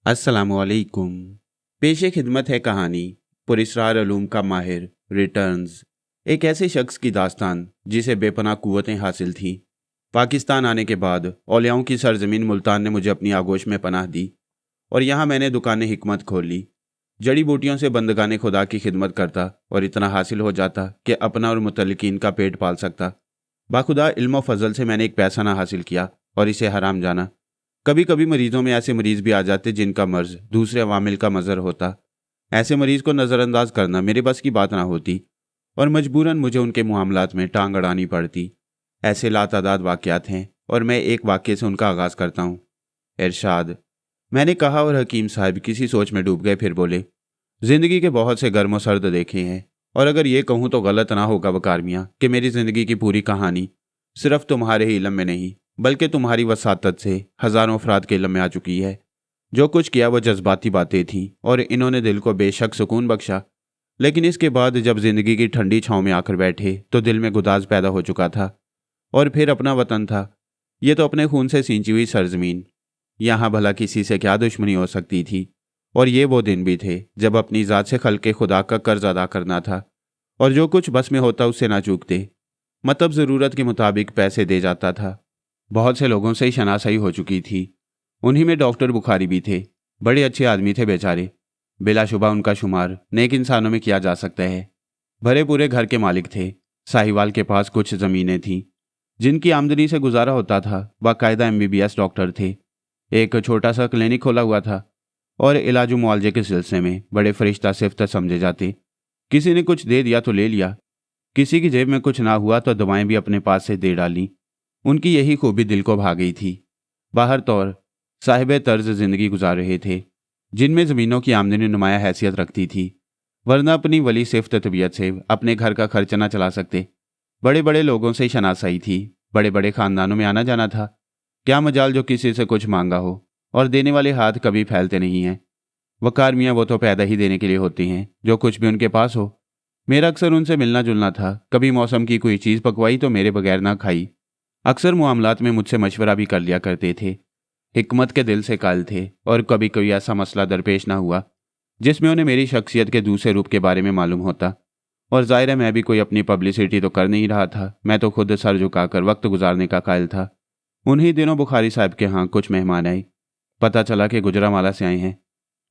अस्सलामुअलैकुम। पेशे खिदमत है कहानी पुरस्रार उलूम का माहिर रिटर्न्स। एक ऐसे शख्स की दास्तान जिसे बेपनाह कुव्वतें हासिल थीं। पाकिस्तान आने के बाद औलियाओं की सरजमीन मुल्तान ने मुझे अपनी आगोश में पनाह दी और यहाँ मैंने दुकान हिकमत खोल ली। जड़ी बूटियों से बंदगाने खुदा की खिदमत करता और इतना हासिल हो जाता कि अपना और मुतल्लिकीन का पेट पाल सकता। बाखुदा इल्म फजल से मैंने एक पैसा ना हासिल किया और इसे हराम जाना। कभी कभी मरीजों में ऐसे मरीज भी आ जाते जिनका मर्ज दूसरे अवामिल का मजर होता। ऐसे मरीज को नज़रअंदाज करना मेरे बस की बात ना होती और मजबूरन मुझे उनके मामलात में टांग अड़ानी पड़ती। ऐसे लातादाद वाक़यात हैं और मैं एक वाक़ये से उनका आगाज़ करता हूँ। इरशाद, मैंने कहा और हकीम साहब किसी सोच में डूब गए। फिर बोले, ज़िंदगी के बहुत से गर्म और सर्द देखे हैं और अगर ये कहूँ तो गलत ना होगा वकार मियाँ कि मेरी ज़िंदगी की पूरी कहानी सिर्फ तुम्हारे ही इल्म में नहीं बल्कि तुम्हारी वसातत से हज़ारों अफराद के इल्म में आ चुकी है। जो कुछ किया वो जज्बाती बातें थीं और इन्होंने दिल को बेशक सुकून बख्शा, लेकिन इसके बाद जब ज़िंदगी की ठंडी छाँव में आकर बैठे तो दिल में गुदाज पैदा हो चुका था। और फिर अपना वतन था, ये तो अपने खून से सींची हुई सरजमीन। यहाँ भला किसी से क्या दुश्मनी हो सकती थी। और ये वो दिन भी थे जब अपनी ज़ात से खल्के खुदा का कर्ज अदा करना था और जो कुछ बस में होता उससे ना चूकते, मतलब ज़रूरत के मुताबिक पैसे दे जाता था। बहुत से लोगों से ही शनासाई हो चुकी थी। उन्हीं में डॉक्टर बुखारी भी थे। बड़े अच्छे आदमी थे बेचारे। बिलाशुबा उनका शुमार नेक इंसानों में किया जा सकता है। भरे पूरे घर के मालिक थे। साहिवाल के पास कुछ ज़मीनें थीं जिनकी आमदनी से गुजारा होता था। बाकायदा MBBS डॉक्टर थे। एक छोटा सा क्लिनिक खोला हुआ था और इलाज मुआवजे के सिलसिले में बड़े फरिश्ता सिफ्त समझे जाते। किसी ने कुछ दे दिया तो ले लिया, किसी की जेब में कुछ ना हुआ तो दवाएं भी अपने पास से दे डाली। उनकी यही खूबी दिल को भा गई थी। बाहर तौर साहिब तर्ज जिंदगी गुजार रहे थे जिनमें ज़मीनों की आमदनी नुमाया हैसियत रखती थी, वरना अपनी वली सिफ्त तबीयत से अपने घर का खर्च न चला सकते। बड़े बड़े लोगों से शनासाई थी, बड़े बड़े खानदानों में आना जाना था। क्या मजाल जो किसी से कुछ मांगा हो, और देने वाले हाथ कभी फैलते नहीं हैं। वकार मियाँ वो तो पैदा ही देने के लिए होती हैं, जो कुछ भी उनके पास हो। मेरा अक्सर उनसे मिलना जुलना था। कभी मौसम की कोई चीज़ पकवाई तो मेरे बगैर ना खाई। अक्सर मामलात में मुझसे मशवरा भी कर लिया करते थे। हिकमत के दिल से कायल थे और कभी कोई ऐसा मसला दरपेश ना हुआ जिसमें उन्हें मेरी शख्सियत के दूसरे रूप के बारे में मालूम होता। और ज़ाहिर है मैं भी कोई अपनी पब्लिसिटी तो कर नहीं रहा था। मैं तो खुद सर झुकाकर वक्त गुजारने का कायल था। उन्हीं दिनों बुखारी साहब के यहाँ कुछ मेहमान आए। पता चला कि गुजरामाला से आए हैं,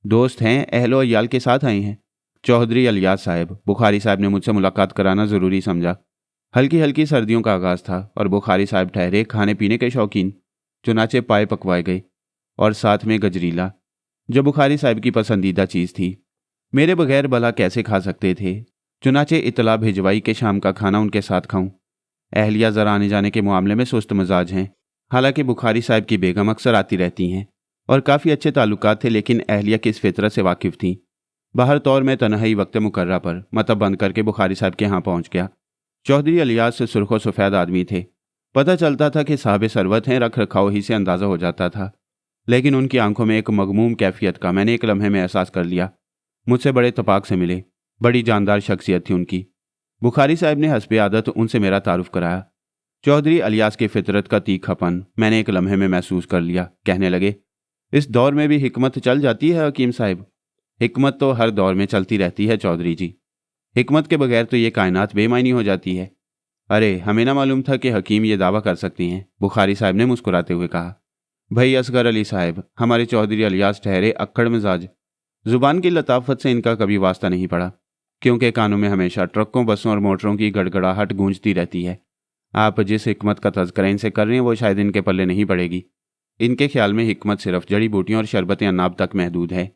दोस्त हैं, अहलो अयाल के साथ आए हैं। चौधरी अलियास साहब। बुखारी साहब ने मुझसे मुलाकात कराना ज़रूरी समझा। हल्की हल्की सर्दियों का आगाज़ था और बुखारी साहब ठहरे खाने पीने के शौकीन। चुनाचे पाए पकवाए गए और साथ में गजरीला, जो बुखारी साहब की पसंदीदा चीज़ थी। मेरे बगैर भला कैसे खा सकते थे। चुनाचे इतला भिजवाई के शाम का खाना उनके साथ खाऊं। अहलिया ज़रा आने जाने के मामले में सुस्त मिजाज हैं। हालांकि बुखारी साहब की बेगम अक्सर आती रहती हैं और काफ़ी अच्छे ताल्लुकात थे, लेकिन अहलिया की इस फितरत से वाकिफ़ थी। बाहर तौर में तन्हाई वक्त मुकर्रा पर मतब बंद करके बुखारी साहब के यहाँ पहुँच गया। चौधरी अलियास से सुर्ख व सफ़ेद आदमी थे। पता चलता था कि साहब सरवत हैं, रख रखाव ही से अंदाज़ा हो जाता था। लेकिन उनकी आंखों में एक मगमूम कैफियत का मैंने एक लम्हे में एहसास कर लिया। मुझसे बड़े तपाक से मिले। बड़ी जानदार शख्सियत थी उनकी। बुखारी साहब ने हस्बे आदत उनसे मेरा तारुफ कराया। चौधरी अलियास की फितरत का तीखापन मैंने एक लम्हे में महसूस कर लिया। कहने लगे, इस दौर में भी हिकमत चल जाती है हकीम साहब? हिकमत तो हर दौर में चलती रहती है चौधरी जी। हिकमत के बगैर तो ये कायनात बेमायनी हो जाती है। अरे हमें ना मालूम था कि हकीम ये दावा कर सकती हैं, बुखारी साहब ने मुस्कुराते हुए कहा। भाई असगर अली साहब, हमारे चौधरी अलियास ठहरे अक्कड़ मिजाज। जुबान की लताफत से इनका कभी वास्ता नहीं पड़ा, क्योंकि कानों में हमेशा ट्रकों, बसों और मोटरों की गड़गड़ाहट गूंजती रहती है। आप जिस हिकमत का तज़किरा इनसे कर रहे हैं वो शायद इनके पल्ले नहीं पड़ेगी। इनके ख्याल में हिकमत सिर्फ जड़ी बूटियों और शरबत अन्नाब तक महदूद है।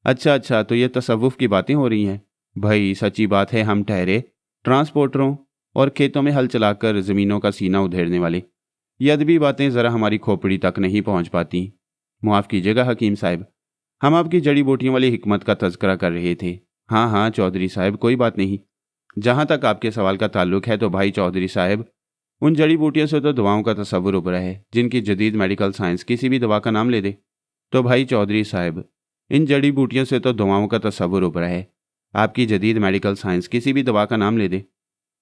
अच्छा, तो ये तसव्वुफ़ की बातें हो रही हैं। भाई सच्ची बात है, हम ठहरे ट्रांसपोर्टरों और खेतों में हल चलाकर ज़मीनों का सीना उधेड़ने वाले। ये अदबी बातें ज़रा हमारी खोपड़ी तक नहीं पहुंच पाती। मुआफ़ कीजिएगा हकीम साहब, हम आपकी जड़ी बूटियों वाली हिकमत का तज़किरा कर रहे थे। हाँ चौधरी साहब, कोई बात नहीं। जहाँ तक आपके सवाल का ताल्लुक़ है तो भाई चौधरी साहब, उन जड़ी बूटियों से तो दवाओं का तसव्वुर उभरा है जिनकी जदीद मेडिकल साइंस किसी भी दवा का नाम ले दे। तो भाई चौधरी साहब, इन जड़ी बूटियों से तो दवाओं का तसव्वुर उभरा है। आपकी जदीद मेडिकल साइंस किसी भी दवा का नाम ले दे,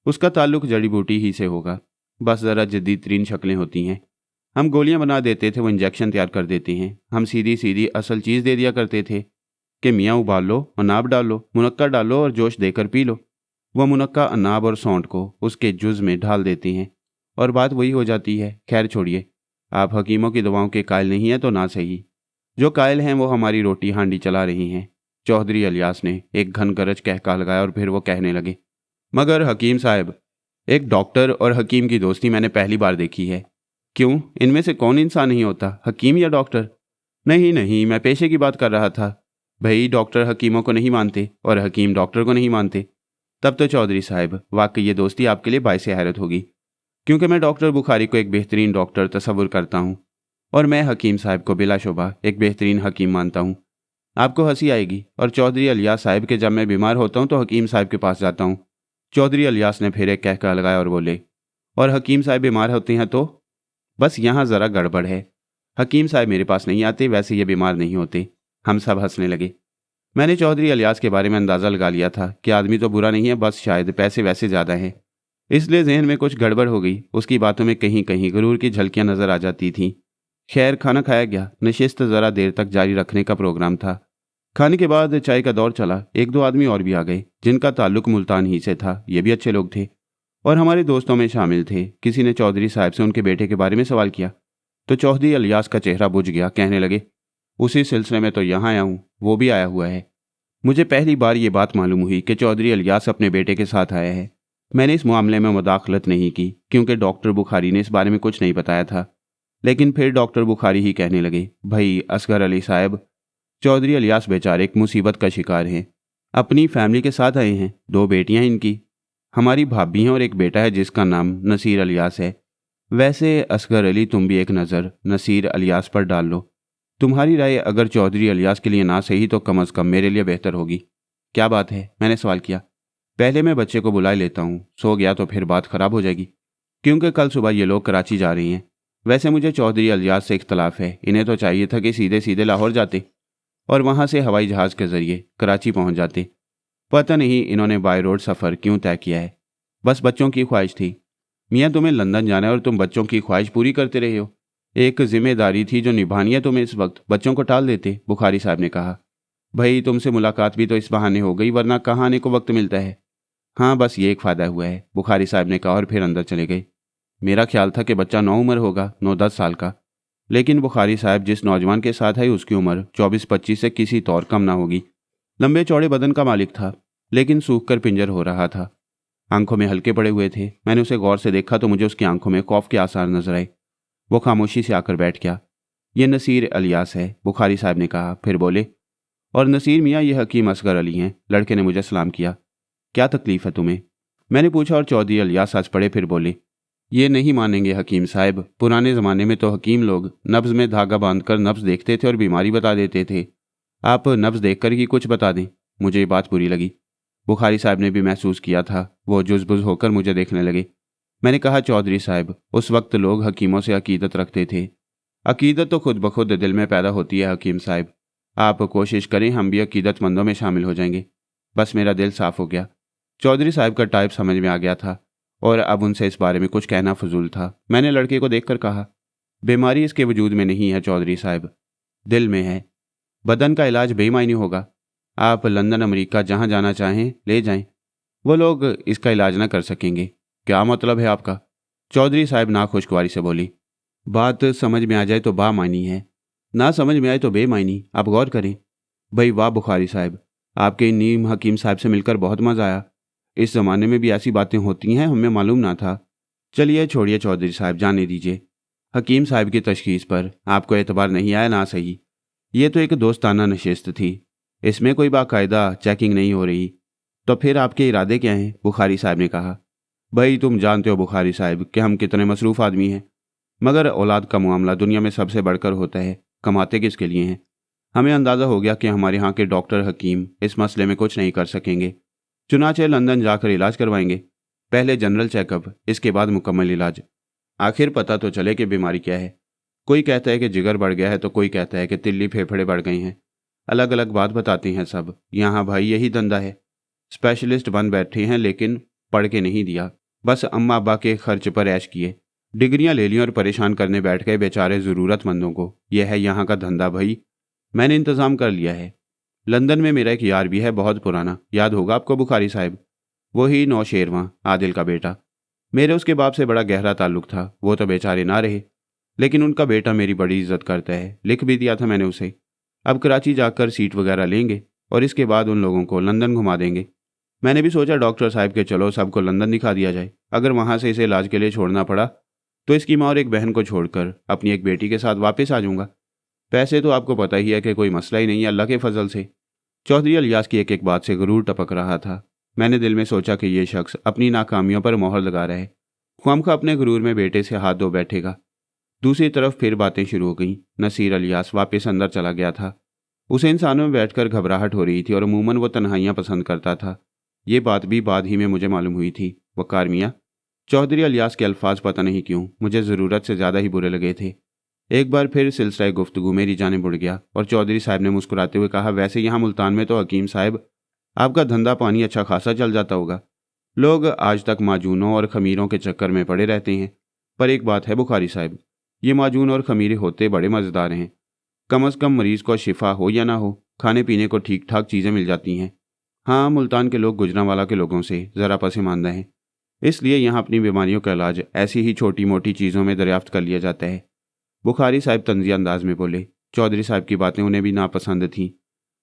उसका ताल्लुक जड़ी बूटी ही से होगा। बस ज़रा जदीद तरीन शक्लें होती हैं। हम गोलियां बना देते थे, वो इंजेक्शन तैयार कर देते हैं। हम सीधी सीधी असल चीज़ दे दिया करते थे कि मियाँ उबाल लो, अनाब डालो, मुनक्का डालो और जोश देकर पी लो। वह मुनक्का अनाब और सौंठ को उसके जुज़ में ढाल देते हैं और बात वही हो जाती है। खैर छोड़िए, आप हकीमों की दवाओं के कायल नहीं हैं तो ना सही, जो कायल हैं वो हमारी रोटी हांडी चला रही हैं। चौधरी अलियास ने एक घन गरज कहका लगाया और फिर वो कहने लगे, मगर हकीम साहब, एक डॉक्टर और हकीम की दोस्ती मैंने पहली बार देखी है। क्यों, इनमें से कौन इंसान नहीं होता, हकीम या डॉक्टर? नहीं नहीं, मैं पेशे की बात कर रहा था। भाई, डॉक्टर हकीमों को नहीं मानते और हकीम डॉक्टर को नहीं मानते। तब तो चौधरी साहब, वाकई ये दोस्ती आपके लिए बाइस हैरत होगी, क्योंकि मैं डॉक्टर बुखारी को एक बेहतरीन डॉक्टर तस्वुर करता हूँ और मैं हकीम साहब को बिलाशुबा एक बेहतरीन हकीम मानता हूँ। आपको हंसी आएगी और चौधरी अलियास साहब के जब मैं बीमार होता हूँ तो हकीम साहब के पास जाता हूँ। चौधरी अलियास ने फिर एक कहका लगाया और बोले, और हकीम साहब बीमार होते हैं तो? बस यहाँ ज़रा गड़बड़ है। हकीम साहब मेरे पास नहीं आते, वैसे ये बीमार नहीं होते। हम सब हंसने लगे। मैंने चौधरी अलियास के बारे में अंदाज़ा लगा लिया था कि आदमी तो बुरा नहीं है, बस शायद पैसे वैसे ज़्यादा हैं। इसलिए जहन में कुछ गड़बड़ हो गई। उसकी बातों में कहीं कहीं गुरूर की झलकियाँ नज़र आ जाती थीं। खैर, खाना खाया गया। नशिस्त ज़रा देर तक जारी रखने का प्रोग्राम था। खाने के बाद चाय का दौर चला। एक दो आदमी और भी आ गए जिनका ताल्लुक मुल्तान ही से था। ये भी अच्छे लोग थे और हमारे दोस्तों में शामिल थे। किसी ने चौधरी साहब से उनके बेटे के बारे में सवाल किया तो चौधरी अलियास का चेहरा बुझ गया। कहने लगे, उसी सिलसिले में तो यहाँ आया हूँ, वो भी आया हुआ है। मुझे पहली बार ये बात मालूम हुई कि चौधरी अलियास अपने बेटे के साथ आया है। मैंने इस मामले में मुदाखलत नहीं की क्योंकि डॉक्टर बुखारी ने इस बारे में कुछ नहीं बताया था। लेकिन फिर डॉक्टर बुखारी ही कहने लगे, भाई असगर अली साहब, चौधरी अलियास बेचारे एक मुसीबत का शिकार हैं। अपनी फैमिली के साथ आए हैं। दो बेटियां इनकी, हमारी भाभी हैं और एक बेटा है जिसका नाम नसीर अलियास है। वैसे असगर अली, तुम भी एक नज़र नसीर अलियास पर डाल लो। तुम्हारी राय अगर चौधरी अलियास के लिए ना सही तो कम अज़ कम मेरे लिए बेहतर होगी। क्या बात है? मैंने सवाल किया। पहले मैं बच्चे को बुला लेता हूँ, सो गया तो फिर बात ख़राब हो जाएगी, क्योंकि कल सुबह ये लोग कराची जा रही हैं। वैसे मुझे चौधरी अलियास से इख्तलाफ है। इन्हें तो चाहिए था कि सीधे सीधे लाहौर जाते और वहाँ से हवाई जहाज़ के ज़रिए कराची पहुँच जाते। पता नहीं इन्होंने बाय रोड सफ़र क्यों तय किया है। बस बच्चों की ख्वाहिश थी। मियाँ, तुम्हें लंदन जाना है और तुम बच्चों की ख्वाहिश पूरी करते रहे हो। एक जिम्मेदारी थी जो निभानी है तुम्हें इस वक्त, बच्चों को टाल देते। बुखारी साहब ने कहा, भाई तुमसे मुलाकात भी तो इस बहाने हो गई, वरना कहाँ आने को वक्त मिलता है। हाँ, बस ये एक फ़ायदा हुआ है, बुखारी साहब ने कहा और फिर अंदर चले गए। मेरा ख्याल था कि बच्चा 9 उम्र होगा, 9-10 साल का, लेकिन बुखारी साहब जिस नौजवान के साथ है उसकी उम्र 24-25 से किसी तौर कम ना होगी। लंबे चौड़े बदन का मालिक था, लेकिन सूख कर पिंजर हो रहा था। आंखों में हल्के पड़े हुए थे। मैंने उसे गौर से देखा तो मुझे उसकी आंखों में खौफ के आसार नजर आए। वो खामोशी से आकर बैठ गया। ये नसीर अलियास है, बुखारी साहब ने कहा। फिर बोले, और नसीर मियाँ, ये हकीम असगर अली हैं। लड़के ने मुझे सलाम किया। क्या तकलीफ़ है तुम्हें? मैंने पूछा और चौधरी अलियास हंस पड़े। फिर बोले, ये नहीं मानेंगे हकीम साहब, पुराने ज़माने में तो हकीम लोग नब्ज़ में धागा बांधकर नब्ज़ देखते थे और बीमारी बता देते थे। आप नब्ज़ देखकर ही कुछ बता दें। मुझे ये बात बुरी लगी। बुखारी साहब ने भी महसूस किया था। वो जुज़बुज़ होकर मुझे देखने लगे। मैंने कहा, चौधरी साहब, उस वक्त लोग हकीमों से अकीदत रखते थे। अकीदत तो खुद ब खुद दिल में पैदा होती है हकीम साहब। आप कोशिश करें, हम भी अकीदतमंदों में शामिल हो जाएंगे। बस मेरा दिल साफ हो गया। चौधरी साहब का टाइप समझ में आ गया था और अब उनसे इस बारे में कुछ कहना फजूल था। मैंने लड़के को देखकर कहा, बीमारी इसके वजूद में नहीं है चौधरी साहब, दिल में है। बदन का इलाज बेईमानी होगा। आप लंदन, अमेरिका, जहाँ जाना चाहें ले जाएं, वो लोग इसका इलाज ना कर सकेंगे। क्या मतलब है आपका? चौधरी साहब नाखुशगवारी से बोली। बात समझ में आ जाए तो बामानी है, ना समझ में आए तो बेमानी। आप गौर करें। भाई वाह बुखारी साहब, आपके नीम हकीम साहब से मिलकर बहुत मज़ा आया। इस ज़माने में भी ऐसी बातें होती हैं, हमें मालूम ना था। चलिए छोड़िए चौधरी साहब, जाने दीजिए। हकीम साहब की तशखीस पर आपको एतबार नहीं आया ना सही। ये तो एक दोस्ताना नशिस्त थी, इसमें कोई बाकायदा चेकिंग नहीं हो रही। तो फिर आपके इरादे क्या हैं? बुखारी साहब ने कहा। भाई तुम जानते हो बुखारी साहब कि हम कितने मसरूफ़ आदमी हैं, मगर औलाद का मामला दुनिया में सबसे बढ़कर होता है। कमाते किसके लिए हैं? हमें अंदाज़ा हो गया कि हमारे यहाँ के डॉक्टर हकीम इस मसले में कुछ नहीं कर सकेंगे। चुनाचे लंदन जाकर इलाज करवाएंगे। पहले जनरल चेकअप, इसके बाद मुकम्मल इलाज। आखिर पता तो चले कि बीमारी क्या है। कोई कहता है कि जिगर बढ़ गया है तो कोई कहता है कि तिल्ली फेफड़े बढ़ गए हैं। अलग अलग बात बताते हैं सब। यहाँ भाई यही धंधा है। स्पेशलिस्ट बन बैठे हैं लेकिन पढ़ के नहीं दिया, बस अम्मा अब्बा के खर्च पर ऐश किए। डिग्रियां ले ली और परेशान करने बैठ गए बेचारे ज़रूरतमंदों को। यह है यहाँ का धंधा भाई। मैंने इंतज़ाम कर लिया है। लंदन में मेरा एक यार भी है, बहुत पुराना, याद होगा आपको बुखारी साहब, वही नौशेरवां आदिल का बेटा। मेरे उसके बाप से बड़ा गहरा ताल्लुक था। वो तो बेचारे ना रहे, लेकिन उनका बेटा मेरी बड़ी इज्जत करता है। लिख भी दिया था मैंने उसे। अब कराची जाकर सीट वगैरह लेंगे और इसके बाद उन लोगों को लंदन घुमा देंगे। मैंने भी सोचा डॉक्टर साहब के चलो सबको लंदन दिखा दिया जाए। अगर वहाँ से इसे इलाज के लिए छोड़ना पड़ा तो इसकी माँ और एक बहन को छोड़कर अपनी एक बेटी के साथ वापस आ जाऊँगा। पैसे तो आपको पता ही है कि कोई मसला ही नहीं है, अल्लाह के फजल से। चौधरी अलियास की एक एक बात से गुरूर टपक रहा था। मैंने दिल में सोचा कि ये शख्स अपनी नाकामियों पर मोहर लगा रहा है, ख्वामखा अपने गुरूर में बेटे से हाथ धो बैठेगा। दूसरी तरफ फिर बातें शुरू हो गईं। नसीर अलियास वापस अंदर चला गया था। उसे इंसानों में बैठकर घबराहट हो रही थी और अमूमन वो तन्हाइयाँ पसंद करता था। ये बात भी बाद ही में मुझे मालूम हुई थी। वकार मियाँ, चौधरी अलियास के अल्फाज पता नहीं क्यों मुझे ज़रूरत से ज़्यादा ही बुरे लगे थे। एक बार फिर सिलसिला गुफ्तगू मेरी जानिब उड़ गया और चौधरी साहब ने मुस्कुराते हुए कहा, वैसे यहाँ मुल्तान में तो हकीम साहब आपका धंधा पानी अच्छा खासा चल जाता होगा। लोग आज तक माजूनों और खमीरों के चक्कर में पड़े रहते हैं। पर एक बात है बुखारी साहब, ये माजून और खमीरे होते बड़े मज़ेदार हैं। कम अज़ कम मरीज़ को शिफा हो या ना हो, खाने पीने को ठीक ठाक चीज़ें मिल जाती हैं। हाँ, मुल्तान के लोग गुजरांवाला के लोगों से ज़रा पसमानदा हैं, इसलिए यहाँ अपनी बीमारियों का इलाज ऐसी ही छोटी मोटी चीज़ों में दरियाफ्त कर लिया जाता है। बुखारी साहब तंज़िया अंदाज में बोले। चौधरी साहब की बातें उन्हें भी नापसंद थीं।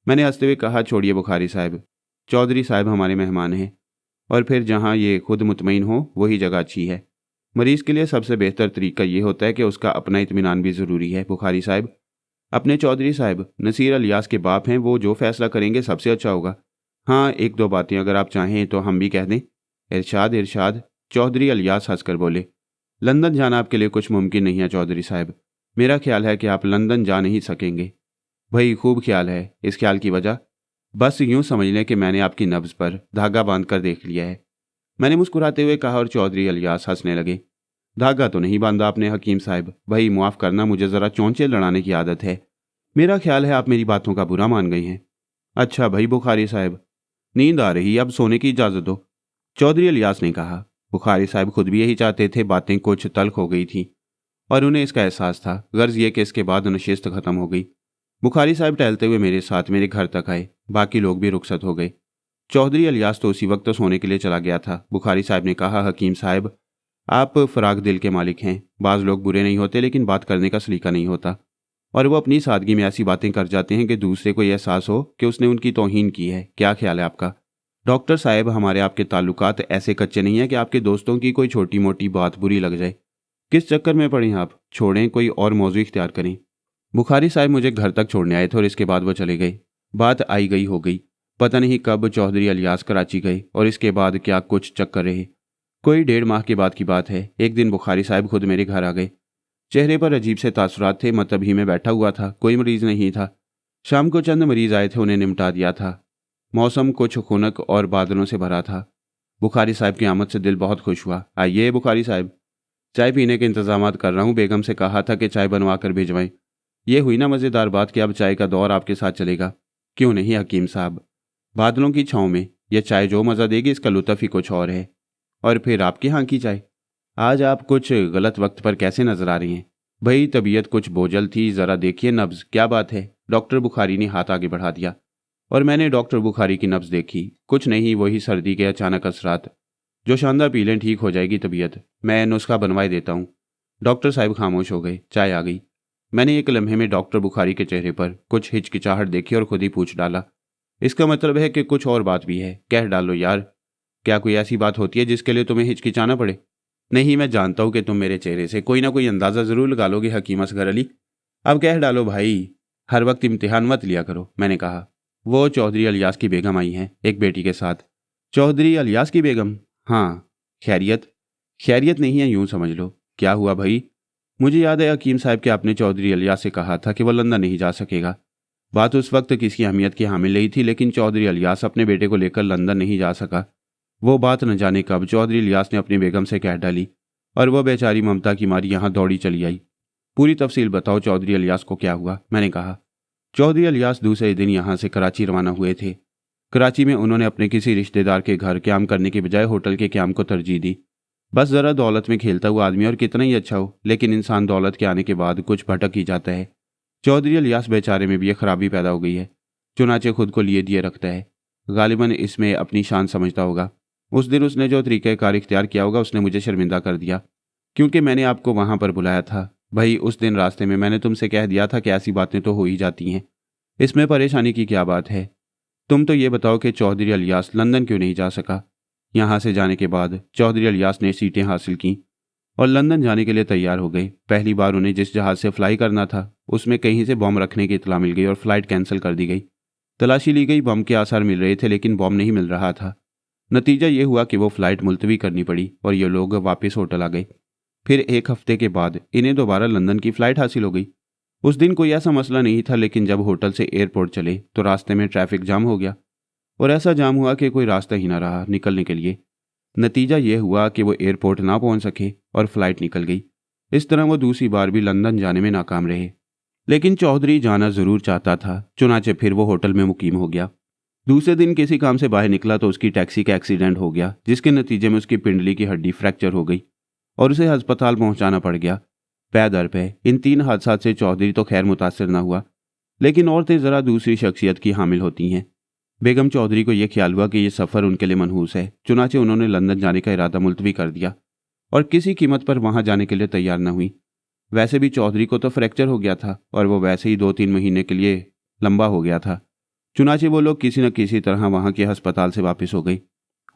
मैंने हंसते हुए कहा, छोड़िए बुखारी साहब, चौधरी साहब हमारे मेहमान हैं और फिर जहाँ ये खुद मुतमईन हो वही जगह अच्छी है। मरीज़ के लिए सबसे बेहतर तरीका ये होता है कि उसका अपना इत्मीनान भी ज़रूरी है। बुखारी साहब, अपने चौधरी साहब नसीर अलियास के बाप हैं, वो जो फैसला करेंगे सबसे अच्छा होगा। हाँ, एक दो बातें अगर आप चाहें तो हम भी कह दें। इरशाद इरशाद, चौधरी अलियास हंसकर बोले। लंदन जाना आपके लिए कुछ मुमकिन नहीं है चौधरी साहब। मेरा ख्याल है कि आप लंदन जा नहीं सकेंगे। भाई खूब ख्याल है। इस ख्याल की वजह बस यूं समझ लें कि मैंने आपकी नब्ज़ पर धागा बांध कर देख लिया है। मैंने मुस्कुराते हुए कहा और चौधरी अलियास हंसने लगे। धागा तो नहीं बांधा आपने हकीम साहब, भाई मुआफ़ करना, मुझे ज़रा चौंचे लड़ाने की आदत है। मेरा ख्याल है आप मेरी बातों का बुरा मान गई हैं। अच्छा भाई बुखारी साहब, नींद आ रही है, अब सोने की इजाज़त दो, चौधरी अलियास ने कहा। बुखारी साहब खुद भी यही चाहते थे। बातें कुछ तल्ख हो गई थी और उन्हें इसका एहसास था। गर्ज ये कि इसके बाद नशिस्त ख़त्म हो गई। बुखारी साहब टहलते हुए मेरे साथ मेरे घर तक आए। बाकी लोग भी रुखसत हो गए। चौधरी अलियास तो उसी वक्त सोने के लिए चला गया था। बुखारी साहब ने कहा, हकीम साहब आप फराग दिल के मालिक हैं। बाज़ लोग बुरे नहीं होते, लेकिन बात करने का सलीका नहीं होता और वो अपनी सादगी में ऐसी बातें कर जाते हैं कि दूसरे को यह एहसास हो कि उसने उनकी तौहीन की है। क्या ख्याल है आपका? डॉक्टर साहब, हमारे आपके ताल्लुकात ऐसे कच्चे नहीं हैं कि आपके दोस्तों की कोई छोटी मोटी बात बुरी लग जाए। किस चक्कर में पड़े आप? छोड़ें, कोई और मौजू इख्तियार करें। बुखारी साहब मुझे घर तक छोड़ने आए थे और इसके बाद वो चले गए। बात आई गई हो गई। पता नहीं कब चौधरी अलियास कराची गए और इसके बाद क्या कुछ चक्कर रहे। कोई 1.5 माह के बाद की बात है। एक दिन बुखारी साहब खुद मेरे घर आ गए। चेहरे पर अजीब से तासुरात थे। मतलब ही में बैठा हुआ था, कोई मरीज़ नहीं था। शाम को चंद मरीज़ आए थे, उन्हें निपटा दिया था। मौसम कुछ खुनक और बादलों से भरा था। बुखारी साहब की आमद से दिल बहुत खुश हुआ। आइए बुखारी साहब, चाय पीने के इंतजामात कर रहा हूँ। बेगम से कहा था कि चाय बनवा कर भिजवाएं। ये हुई ना मज़ेदार बात कि अब चाय का दौर आपके साथ चलेगा। क्यों नहीं हकीम साहब, बादलों की छाँव में यह चाय जो मज़ा देगी इसका लुत्फ़ ही कुछ और है। और फिर आपके यहाँ की चाय। आज आप कुछ गलत वक्त पर कैसे नजर आ रही हैं? भाई तबीयत कुछ बोझल थी, ज़रा देखिए नब्ज़। क्या बात है? डॉक्टर बुखारी ने हाथ आगे बढ़ा दिया और मैंने डॉक्टर बुखारी की नब्ज़ देखी। कुछ नहीं, वही सर्दी के अचानक असरात। जो शानदार पी लें ठीक हो जाएगी तबीयत। मैं नुस्खा बनवाए देता हूँ। डॉक्टर साहब खामोश हो गए। चाय आ गई। मैंने एक लम्हे में डॉक्टर बुखारी के चेहरे पर कुछ हिचकिचाहट देखी और खुद ही पूछ डाला, इसका मतलब है कि कुछ और बात भी है? कह डालो यार, क्या कोई ऐसी बात होती है जिसके लिए तुम्हें हिचकिचाना पड़े? नहीं, मैं जानता हूँ कि तुम मेरे चेहरे से कोई ना कोई अंदाज़ा ज़रूर लगा लोगे हकीम असगर अली। अब कह डालो भाई, हर वक्त इम्तिहान मत लिया करो। मैंने कहा। वो चौधरी अलियास की बेगम आई हैं, एक बेटी के साथ। चौधरी अलियास की बेगम? हाँ। खैरियत? खैरियत नहीं है, यूं समझ लो। क्या हुआ भाई? मुझे याद है हकीम साहब कि आपने चौधरी अलियास से कहा था कि वह लंदन नहीं जा सकेगा। बात उस वक्त किसी अहमियत की हामिल नहीं थी, लेकिन चौधरी अलियास अपने बेटे को लेकर लंदन नहीं जा सका। वो बात न जाने कब चौधरी अलियास ने अपनी बेगम से कह डाली और वह बेचारी ममता की मारी यहाँ दौड़ी चली आई। पूरी तफसील बताओ चौधरी अलियास को क्या हुआ? मैंने कहा। चौधरी अलियास दूसरे दिन यहाँ से कराची रवाना हुए थे। कराची में उन्होंने अपने किसी रिश्तेदार के घर क़याम करने के बजाय होटल के क़याम को तरजीह दी। बस ज़रा दौलत में खेलता हुआ आदमी और कितना ही अच्छा हो, लेकिन इंसान दौलत के आने के बाद कुछ भटक ही जाता है। चौधरी इलियास बेचारे में भी ये खराबी पैदा हो गई है, चुनाचे खुद को लिए दिए रखता है। गालिबन इसमें अपनी शान समझता होगा। उस दिन उसने जो तरीक़ाकार इख्तियार किया होगा उसने मुझे शर्मिंदा कर दिया, क्योंकि मैंने आपको वहां पर बुलाया था। भाई उस दिन रास्ते में मैंने तुमसे कह दिया था कि ऐसी बातें तो हो ही जाती हैं, इसमें परेशानी की क्या बात है। तुम तो ये बताओ कि चौधरी इलियास लंदन क्यों नहीं जा सका। यहाँ से जाने के बाद चौधरी इलियास ने सीटें हासिल की और लंदन जाने के लिए तैयार हो गए। पहली बार उन्हें जिस जहाज से फ्लाई करना था उसमें कहीं से बम रखने की इतला मिल गई और फ्लाइट कैंसिल कर दी गई। तलाशी ली गई, बम के आसार मिल रहे थे लेकिन बम नहीं मिल रहा था। नतीजा ये हुआ कि वो फ्लाइट मुलतवी करनी पड़ी और ये लोग वापस होटल आ गए। फिर एक हफ्ते के बाद इन्हें दोबारा लंदन की फ़्लाइट हासिल हो गई। उस दिन कोई ऐसा मसला नहीं था, लेकिन जब होटल से एयरपोर्ट चले तो रास्ते में ट्रैफिक जाम हो गया और ऐसा जाम हुआ कि कोई रास्ता ही ना रहा निकलने के लिए। नतीजा ये हुआ कि वो एयरपोर्ट ना पहुंच सके और फ्लाइट निकल गई। इस तरह वो दूसरी बार भी लंदन जाने में नाकाम रहे। लेकिन चौधरी जाना ज़रूर चाहता था, चुनाचे फिर वो होटल में मुकीम हो गया। दूसरे दिन किसी काम से बाहर निकला तो उसकी टैक्सी का एक्सीडेंट हो गया, जिसके नतीजे में उसकी पिंडली की हड्डी फ्रैक्चर हो गई और उसे अस्पताल पहुंचाना पड़ गया। पै दर पे इन 3 हादसात से चौधरी तो खैर मुतासर न हुआ, लेकिन औरतें ज़रा दूसरी शख्सियत की हामिल होती हैं। बेगम चौधरी को यह ख्याल हुआ कि यह सफ़र उनके लिए मनहूस है, चुनाचे उन्होंने लंदन जाने का इरादा मुलतवी कर दिया और किसी कीमत पर वहां जाने के लिए तैयार न हुई। वैसे भी चौधरी को तो फ्रैक्चर हो गया था और वो वैसे ही 2-3 महीने के लिए लंबा हो गया था। चुनाचे वो लोग किसी न किसी तरह वहां के अस्पताल से वापस हो गई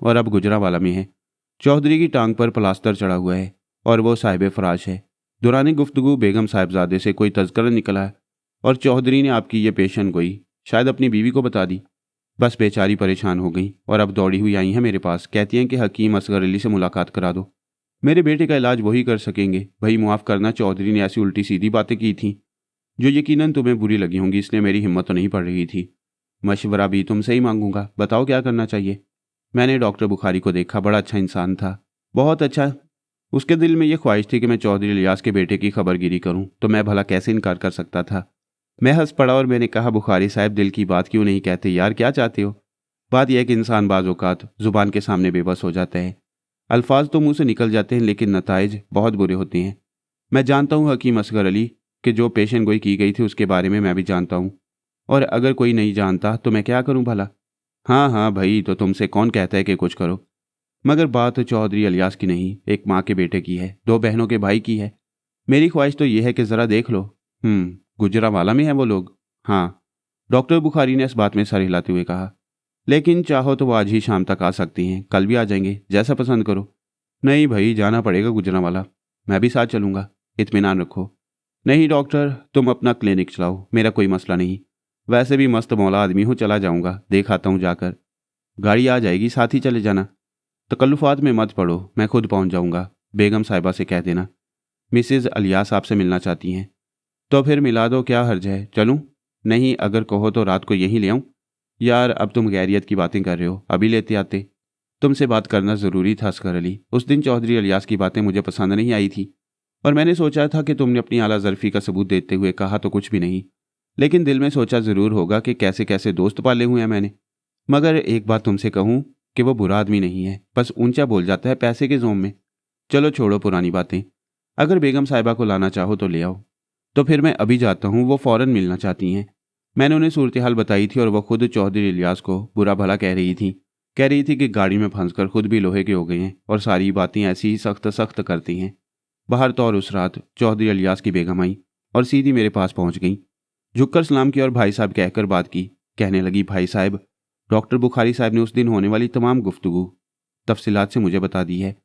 और अब गुजरावाला में है। चौधरी की टांग पर प्लास्टर चढ़ा हुआ है और वो साहिब फराश है। दुरानी गुफ्तगू बेगम साहिबजादे से कोई तज़किरा निकला है और चौधरी ने आपकी ये पेशन गोई शायद अपनी बीवी को बता दी। बस बेचारी परेशान हो गई और अब दौड़ी हुई आई हैं मेरे पास, कहती हैं कि हकीम असगर अली से मुलाकात करा दो, मेरे बेटे का इलाज वही कर सकेंगे। भाई मुआफ़ करना, चौधरी ने ऐसी उल्टी सीधी बातें की थी जो यकीनन तुम्हें बुरी लगी होंगी, इसलिए मेरी हिम्मत तो नहीं पड़ रही थी। मशवरा भी तुमसे ही मांगूंगा, बताओ क्या करना चाहिए। मैंने डॉक्टर बुखारी को देखा, बड़ा अच्छा इंसान था, बहुत अच्छा। उसके दिल में यह ख्वाहिश थी कि मैं चौधरी इलियास के बेटे की खबरगिरी करूं, तो मैं भला कैसे इनकार कर सकता था। मैं हंस पड़ा और मैंने कहा, बुखारी साहब दिल की बात क्यों नहीं कहते यार, क्या चाहते हो। बात यह है कि इंसान बाज़ औक़ात ज़ुबान के सामने बेबस हो जाता है। अल्फाज तो मुंह से निकल जाते हैं लेकिन नताइज बहुत बुरे होते हैं। मैं जानता हूँ हकीम असगर अली कि जो पेशन गोई की गई थी उसके बारे में मैं भी जानता हूँ, और अगर कोई नहीं जानता तो मैं क्या करूँ भला। हाँ हाँ भाई, तो तुमसे कौन कहता है कि कुछ करो। मगर बात चौधरी इलियास की नहीं, एक माँ के बेटे की है, 2 बहनों के भाई की है। मेरी ख्वाहिश तो यह है कि ज़रा देख लो। गुजरावाला में है वो लोग। हाँ, डॉक्टर बुखारी ने इस बात में सर हिलाते हुए कहा। लेकिन चाहो तो वो आज ही शाम तक आ सकती हैं, कल भी आ जाएंगे, जैसा पसंद करो। नहीं भाई, जाना पड़ेगा गुजरावाला, मैं भी साथ चलूँगा, इत्मीनान रखो। नहीं डॉक्टर, तुम अपना क्लिनिक चलाओ, मेरा कोई मसला नहीं। वैसे भी मस्त मौला आदमी हूँ, चला जाऊँगा, देख आता हूँ जाकर। गाड़ी आ जाएगी, साथ ही चले जाना। तकल्लुफ़ात में मत पड़ो, मैं खुद पहुँच जाऊँगा। बेगम साहिबा से कह देना मिसेज़ इलियास आपसे मिलना चाहती हैं। तो फिर मिला दो, क्या हर्ज है, चलूँ। नहीं, अगर कहो तो रात को यहीं ले आऊँ। यार अब तुम गैरियत की बातें कर रहे हो, अभी लेते आते। तुमसे बात करना ज़रूरी था असगर अली। उस दिन चौधरी इलियास की बातें मुझे पसंद नहीं आई थी और मैंने सोचा था कि तुमने अपनी आला ज़र्फ़ी का सबूत देते हुए कहा तो कुछ भी नहीं, लेकिन दिल में सोचा ज़रूर होगा कि कैसे कैसे दोस्त पाले हुए हैं मैंने। मगर एक बात तुमसे कहूँ कि वो बुरा आदमी नहीं है, बस ऊंचा बोल जाता है पैसे के जोम में। चलो छोड़ो पुरानी बातें, अगर बेगम साहिबा को लाना चाहो तो ले आओ। तो फिर मैं अभी जाता हूँ, वो फ़ौरन मिलना चाहती हैं। मैंने उन्हें सूरत हाल बताई थी और वह खुद चौधरी इलियास को बुरा भला कह रही थी कि गाड़ी में फंसकर खुद भी लोहे के हो गए हैं और सारी बातें ऐसी ही सख्त सख्त करती हैं। बाहर तो और उस रात चौधरी इलियास की बेगम आई और सीधी मेरे पास पहुंच गई, झुककर सलाम किया और भाई साहब कहकर बात की। कहने लगी, भाई साहब, डॉक्टर बुखारी साहब ने उस दिन होने वाली तमाम गुफ्तगू तफसीलात से मुझे बता दी है।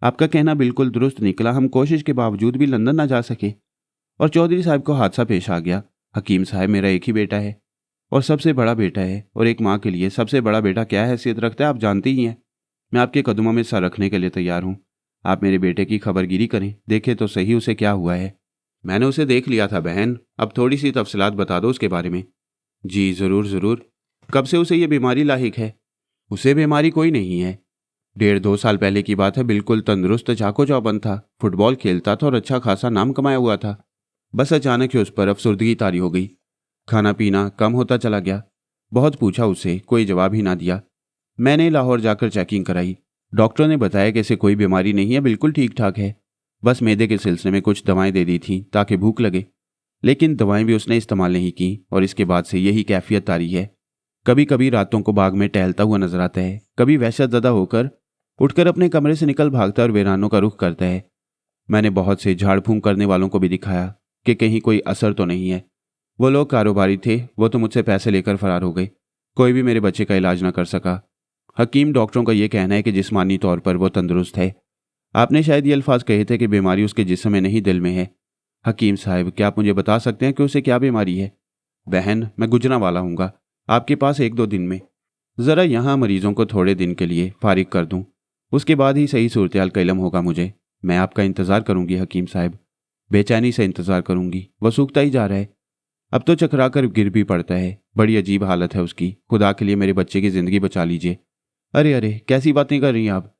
आपका कहना बिल्कुल दुरुस्त निकला, हम कोशिश के बावजूद भी लंदन ना जा सके और चौधरी साहब को हादसा पेश आ गया। हकीम साहब, मेरा एक ही बेटा है और सबसे बड़ा बेटा है, और एक माँ के लिए सबसे बड़ा बेटा क्या हैसियत रखता है आप जानते ही हैं। मैं आपके कदमों में सर रखने के लिए तैयार हूँ। आप मेरे बेटे की खबरगिरी करें, देखें तो सही उसे क्या हुआ है। मैंने उसे देख लिया था बहन, अब थोड़ी सी तफसीलात बता दो उसके बारे में। जी ज़रूर ज़रूर। कब से उसे ये बीमारी लाहिक है? उसे बीमारी कोई नहीं है, 1.5-2 साल पहले की बात है। बिल्कुल तंदुरुस्त चाको चौबंद था, फुटबॉल खेलता था और अच्छा खासा नाम कमाया हुआ था। बस अचानक ही उस पर अफसुर्दगी तारी हो गई, खाना पीना कम होता चला गया। बहुत पूछा उसे, कोई जवाब ही ना दिया। मैंने लाहौर जाकर चेकिंग कराई, डॉक्टर ने बताया कि इसे कोई बीमारी नहीं है, बिल्कुल ठीक ठाक है। बस मैदे के सिलसिले में कुछ दवाएं दे दी थी ताकि भूख लगे, लेकिन दवाएं भी उसने इस्तेमाल नहीं की और इसके बाद से यही कैफियत तारी है। कभी कभी रातों को बाग में टहलता हुआ नजर आता है, कभी वहशत ज़दा होकर उठकर अपने कमरे से निकल भागता और वीरानों का रुख करता है। मैंने बहुत से झाड़ फूंक करने वालों को भी दिखाया कि कहीं कोई असर तो नहीं है। वो लोग कारोबारी थे, वो तो मुझसे पैसे लेकर फरार हो गए। कोई भी मेरे बच्चे का इलाज ना कर सका। हकीम डॉक्टरों का ये कहना है कि जिस्मानी तौर पर वो तंदुरुस्त है। आपने शायद ये अल्फाज कहे थे कि बीमारी उसके जिस्म में नहीं, दिल में है। हकीम साहब, क्या आप मुझे बता सकते हैं कि उसे क्या बीमारी है? बहन, मैं गुजरांवाला हूँगा, आपके पास 1-2 दिन में। ज़रा यहाँ मरीजों को थोड़े दिन के लिए फारिग कर दूँ, उसके बाद ही सही सूरत हाल का इल्म होगा मुझे। मैं आपका इंतज़ार करूँगी हकीम साहब, बेचैनी से इंतज़ार करूँगी। वह सूखता ही जा रहा है, अब तो चकरा कर गिर भी पड़ता है। बड़ी अजीब हालत है उसकी। खुदा के लिए मेरे बच्चे की ज़िंदगी बचा लीजिए। अरे अरे, कैसी बातें कर रही हैं आप?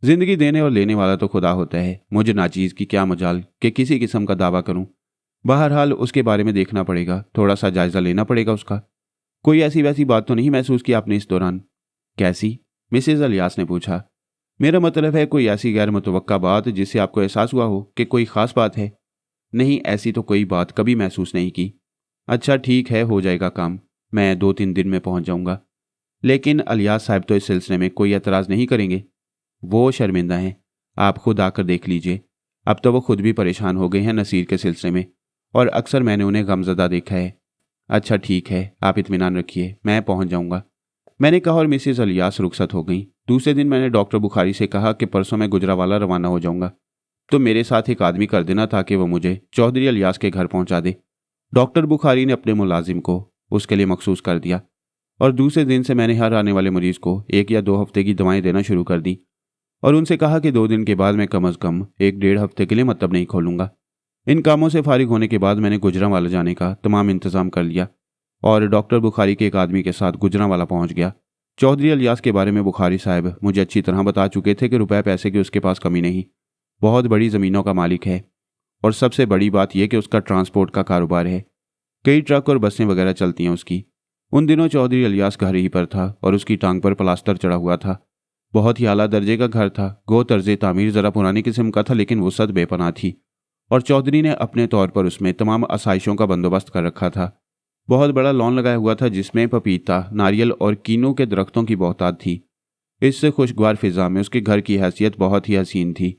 जिंदगी देने और लेने वाला तो खुदा होता है। मुझे नाचीज़ की क्या मजाल कि किसी किस्म का दावा करूं। बहरहाल उसके बारे में देखना पड़ेगा, थोड़ा सा जायजा लेना पड़ेगा उसका। कोई ऐसी वैसी बात तो नहीं महसूस की आपने इस दौरान? कैसी? मिसेज अलियास ने पूछा। मेरा मतलब है कोई ऐसी गैर मुतवक्का बात जिससे आपको एहसास हुआ हो कि कोई खास बात है? नहीं, ऐसी तो कोई बात कभी महसूस नहीं की। अच्छा ठीक है, हो जाएगा काम। मैं 2-3 दिन में पहुंच जाऊंगा। लेकिन अलियास साहब तो इस सिलसिले में कोई एतराज़ नहीं करेंगे? वो शर्मिंदा हैं, आप खुद आकर देख लीजिए। अब तो वो खुद भी परेशान हो गए हैं नसीर के सिलसिले में, और अक्सर मैंने उन्हें गमज़दा देखा है। अच्छा ठीक है, आप इत्मीनान रखिए, मैं पहुंच जाऊंगा, मैंने कहा और मिसेज अलियास रुखसत हो गई। दूसरे दिन मैंने डॉक्टर बुखारी से कहा कि परसों मैं गुजरांवाला रवाना हो जाऊंगा, तो मेरे साथ एक आदमी कर देना ताकि वो मुझे चौधरी अलियास के घर पहुंचा दे। डॉक्टर बुखारी ने अपने मुलाजिम को उसके लिए मखसूस कर दिया और दूसरे दिन से मैंने हर आने वाले मरीज को 1 या 2 हफ्ते की दवाएं देना शुरू कर दी और उनसे कहा कि 2 दिन के बाद मैं कम अज़ कम 1-1.5 हफ्ते के लिए मतलब नहीं खोलूंगा। इन कामों से फारिग होने के बाद मैंने गुजरांवाला जाने का तमाम इंतजाम कर लिया और डॉक्टर बुखारी के एक आदमी के साथ गुजरांवाला पहुंच गया। चौधरी अलियास के बारे में बुखारी साहब मुझे अच्छी तरह बता चुके थे कि रुपए पैसे की उसके पास कमी नहीं, बहुत बड़ी ज़मीनों का मालिक है और सबसे बड़ी बात यह कि उसका ट्रांसपोर्ट का कारोबार है। कई ट्रक और बसें वगैरह चलती हैं उसकी। उन दिनों चौधरी अलियास घर ही पर था और उसकी टांग पर प्लास्टर चढ़ा हुआ था। बहुत ही आला दर्जे का घर था। गो तर्ज तामीर ज़रा पुरानी किस्म का था, लेकिन वसअत बेपनाह थी और चौधरी ने अपने तौर पर उसमें तमाम आसाइशों का बंदोबस्त कर रखा था। बहुत बड़ा लॉन लगाया हुआ था जिसमें पपीता, नारियल और कीनों के दरख्तों की बहुतात थी। इससे खुशगवार फिजा में उसके घर की हैसियत बहुत ही हसीन थी।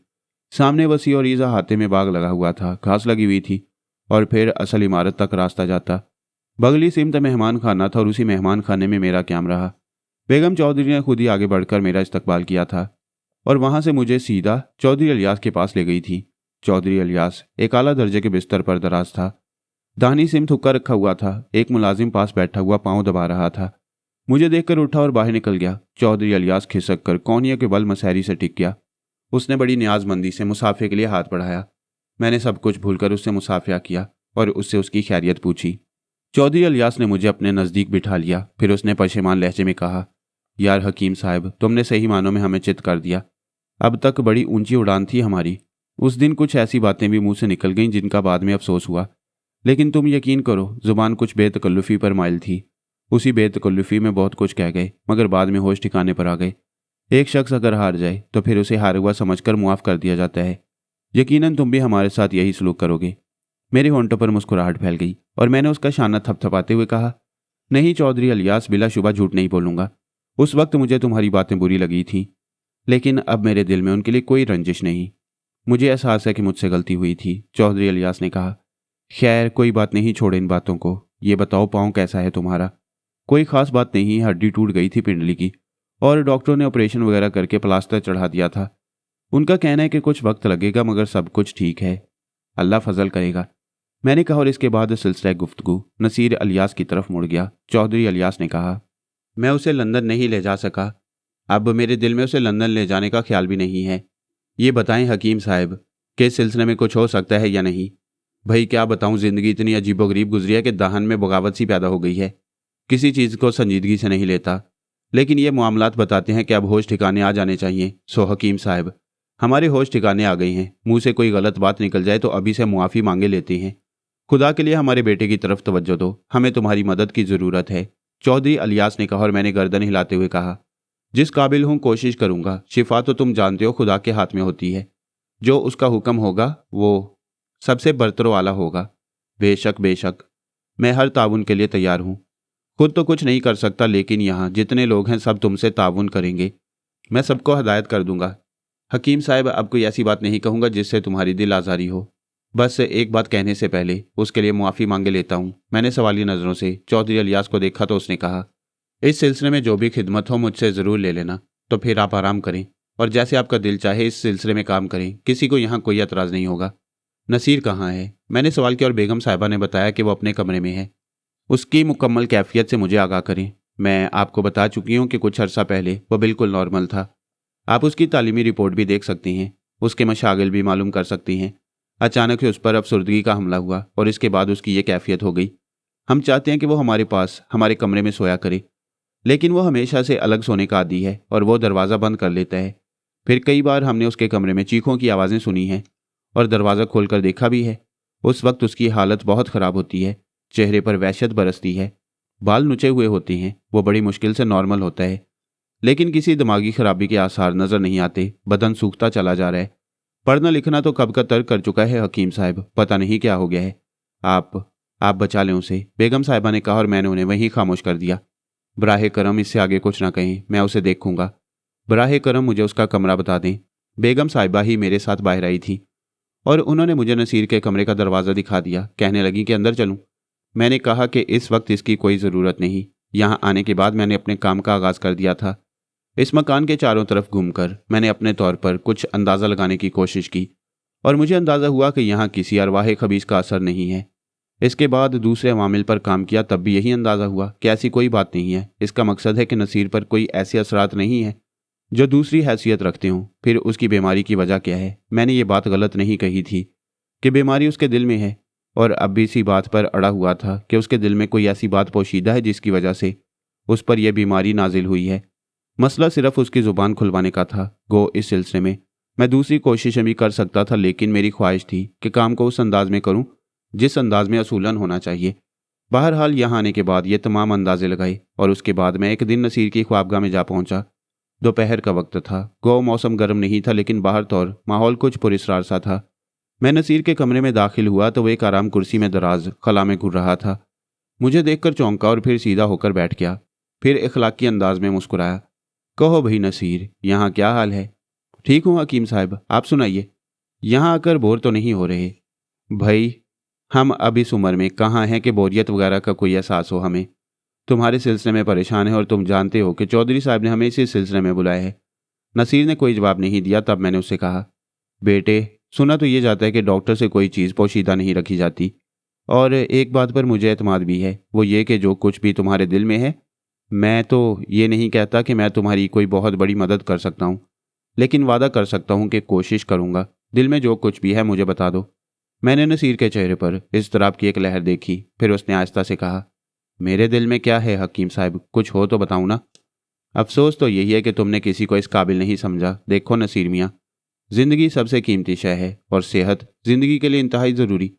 सामने वसी और ईजा हाथे में बाग लगा हुआ था, घास लगी हुई थी और फिर असल इमारत तक रास्ता जाता। बगली सिमत मेहमान खाना था और उसी मेहमान खाने में मेरा क्याम रहा। बेगम चौधरी ने खुद ही आगे बढ़कर मेरा इस्तकबाल किया था और वहां से मुझे सीधा चौधरी अलियास के पास ले गई थी। चौधरी अलियास एक आला दर्जे के बिस्तर पर दराज था। दानी सिमत हुक्का रखा हुआ था। एक मुलाजिम पास बैठा हुआ पांव दबा रहा था। मुझे देखकर उठा और बाहर निकल गया। चौधरी अलियास खिसक कर कौनिया के बल मसहरी से टिक गया। उसने बड़ी न्याजमंदी से मुसाफे के लिए हाथ बढ़ाया। मैंने सब कुछ भूलकर उससे मुसाफिया किया और उससे उसकी खैरियत पूछी। चौधरी अलियास ने मुझे अपने नज़दीक बिठा लिया। फिर उसने पशेमान लहजे में कहा, यार हकीम साहब, तुमने सही मानों में हमें चित कर दिया। अब तक बड़ी ऊंची उड़ान थी हमारी। उस दिन कुछ ऐसी बातें भी मुंह से निकल गईं जिनका बाद में अफसोस हुआ, लेकिन तुम यकीन करो ज़ुबान कुछ बेतकल्लुफ़ी पर माइल थी। उसी बेतकल्लुफ़ी में बहुत कुछ कह गए, मगर बाद में होश ठिकाने पर आ गए। एक शख्स अगर हार जाए तो फिर उसे हारा हुआ समझकर मुआफ़ कर दिया जाता है। यकीनन तुम भी हमारे साथ यही सलूक करोगे। मेरे होंठों पर मुस्कुराहट फैल गई और मैंने उसका शाना थपथपाते हुए कहा, नहीं चौधरी अलियास, बिलाशुबा झूठ नहीं बोलूंगा। उस वक्त मुझे तुम्हारी बातें बुरी लगी थीं, लेकिन अब मेरे दिल में उनके लिए कोई रंजिश नहीं। मुझे एहसास है कि मुझसे गलती हुई थी। चौधरी अलियास ने कहा, खैर कोई बात नहीं, छोड़े इन बातों को। ये बताओ पाँव कैसा है तुम्हारा? कोई खास बात नहीं, हड्डी टूट गई थी पिंडली की और डॉक्टरों ने ऑपरेशन वगैरह करके प्लास्टर चढ़ा दिया था। उनका कहना है कि कुछ वक्त लगेगा मगर सब कुछ ठीक है, अल्लाह फजल करेगा, मैंने कहा। और इसके बाद सिलसिला गुफ्तगू नसीर अलियास की तरफ मुड़ गया। चौधरी अलियास ने कहा, मैं उसे लंदन नहीं ले जा सका। अब मेरे दिल में उसे लंदन ले जाने का ख्याल भी नहीं है। ये बताएं हकीम साहब कि इस सिलसिले में कुछ हो सकता है या नहीं? भाई क्या बताऊं, ज़िंदगी इतनी अजीबोगरीब गुजरी है कि दहन में बगावत सी पैदा हो गई है। किसी चीज़ को संजीदगी से नहीं लेता, लेकिन ये मामलात बताते हैं कि अब होश ठिकाने आ जाने चाहिए। सो हकीम साहब, हमारे होश ठिकाने आ गई हैं। मुंह से कोई गलत बात निकल जाए तो अभी से मुआफ़ी मांगे लेते हैं। खुदा के लिए हमारे बेटे की तरफ तवज्जो दो, हमें तुम्हारी मदद की ज़रूरत है। चौधरी अलियास ने कहा और मैंने गर्दन हिलाते हुए कहा, जिस काबिल हूँ कोशिश करूँगा। शिफा तो तुम जानते हो खुदा के हाथ में होती है। जो उसका हुक्म होगा वो सबसे बरतरों वाला होगा। बेशक बेशक, मैं हर ताउन के लिए तैयार हूँ। खुद तो कुछ नहीं कर सकता, लेकिन यहाँ जितने लोग हैं सब तुमसे ताउन करेंगे। मैं सबको हदायत कर दूंगा। हकीम साहब, अब कोई ऐसी बात नहीं कहूँगा जिससे तुम्हारी दिल आज़ारी हो। बस एक बात कहने से पहले उसके लिए मुआफ़ी मांगे लेता हूँ। मैंने सवाली नज़रों से चौधरी इलियास को देखा तो उसने कहा, इस सिलसिले में जो भी खिदमत हो मुझसे ज़रूर ले लेना। तो फिर आप आराम करें और जैसे आपका दिल चाहे इस सिलसिले में काम करें। किसी को यहाँ कोई एतराज़ नहीं होगा। नसीर कहाँ है? मैंने सवाल किया और बेगम साहिबा ने बताया कि वो अपने कमरे में है। उसकी मुकम्मल कैफियत से मुझे आगाह करें। मैं आपको बता चुकी हूँ कि कुछ अर्सा पहले वो बिल्कुल नॉर्मल था। आप उसकी तालीमी रिपोर्ट भी देख सकती हैं, उसके मशागिल भी मालूम कर सकती हैं। अचानक से उस पर अफसरदगी का हमला हुआ और इसके बाद उसकी ये कैफियत हो गई। हम चाहते हैं कि वो हमारे पास हमारे कमरे में सोया करे, लेकिन वो हमेशा से अलग सोने का आदी है और वो दरवाज़ा बंद कर लेता है। फिर कई बार हमने उसके कमरे में चीखों की आवाज़ें सुनी हैं और दरवाज़ा खोलकर देखा भी है। उस वक्त उसकी हालत बहुत ख़राब होती है। चेहरे पर वहशत बरसती है, बाल नुचे हुए होते हैं। वो बड़ी मुश्किल से नॉर्मल होता है, लेकिन किसी दिमागी खराबी के आसार नज़र नहीं आते। बदन सूखता चला जा रहा है। पढ़ना लिखना तो कब का तर्क कर चुका है हकीम साहब, पता नहीं क्या हो गया है। आप बचा लें उसे, बेगम साहिबा ने कहा और मैंने उन्हें वहीं खामोश कर दिया। बराहे करम इससे आगे कुछ ना कहें, मैं उसे देखूंगा। बराहे करम मुझे उसका कमरा बता दें। बेगम साहिबा ही मेरे साथ बाहर आई थी और उन्होंने मुझे नसीर के कमरे का दरवाज़ा दिखा दिया। कहने लगी कि अंदर चलूं। मैंने कहा कि इस वक्त इसकी कोई ज़रूरत नहीं। यहाँ आने के बाद मैंने अपने काम का आगाज़ कर दिया था। इस मकान के चारों तरफ घूमकर मैंने अपने तौर पर कुछ अंदाज़ा लगाने की कोशिश की और मुझे अंदाज़ा हुआ कि यहाँ किसी अरवाह खबीस का असर नहीं है। इसके बाद दूसरे अवामिल पर काम किया, तब भी यही अंदाज़ा हुआ कि ऐसी कोई बात नहीं है। इसका मकसद है कि नसीर पर कोई ऐसे असरात नहीं है जो दूसरी हैसियत रखते हों। फिर उसकी बीमारी की वजह क्या है? मैंने ये बात गलत नहीं कही थी कि बीमारी उसके दिल में है, और अब भी इसी बात पर अड़ा हुआ था कि उसके दिल में कोई ऐसी बात पोशीदा है जिसकी वजह से उस पर यह बीमारी नाजिल हुई है। मसला सिर्फ उसकी ज़ुबान खुलवाने का था। गो इस सिलसिले में मैं दूसरी कोशिशें भी कर सकता था, लेकिन मेरी ख्वाहिश थी कि काम को उस अंदाज में करूं जिस अंदाज में असूलन होना चाहिए। बहरहाल यहाँ आने के बाद ये तमाम अंदाजे लगाए और उसके बाद मैं एक दिन नसीर की ख्वाबगाह में जा पहुंचा। दोपहर का वक्त था। गो मौसम गर्म नहीं था, लेकिन बाहर तौर माहौल कुछ पुरस्रार सा था। मैं नसीर के कमरे में दाखिल हुआ तो वह एक आराम कुर्सी में दराज खला में घूर रहा था। मुझे देखकर चौंका और फिर सीधा होकर बैठ गया। फिर इखलाकी अंदाज में मुस्कुराया। कहो भाई नसीर, यहाँ क्या हाल है? ठीक हूँ हकीम साहब, आप सुनाइए। यहाँ आकर बोर तो नहीं हो रहे? भाई, हम अब इस उम्र में कहाँ हैं कि बोरियत वगैरह का कोई एहसास हो हमें। तुम्हारे सिलसिले में परेशान है और तुम जानते हो कि चौधरी साहब ने हमें इसी सिलसिले में बुलाया है। नसीर ने कोई जवाब नहीं दिया। तब मैंने उससे कहा, बेटे, सुना तो ये जाता है कि डॉक्टर से कोई चीज़ पोशीदा नहीं रखी जाती, और एक बात पर मुझे एतमाद भी है, वो ये कि जो कुछ भी तुम्हारे दिल में है, मैं तो ये नहीं कहता कि मैं तुम्हारी कोई बहुत बड़ी मदद कर सकता हूँ, लेकिन वादा कर सकता हूँ कि कोशिश करूँगा। दिल में जो कुछ भी है मुझे बता दो। मैंने नसीर के चेहरे पर इज़्तिराब की एक लहर देखी। फिर उसने आहिस्ता से कहा, मेरे दिल में क्या है हकीम साहब, कुछ हो तो बताऊँ ना। अफसोस तो यही है कि तुमने किसी को इस काबिल नहीं समझा। देखो नसीर मियाँ, ज़िंदगी सबसे कीमती शय है और सेहत ज़िंदगी के लिए इंतहाई ज़रूरी।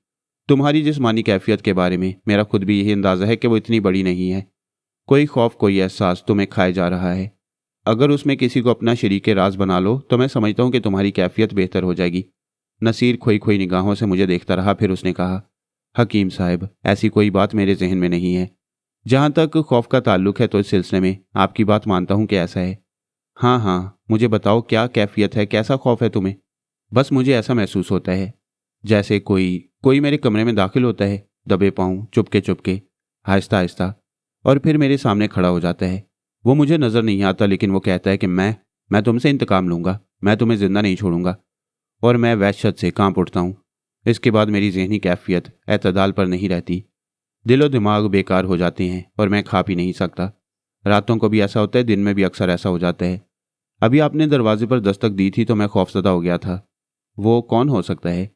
तुम्हारी जिस्मानी कैफियत के बारे में मेरा खुद भी यही अंदाज़ा है कि वो इतनी बड़ी नहीं है। कोई खौफ, कोई एहसास तुम्हें खाए जा रहा है। अगर उसमें किसी को अपना शरीके राज बना लो तो मैं समझता हूँ कि तुम्हारी कैफियत बेहतर हो जाएगी। नसीर खोई खोई निगाहों से मुझे देखता रहा। फिर उसने कहा, हकीम साहब, ऐसी कोई बात मेरे जहन में नहीं है। जहाँ तक खौफ का ताल्लुक है तो इस सिलसिले में आपकी बात मानता हूँ कि ऐसा है। हाँ हाँ, मुझे बताओ क्या कैफियत है, कैसा खौफ है तुम्हें? बस मुझे ऐसा महसूस होता है जैसे कोई मेरे कमरे में दाखिल होता है, दबे पाँव, चुपके चुपके, आहिस्ता आहिस्ता, और फिर मेरे सामने खड़ा हो जाता है। वो मुझे नज़र नहीं आता, लेकिन वो कहता है कि मैं तुमसे इंतकाम लूँगा, मैं तुम्हें जिंदा नहीं छोड़ूंगा, और मैं वहशत से कांप उठता हूँ। इसके बाद मेरी जहनी कैफियत एतदाल पर नहीं रहती। दिलो दिमाग बेकार हो जाते हैं और मैं खा पी नहीं सकता। रातों को भी ऐसा होता है, दिन में भी अक्सर ऐसा हो जाता है। अभी आपने दरवाजे पर दस्तक दी थी तो मैं खौफजदा हो गया था। वो कौन हो सकता है?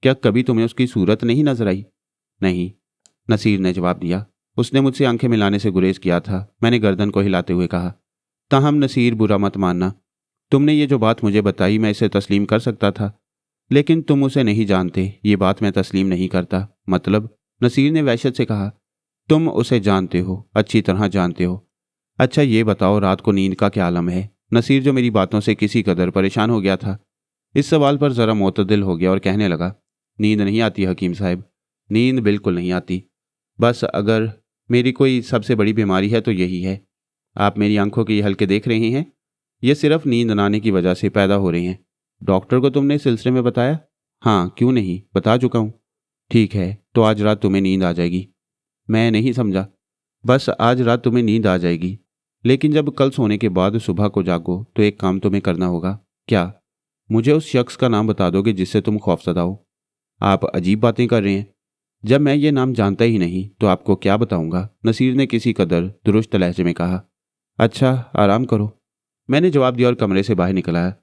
क्या कभी तुम्हें उसकी सूरत नहीं नजर आई? नहीं, नसीर ने जवाब दिया। उसने मुझसे आंखें मिलाने से गुरेज किया था। मैंने गर्दन को हिलाते हुए कहा, ताहम नसीर, बुरा मत मानना। तुमने ये जो बात मुझे बताई मैं इसे तस्लीम कर सकता था, लेकिन तुम उसे नहीं जानते, ये बात मैं तस्लीम नहीं करता। मतलब? नसीर ने वहशत से कहा, तुम उसे जानते हो, अच्छी तरह जानते हो। अच्छा ये बताओ, रात को नींद का क्या आलम है? नसीर, जो मेरी बातों से किसी कदर परेशान हो गया था, इस सवाल पर ज़रा मोतदिल हो गया और कहने लगा, नींद नहीं आती हकीम साहब, नींद बिल्कुल नहीं आती। बस अगर मेरी कोई सबसे बड़ी बीमारी है तो यही है। आप मेरी आंखों के ये हल्के देख रहे हैं, ये सिर्फ नींद न आने की वजह से पैदा हो रहे हैं। डॉक्टर को तुमने इस सिलसिले में बताया? हाँ, क्यों नहीं, बता चुका हूँ। ठीक है, तो आज रात तुम्हें नींद आ जाएगी। मैं नहीं समझा। बस आज रात तुम्हें नींद आ जाएगी, लेकिन जब कल सोने के बाद सुबह को जागो तो एक काम तुम्हें करना होगा। क्या? मुझे उस शख्स का नाम बता दोगे जिससे तुम खौफजदा हो? आप अजीब बातें कर रहे हैं। जब मैं ये नाम जानता ही नहीं तो आपको क्या बताऊंगा? नसीर ने किसी कदर दुरुस्त लहजे में कहा। अच्छा, आराम करो, मैंने जवाब दिया और कमरे से बाहर निकल आया।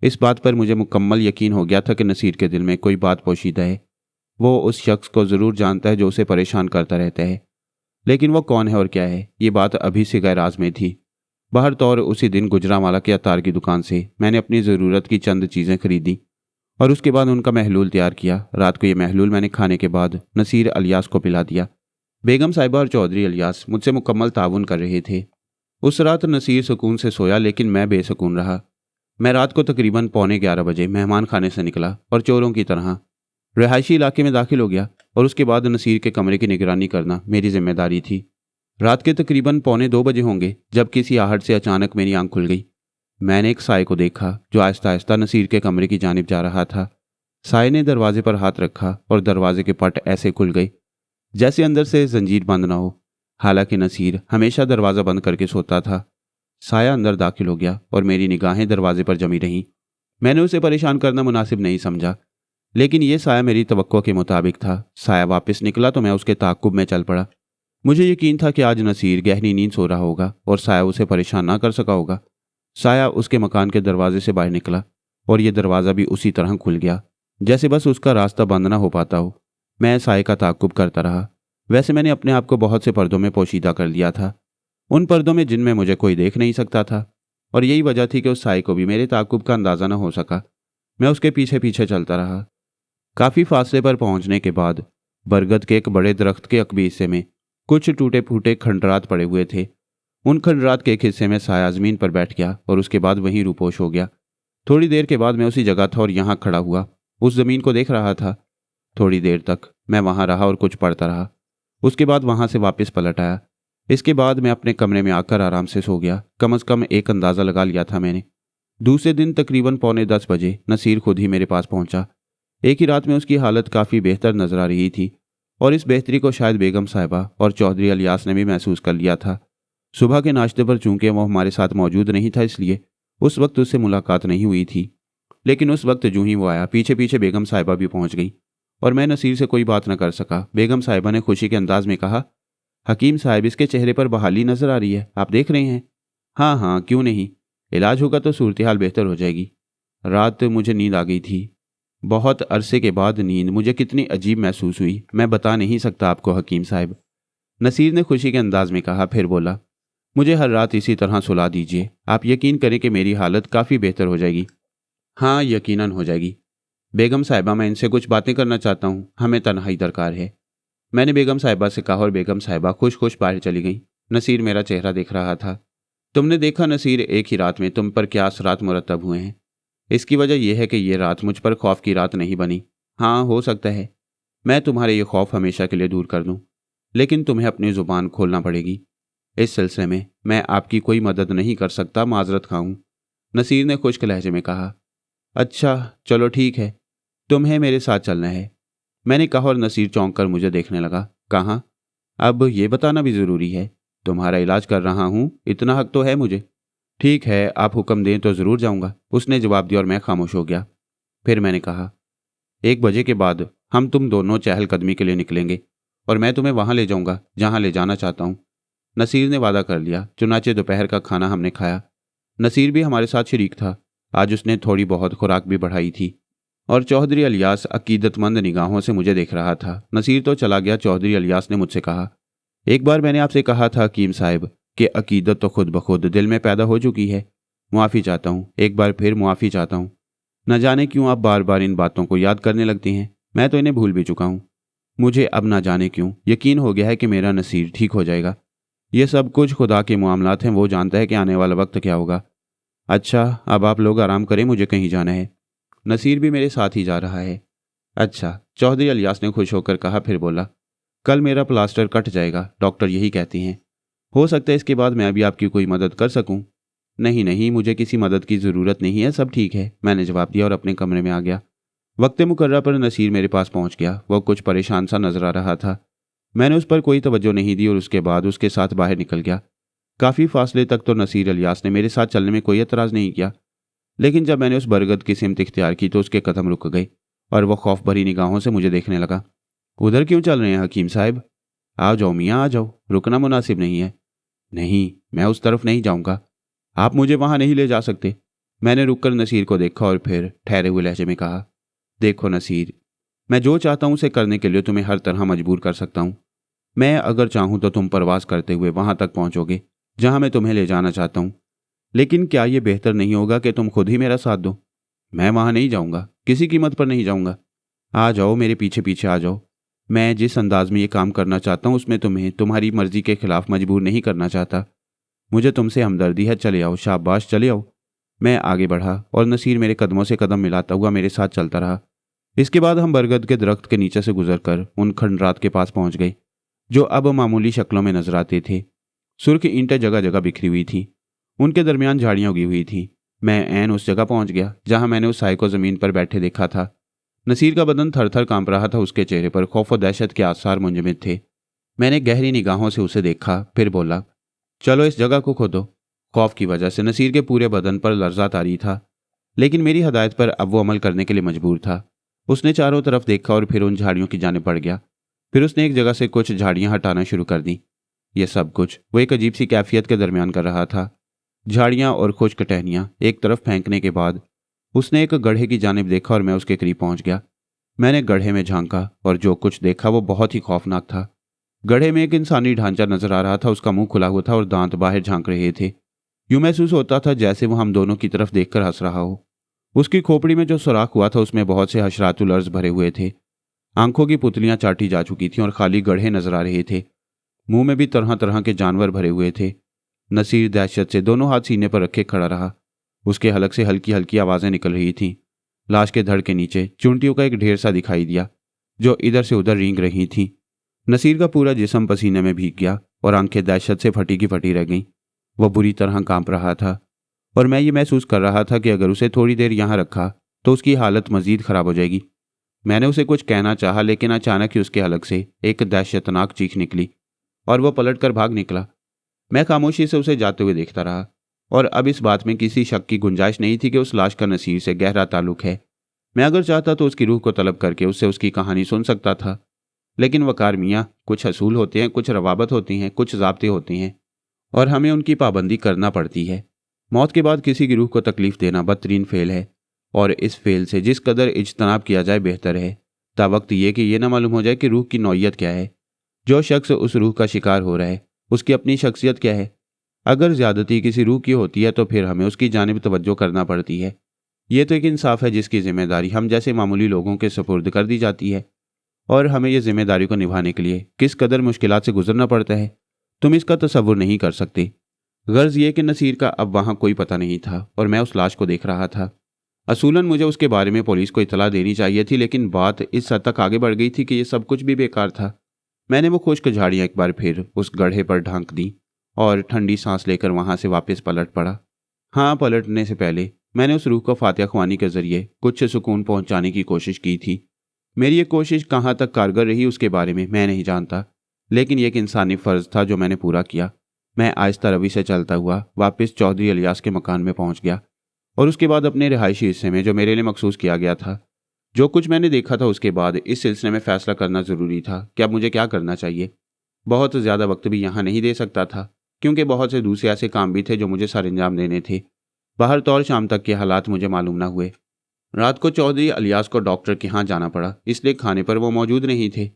इस बात पर मुझे मुकम्मल यकीन हो गया था कि नसीर के दिल में कोई बात पोशीदा है। वो उस शख्स को ज़रूर जानता है जो उसे परेशान करता रहता है, लेकिन वो कौन है और क्या है, ये बात अभी से गैराज में थी। बाहर तौर उसी दिन गुजरांवाला के अतार की दुकान से मैंने अपनी ज़रूरत की चंद चीज़ें खरीदी और उसके बाद उनका महलूल तैयार किया। रात को ये महलूल मैंने खाने के बाद नसीर अलियास को पिला दिया। बेगम साहिबा और चौधरी अलियास मुझसे मुकम्मल ताउन कर रहे थे। उस रात नसीर सुकून से सोया, लेकिन मैं बेसुकून रहा। मैं रात को तकरीबन 11:45 मेहमान खाने से निकला और चोरों की तरह रिहायशी इलाके में दाखिल हो गया और उसके बाद नसीर के कमरे की निगरानी करना मेरी जिम्मेदारी थी। रात के तकरीबन 1:45 होंगे जब किसी आहट से अचानक मेरी आंख खुल गई। मैंने एक साए को देखा जो आहिस्ता आहिस्ता नसीर के कमरे की जानिब जा रहा था। साए ने दरवाजे पर हाथ रखा और दरवाजे के पट ऐसे खुल गए जैसे अंदर से जंजीर बंद ना हो। हालांकि नसीर हमेशा दरवाज़ा बंद करके सोता था। साया अंदर दाखिल हो गया और मेरी निगाहें दरवाजे पर जमी रहीं। मैंने उसे परेशान करना मुनासिब नहीं समझा, लेकिन यह साया मेरी तवक्को के मुताबिक था। साया वापस निकला तो मैं उसके ताक़ुब में चल पड़ा। मुझे यकीन था कि आज नसीर गहरी नींद सो रहा होगा और साया उसे परेशान ना कर सका होगा। साया उसके मकान के दरवाजे से बाहर निकला और यह दरवाज़ा भी उसी तरह खुल गया जैसे बस उसका रास्ता बंद ना हो पाता हो। मैं साए का ताक़ुब करता रहा। वैसे मैंने अपने आप को बहुत से पर्दों में पोशीदा कर लिया था, उन पर्दों में जिनमें मुझे कोई देख नहीं सकता था, और यही वजह थी कि उस साए को भी मेरे ताक़ुब का अंदाज़ा न हो सका। मैं उसके पीछे पीछे चलता रहा। काफ़ी फासले पर पहुंचने के बाद बरगद के एक बड़े दरख्त के अकबी हिस्से में कुछ टूटे फूटे खंडरात पड़े हुए थे। उन खंडरात के एक हिस्से में साया ज़मीन पर बैठ गया और उसके बाद वहीं रूपोश हो गया। थोड़ी देर के बाद मैं उसी जगह था और यहाँ खड़ा हुआ उस ज़मीन को देख रहा था। थोड़ी देर तक मैं वहाँ रहा और कुछ पढ़ता रहा। उसके बाद वहाँ से वापस पलट आया। इसके बाद मैं अपने कमरे में आकर आराम से सो गया। कम से कम एक अंदाज़ा लगा लिया था मैंने। दूसरे दिन तकरीबन 9:45 नसीर खुद ही मेरे पास पहुंचा। एक ही रात में उसकी हालत काफ़ी बेहतर नजर आ रही थी और इस बेहतरी को शायद बेगम साहिबा और चौधरी अलियास ने भी महसूस कर लिया था। सुबह के नाश्ते पर चूंकि वो हमारे साथ मौजूद नहीं था, इसलिए उस वक्त उससे मुलाकात नहीं हुई थी, लेकिन उस वक्त जो ही वो आया पीछे पीछे बेगम साहिबा भी पहुंच गई और मैं नसीर से कोई बात न कर सका। बेगम साहिबा ने खुशी के अंदाज में कहा, हकीम साहब, इसके चेहरे पर बहाली नजर आ रही है, आप देख रहे हैं? हाँ हाँ, क्यों नहीं, इलाज होगा तो सूरत हाल बेहतर हो जाएगी। रात मुझे नींद आ गई थी। बहुत अरसे के बाद नींद मुझे कितनी अजीब महसूस हुई मैं बता नहीं सकता आपको हकीम साहब, नसीर ने खुशी के अंदाज में कहा। फिर बोला, मुझे हर रात इसी तरह सुला दीजिए, आप यकीन करें कि मेरी हालत काफ़ी बेहतर हो जाएगी। हाँ, यकीनन हो जाएगी। बेगम साहिबा, मैं इनसे कुछ बातें करना चाहता हूँ, हमें तन्हाई दरकार है। मैंने बेगम साहिबा से कहा और बेगम साहिबा खुश खुश बाहर चली गई। नसीर मेरा चेहरा देख रहा था। तुमने देखा नसीर, एक ही रात में तुम पर क्या असरात मुरतब हुए हैं। इसकी वजह यह है कि यह रात मुझ पर खौफ की रात नहीं बनी। हाँ, हो सकता है मैं तुम्हारे ये खौफ हमेशा के लिए दूर कर दूँ, लेकिन तुम्हें अपनी ज़ुबान खोलना पड़ेगी। इस सिलसिले में मैं आपकी कोई मदद नहीं कर सकता, माजरत खा हूँ, नसीर ने खुश्क लहजे में कहा। अच्छा चलो ठीक है, तुम्हें मेरे साथ चलना है, मैंने कहा और नसीर चौंक कर मुझे देखने लगा। कहाँ? अब ये बताना भी ज़रूरी है, तुम्हारा इलाज कर रहा हूँ, इतना हक तो है मुझे। ठीक है, आप हुक्म दें तो ज़रूर जाऊँगा, उसने जवाब दिया और मैं खामोश हो गया। फिर मैंने कहा, 1 बजे के बाद हम तुम दोनों चहलकदमी के लिए निकलेंगे और मैं तुम्हें वहाँ ले जाऊँगा जहाँ ले जाना चाहता हूँ। नसीर ने वादा कर लिया। चुनाचे दोपहर का खाना हमने खाया। नसीर भी हमारे साथ शरीक था। आज उसने थोड़ी बहुत खुराक भी बढ़ाई थी और चौधरी अलियास अकीदतमंद निगाहों से मुझे देख रहा था। नसीर तो चला गया। चौधरी अलियास ने मुझसे कहा, एक बार मैंने आपसे कहा था हकीम साहब कि अकीदत तो खुद ब खुद दिल में पैदा हो चुकी है। मुआफ़ी चाहता हूँ, एक बार फिर मुआफ़ी चाहता हूँ। न जाने क्यों आप बार बार इन बातों को याद करने लगती हैं, मैं तो इन्हें भूल भी चुका हूँ। मुझे अब ना जाने क्यों यकीन हो गया है कि मेरा नसीर ठीक हो जाएगा। ये सब कुछ खुदा के मामलात हैं, वो जानता है कि आने वाला वक्त क्या होगा। अच्छा, अब आप लोग आराम करें, मुझे कहीं जाना है। नसीर भी मेरे साथ ही जा रहा है। अच्छा, चौधरी अलियास ने खुश होकर कहा, फिर बोला, कल मेरा प्लास्टर कट जाएगा, डॉक्टर यही कहती हैं। हो सकता है इसके बाद मैं भी आपकी कोई मदद कर सकूं। नहीं नहीं, मुझे किसी मदद की ज़रूरत नहीं है, सब ठीक है, मैंने जवाब दिया और अपने कमरे में आ गया। वक्त मुकर्रर पर नसीर मेरे पास पहुंच गया। वह कुछ परेशान सा नजर आ रहा था। मैंने उस पर कोई तवज्जो नहीं दी और उसके बाद उसके साथ बाहर निकल गया। काफ़ी फासले तक तो नसीर अलियास ने मेरे साथ चलने में कोई एतराज़ नहीं किया, लेकिन जब मैंने उस बरगद की सिमत इख्तियार की तो उसके कदम रुक गए और वह खौफ भरी निगाहों से मुझे देखने लगा। उधर क्यों चल रहे हैं हकीम साहब? आ जाओ मियाँ, आ जाओ, रुकना मुनासिब नहीं है। नहीं, मैं उस तरफ नहीं जाऊंगा, आप मुझे वहां नहीं ले जा सकते। मैंने रुककर नसीर को देखा और फिर ठहरे हुए लहजे में कहा, देखो नसीर, मैं जो चाहता हूं उसे करने के लिए तुम्हें हर तरह मजबूर कर सकता हूं। मैं अगर चाहूं तो तुम परवास करते हुए वहां तक पहुंचोगे जहां मैं तुम्हें ले जाना चाहता हूं। लेकिन क्या यह बेहतर नहीं होगा कि तुम खुद ही मेरा साथ दो? मैं वहां नहीं जाऊंगा, किसी कीमत पर नहीं जाऊंगा। आ जाओ, मेरे पीछे पीछे आ जाओ। मैं जिस अंदाज में ये काम करना चाहता हूं उसमें तुम्हें तुम्हारी मर्जी के खिलाफ मजबूर नहीं करना चाहता। मुझे तुमसे हमदर्दी है, चले आओ, शाबाश, चले आओ। मैं आगे बढ़ा और नसीर मेरे कदमों से कदम मिलाता हुआ मेरे साथ चलता रहा। इसके बाद हम बरगद के दरख्त के नीचे से गुजरकर उन खंडरात के पास पहुंच गए जो अब मामूली शक्लों में नजर आते थे। सुर्ख ईंटें जगह जगह बिखरी हुई थी, उनके दरमियान झाड़ियां उगी हुई थी। मैं ऐन उस जगह पहुंच गया जहां मैंने उस साय को जमीन पर बैठे देखा था। नसीर का बदन थर थर कांप रहा था, उसके चेहरे पर खौफ और दहशत के आसार मुंजमद थे। मैंने गहरी निगाहों से उसे देखा, फिर बोला, चलो इस जगह को खोदो। खौफ की वजह से नसीर के पूरे बदन पर लर्जा तारी था, लेकिन मेरी हदायत पर अब वो अमल करने के लिए मजबूर था। उसने चारों तरफ देखा और फिर उन झाड़ियों की जानिब बढ़ गया। फिर उसने एक जगह से कुछ झाड़ियां हटाना शुरू कर दी। यह सब कुछ वो एक अजीब सी कैफियत के दरमियान कर रहा था। झाड़ियां और खुश्क टहनियां एक तरफ फेंकने के बाद उसने एक गड्ढे की जानिब देखा और मैं उसके करीब पहुंच गया। मैंने गड्ढे में झांका और जो कुछ देखा वो बहुत ही खौफनाक था। गड्ढे में एक इंसानी ढांचा नजर आ रहा था। उसका मुंह खुला हुआ था और दांत बाहर झांक रहे थे। यूं महसूस होता था जैसे वो हम दोनों की तरफ देखकर हंस रहा हो। उसकी खोपड़ी में जो सुराख हुआ था उसमें बहुत से हशरातुल अर्ज भरे हुए थे। आंखों की पुतलियां चाटी जा चुकी थीं और खाली गड्ढे नजर आ रहे थे। मुंह में भी तरह तरह के जानवर भरे हुए थे। नसीर दहशत से दोनों हाथ सीने पर रखे खड़ा रहा। उसके हलक से हल्की हल्की आवाजें निकल रही थीं। लाश के धड़ के नीचे चुंटियों का एक ढेर सा दिखाई दिया जो इधर से उधर रेंग रही थीं। नसीर का पूरा जिस्म पसीने में भीग गया और आंखें दहशत से फटी की फटी रह गईं। वह बुरी तरह कांप रहा था और मैं ये महसूस कर रहा था कि अगर उसे थोड़ी देर यहाँ रखा तो उसकी हालत मजीद खराब हो जाएगी। मैंने उसे कुछ कहना चाहा, लेकिन अचानक ही उसके हलक से एक दहशतनाक चीख निकली और वह पलट कर भाग निकला। मैं खामोशी से उसे जाते हुए देखता रहा और अब इस बात में किसी शक की गुंजाइश नहीं थी कि उस लाश का नसीर से गहरा ताल्लुक है। मैं अगर चाहता तो उसकी रूह को तलब करके उससे उसकी कहानी सुन सकता था, लेकिन वकार मियाँ, कुछ असूल होते हैं, कुछ रवाबत होती हैं, कुछ ज़ाब्ते होते हैं और हमें उनकी पाबंदी करना पड़ती है। मौत के बाद किसी की रूह को तकलीफ देना बदतरीन फेल है और इस फेल से जिस कदर इज्तनाब किया जाए बेहतर है, तावक्त ये कि यह ना मालूम हो जाए कि रूह की नौइयत क्या है। जो शख्स उस रूह का शिकार हो रहा है उसकी अपनी शख्सियत क्या है। अगर ज़्यादती किसी रूह की होती है तो फिर हमें उसकी जानिब तवज्जो करना पड़ती है। ये तो एक इंसाफ है जिसकी जिम्मेदारी हम जैसे मामूली लोगों के सुपुर्द कर दी जाती है और हमें यह जिम्मेदारी को निभाने के लिए किस कदर मुश्किलात से गुजरना पड़ता है, तुम इसका तसव्वुर नहीं कर सकते। गर्ज ये कि नसीर का अब वहाँ कोई पता नहीं था और मैं उस लाश को देख रहा था। असूलन मुझे उसके बारे में पुलिस को इतला देनी चाहिए थी, लेकिन बात इस हद तक आगे बढ़ गई थी कि यह सब कुछ भी बेकार था। मैंने वो खुश्क झाड़ियाँ एक बार फिर उस गड्ढे पर ढांक दी और ठंडी सांस लेकर वहाँ से वापस पलट पड़ा। हाँ, पलटने से पहले मैंने उस रूह को फातिहा ख्वानी के जरिए कुछ सुकून पहुँचाने की कोशिश की थी। मेरी ये कोशिश कहाँ तक कारगर रही उसके बारे में मैं नहीं जानता, लेकिन यह एक इंसानी फ़र्ज था जो मैंने पूरा किया। मैं आहिस्ता रवि से चलता हुआ वापस चौधरी अलियास के मकान में पहुंच गया और उसके बाद अपने रिहायशी हिस्से में जो मेरे लिए मखसूस किया गया था। जो कुछ मैंने देखा था उसके बाद इस सिलसिले में फ़ैसला करना ज़रूरी था कि अब मुझे क्या करना चाहिए। बहुत ज़्यादा वक्त भी यहाँ नहीं दे सकता था क्योंकि बहुत से दूसरे ऐसे काम भी थे जो मुझे सर अंजाम देने थे। बाहर तौर शाम तक के हालात मुझे मालूम न हुए। रात को चौधरी अलियास को डॉक्टर के यहाँ जाना पड़ा, इसलिए खाने पर वो मौजूद नहीं थे।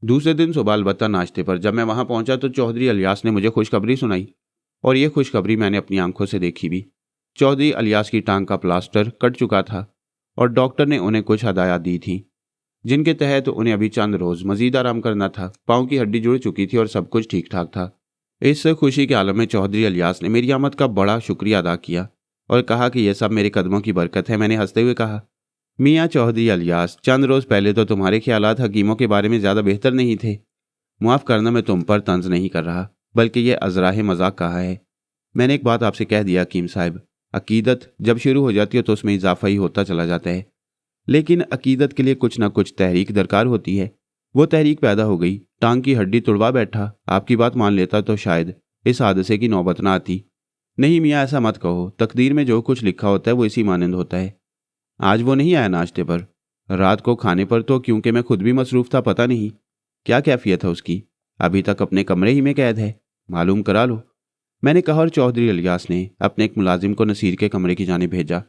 दूसरे दिन सुबह अलबत्ता नाश्ते पर जब मैं वहाँ पहुँचा तो चौधरी अलियास ने मुझे खुशखबरी सुनाई और ये खुशखबरी मैंने अपनी आंखों से देखी भी। चौधरी अलियास की टांग का प्लास्टर कट चुका था और डॉक्टर ने उन्हें कुछ हदायत दी थी जिनके तहत उन्हें अभी चंद रोज़ मजीद आराम करना था। पाँव की हड्डी जुड़ चुकी थी और सब कुछ ठीक ठाक था। इस खुशी के आलम में चौधरी अलियास ने मेरी आमद का बड़ा शुक्रिया अदा किया और कहा कि यह सब मेरे कदमों की बरकत है। मैंने हंसते हुए कहा, मियाँ चौधरी अलियास, चंद रोज़ पहले तो तुम्हारे ख्यालात हकीमों के बारे में ज़्यादा बेहतर नहीं थे। माफ़ करना, मैं तुम पर तंज नहीं कर रहा, बल्कि ये अजराह मजाक कहा है। मैंने एक बात आपसे कह दिया हकीम साहब, अकीदत जब शुरू हो जाती है तो उसमें इजाफा ही होता चला जाता है, लेकिन अकीदत के लिए कुछ ना कुछ तहरीक दरकार होती है। वो तहरीक पैदा हो गई, टांग की हड्डी तुड़वा बैठा। आपकी बात मान लेता तो शायद इस हादसे की नौबत ना आती। नहीं मियाँ, ऐसा मत कहो, तकदीर में जो कुछ लिखा होता है वो इसी मानंद होता है। आज वो नहीं आया नाश्ते पर, रात को खाने पर तो क्योंकि मैं खुद भी मसरूफ़ था, पता नहीं क्या कैफियत है उसकी। अभी तक अपने कमरे ही में कैद है, मालूम करा लो। मैंने कहा और चौधरी अलियास ने अपने एक मुलाजिम को नसीर के कमरे की जानिब भेजा।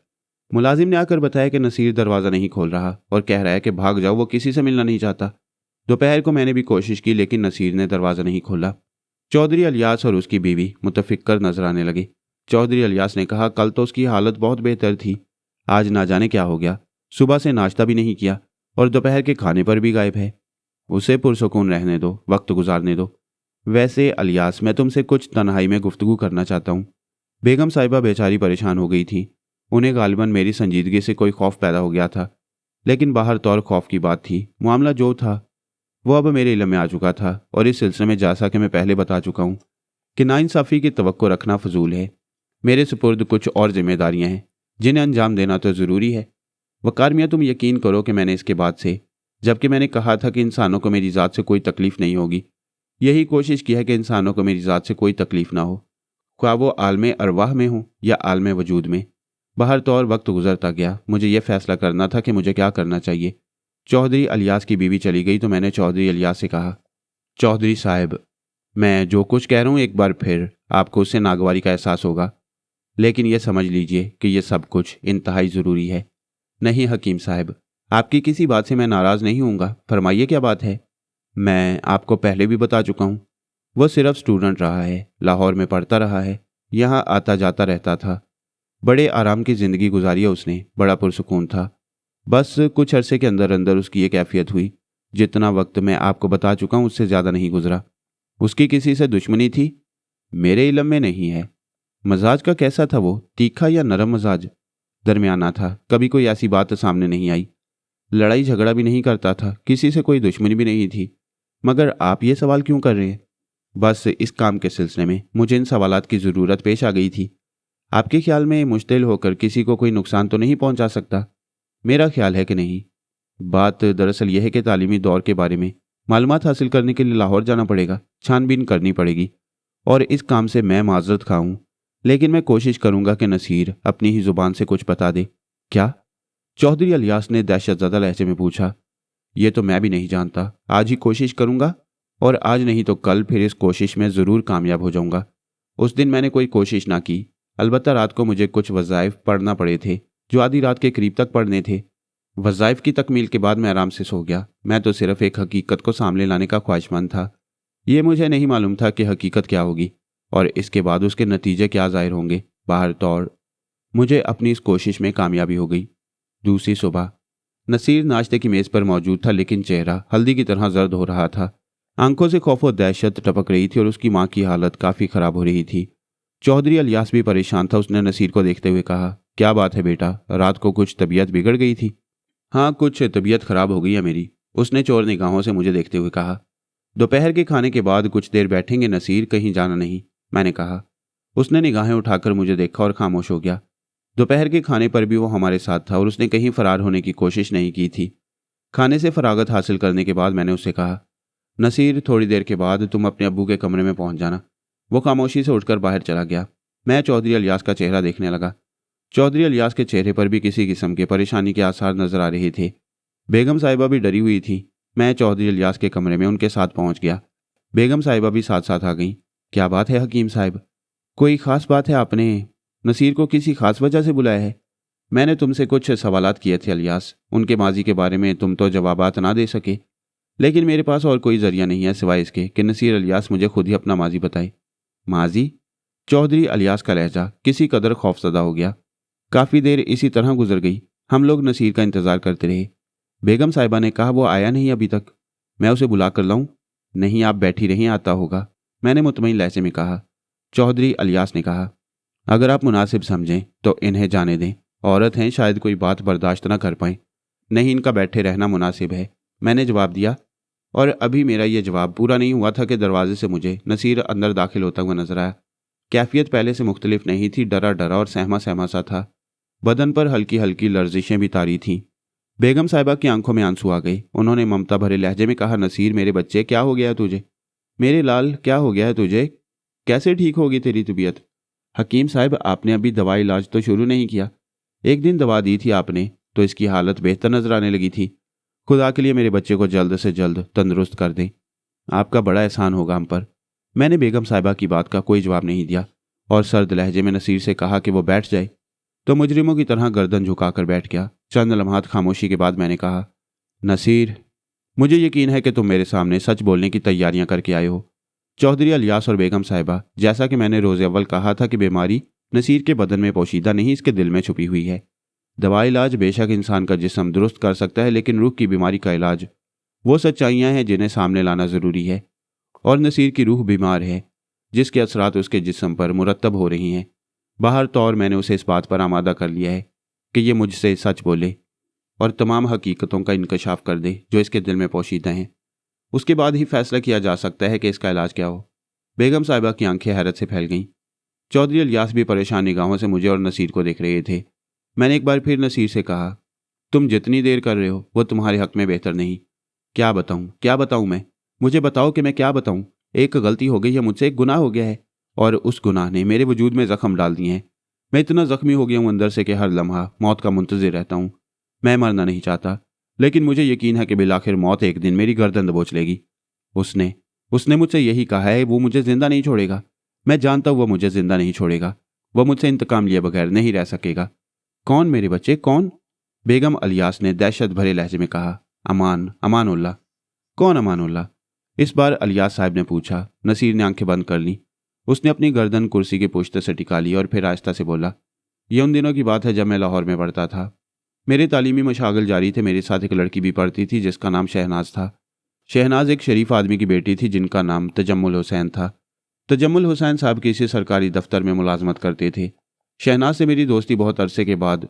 मुलाजिम ने आकर बताया कि नसीर दरवाज़ा नहीं खोल रहा और कह रहा है कि भाग जाओ, वो किसी से मिलना नहीं चाहता। दोपहर को मैंने भी कोशिश की, लेकिन नसीर ने दरवाज़ा नहीं खोला। चौधरी अलियास और उसकी बीवी मुतफिक्र नजर आने लगे। चौधरी अलियास ने कहा, कल तो उसकी हालत बहुत बेहतर थी, आज ना जाने क्या हो गया। सुबह से नाश्ता भी नहीं किया और दोपहर के खाने पर भी गायब है। उसे पुरसुकून रहने दो, वक्त गुजारने दो। वैसे अलियास, मैं तुमसे कुछ तन्हाई में गुफ्तगू करना चाहता हूँ। बेगम साहिबा बेचारी परेशान हो गई थी। उन्हें गालिबन मेरी संजीदगी से कोई खौफ पैदा हो गया था, लेकिन बाहर तौर खौफ की बात थी। मामला जो था वो अब मेरे इल्म में आ चुका था और इस सिलसिले में जैसा कि मैं पहले बता चुका हूँ कि नाइंसाफ़ी की तवक्को रखना फजूल है। मेरे सुपुर्द कुछ और जिम्मेदारियाँ हैं जिन्हें अंजाम देना तो ज़रूरी है। वकार मियाँ, तुम यकीन करो कि मैंने इसके बाद से, जबकि मैंने कहा था कि इंसानों को मेरी ज़ात से कोई तकलीफ़ नहीं होगी, यही कोशिश की है कि इंसानों को मेरी ज़ात से कोई तकलीफ़ ना हो, ख्वाह वो आलमे अरवाह में हो या आलमे वजूद में। बाहर तो और वक्त गुजरता गया। मुझे यह फैसला करना था कि मुझे क्या करना चाहिए। चौधरी अलियास की बीवी चली गई तो मैंने चौधरी अलियास से कहा, चौधरी साहब, मैं जो कुछ कह रहा हूँ एक बार फिर आपको उससे नागवारी का एहसास होगा, लेकिन यह समझ लीजिए कि यह सब कुछ इंतहाई ज़रूरी है। नहीं हकीम साहब, आपकी किसी बात से मैं नाराज़ नहीं हूँगा, फरमाइए क्या बात है। मैं आपको पहले भी बता चुका हूँ, वो सिर्फ स्टूडेंट रहा है, लाहौर में पढ़ता रहा है, यहाँ आता जाता रहता था। बड़े आराम की ज़िंदगी गुजारी है उसने, बड़ा पुरसुकून था। बस कुछ अरसे के अंदर अंदर उसकी ये कैफियत हुई। जितना वक्त मैं आपको बता चुका हूँ उससे ज़्यादा नहीं गुजरा। उसकी किसी से दुश्मनी थी? मेरे इल्म में नहीं है। मजाज का कैसा था वो, तीखा या नरम मजाज? दरमियाना था, कभी कोई ऐसी बात सामने नहीं आई। लड़ाई झगड़ा भी नहीं करता था, किसी से कोई दुश्मनी भी नहीं थी। मगर आप ये सवाल क्यों कर रहे हैं? बस इस काम के सिलसिले में मुझे इन सवालात की ज़रूरत पेश आ गई थी। आपके ख्याल में मुश्तिल होकर किसी को कोई नुकसान तो नहीं पहुंचा सकता? मेरा ख्याल है कि नहीं। बात दरअसल यह है कि तालीमी दौर के बारे में मालूमात हासिल करने के लिए लाहौर जाना पड़ेगा, छानबीन करनी पड़ेगी, और इस काम से मैं माजरत खाऊं, लेकिन मैं कोशिश करूंगा कि नसीर अपनी ही जुबान से कुछ बता दे। क्या? चौधरी अलियास ने दहशतज़दा लहजे में पूछा। ये तो मैं भी नहीं जानता। आज ही कोशिश करूंगा और आज नहीं तो कल फिर इस कोशिश में ज़रूर कामयाब हो जाऊंगा। उस दिन मैंने कोई कोशिश ना की, अलबत्ता रात को मुझे कुछ वज़ाइफ पढ़ना पड़े थे जो आधी रात के करीब तक पढ़ने थे। वज़ाइफ की तकमील के बाद मैं आराम से सो गया। मैं तो सिर्फ एक हकीकत को सामने लाने का ख्वाहिशमंद था। ये मुझे नहीं मालूम था कि हकीकत क्या होगी और इसके बाद उसके नतीजे क्या ज़ाहिर होंगे। बाहर तौर मुझे अपनी इस कोशिश में कामयाबी हो गई। दूसरी सुबह नसीर नाश्ते की मेज़ पर मौजूद था, लेकिन चेहरा हल्दी की तरह जर्द हो रहा था। आंखों से खौफ और दहशत टपक रही थी और उसकी माँ की हालत काफ़ी ख़राब हो रही थी। चौधरी अलियास भी परेशान था। उसने नसीर को देखते हुए कहा, क्या बात है बेटा, रात को कुछ तबीयत बिगड़ गई थी? हाँ, कुछ तबीयत खराब हो गई है मेरी, उसने चोर निगाहों से मुझे देखते हुए कहा। दोपहर के खाने के बाद कुछ देर बैठेंगे नसीर, कहीं जाना नहीं, मैंने कहा। उसने निगाहें उठाकर मुझे देखा और खामोश हो गया। दोपहर के खाने पर भी वो हमारे साथ था और उसने कहीं फरार होने की कोशिश नहीं की थी। खाने से फरागत हासिल करने के बाद मैंने उससे कहा, नसीर, थोड़ी देर के बाद तुम अपने अब्बू के कमरे में पहुंच जाना। वो खामोशी से उठकर बाहर चला गया। मैं चौधरी अलियास का चेहरा देखने लगा। चौधरी अलियास के चेहरे पर भी किसी किस्म के परेशानी के आसार नजर आ रहे थे। बेगम साहिबा भी डरी हुई थी। मैं चौधरी अलियास के कमरे में उनके साथ पहुंच गया। बेगम साहिबा भी साथ साथ आ गईं। क्या बात है हकीम साहब, कोई ख़ास बात है? आपने नसीर को किसी खास वजह से बुलाया है? मैंने तुमसे कुछ सवालात किए थे अलियास, उनके माजी के बारे में तुम तो जवाबात ना दे सके, लेकिन मेरे पास और कोई जरिया नहीं है सिवाय इसके कि नसीर अलियास मुझे खुद ही अपना माजी बताए। माजी? चौधरी अलियास का लहजा किसी कदर खौफजदा हो गया। काफ़ी देर इसी तरह गुजर गई। हम लोग नसीर का इंतज़ार करते रहे। बेगम साहिबा ने कहा, वो आया नहीं अभी तक, मैं उसे बुला कर लाऊं? नहीं, आप बैठी रहीं, आता होगा। मैंने मुतमईन लहजे में कहा। चौधरी अलियास ने कहा, अगर आप मुनासिब समझें तो इन्हें जाने दें। औरत हैं, शायद कोई बात बर्दाश्त न कर पाएं। नहीं, इनका बैठे रहना मुनासिब है, मैंने जवाब दिया। और अभी मेरा यह जवाब पूरा नहीं हुआ था कि दरवाजे से मुझे नसीर अंदर दाखिल होता हुआ नजर आया। कैफियत पहले से मुख्तलिफ नहीं थी, डरा डरा और सहमा सहमा सा था। बदन पर हल्की हल्की लर्जिशें भी तारी थीं। बेगम साहिबा की आंखों में आंसू आ गए। उन्होंने ममता भरे लहजे में कहा, नसीर मेरे बच्चे, क्या हो गया है तुझे? मेरे लाल, क्या हो गया है तुझे? कैसे ठीक होगी तेरी तबीयत? हकीम साहब, आपने अभी दवा इलाज तो शुरू नहीं किया। एक दिन दवा दी थी आपने तो इसकी हालत बेहतर नजर आने लगी थी। खुदा के लिए मेरे बच्चे को जल्द से जल्द तंदुरुस्त कर दें। आपका बड़ा एहसान होगा हम पर। मैंने बेगम साहिबा की बात का कोई जवाब नहीं दिया और सर्द लहजे में नसीर से कहा कि वो बैठ जाए, तो मुजरिमों की तरह गर्दन झुकाकर बैठ गया। चंद लम्हात खामोशी के बाद मैंने कहा, नसीर, मुझे यकीन है कि तुम मेरे सामने सच बोलने की तैयारियां करके आए हो। चौधरी अलियास और बेगम साहिबा, जैसा कि मैंने रोज़ अव्वल कहा था कि बीमारी नसीर के बदन में पोशीदा नहीं, इसके दिल में छुपी हुई है। दवा इलाज बेशक इंसान का जिस्म दुरुस्त कर सकता है, लेकिन रूह की बीमारी का इलाज वो सच्चाइयां हैं जिन्हें सामने लाना ज़रूरी है। और नसीर की रूह बीमार है, जिसके असरात उसके जिस्म पर मुरतब हो रही हैं। बाहर तौर मैंने उसे इस बात पर आमादा कर लिया है कि ये मुझसे सच बोले और तमाम हकीकतों का इंकशाफ कर दे जो इसके दिल में पोशीदा हैं। उसके बाद ही फैसला किया जा सकता है कि इसका इलाज क्या हो। बेगम साहिबा की आंखें हैरत से फैल गईं। चौधरी अलियास भी परेशान निगाहों से मुझे और नसीर को देख रहे थे। मैंने एक बार फिर नसीर से कहा, तुम जितनी देर कर रहे हो वो तुम्हारे हक में बेहतर नहीं। क्या बताऊं मैं? मुझे बताओ कि मैं क्या बताऊं। एक गलती हो गई है मुझसे, एक गुनाह हो गया है और उस गुनाह ने मेरे वजूद में जख्म डाल दिए हैं। मैं इतना जख्मी हो गया हूं अंदर से कि हर लम्हा मौत का मुंतजिर रहता हूं। मैं मरना नहीं चाहता, लेकिन मुझे यकीन है कि बिलाखिर मौत एक दिन मेरी गर्दन दबोच लेगी। उसने मुझसे यही कहा है, वो मुझे जिंदा नहीं छोड़ेगा। मैं जानता हूं वो मुझे जिंदा नहीं छोड़ेगा। वह मुझसे इंतकाम लिए बगैर नहीं रह सकेगा। कौन मेरे बच्चे, कौन? बेगम अलियास ने दहशत भरे लहजे में कहा, अमानुल्लाह। कौन अमानुल्लाह? इस बार अलियास साहब ने पूछा। नसीर ने आंखें बंद कर लीं। उसने अपनी गर्दन कुर्सी की पुश्त से टिका ली और फिर आहिस्ता से बोला, यह उन दिनों की बात है जब मैं लाहौर में पढ़ता था। मेरे तालीमी मशागल जारी थे। मेरे साथ एक लड़की भी पढ़ती थी जिसका नाम शहनाज था। शहनाज एक शरीफ आदमी की बेटी थी जिनका नाम तजम्मुल हुसैन था। तजम्मुल हुसैन साहब किसी सरकारी दफ्तर में मुलाजमत करते थे। शहनाज से मेरी दोस्ती बहुत अरसे के बाद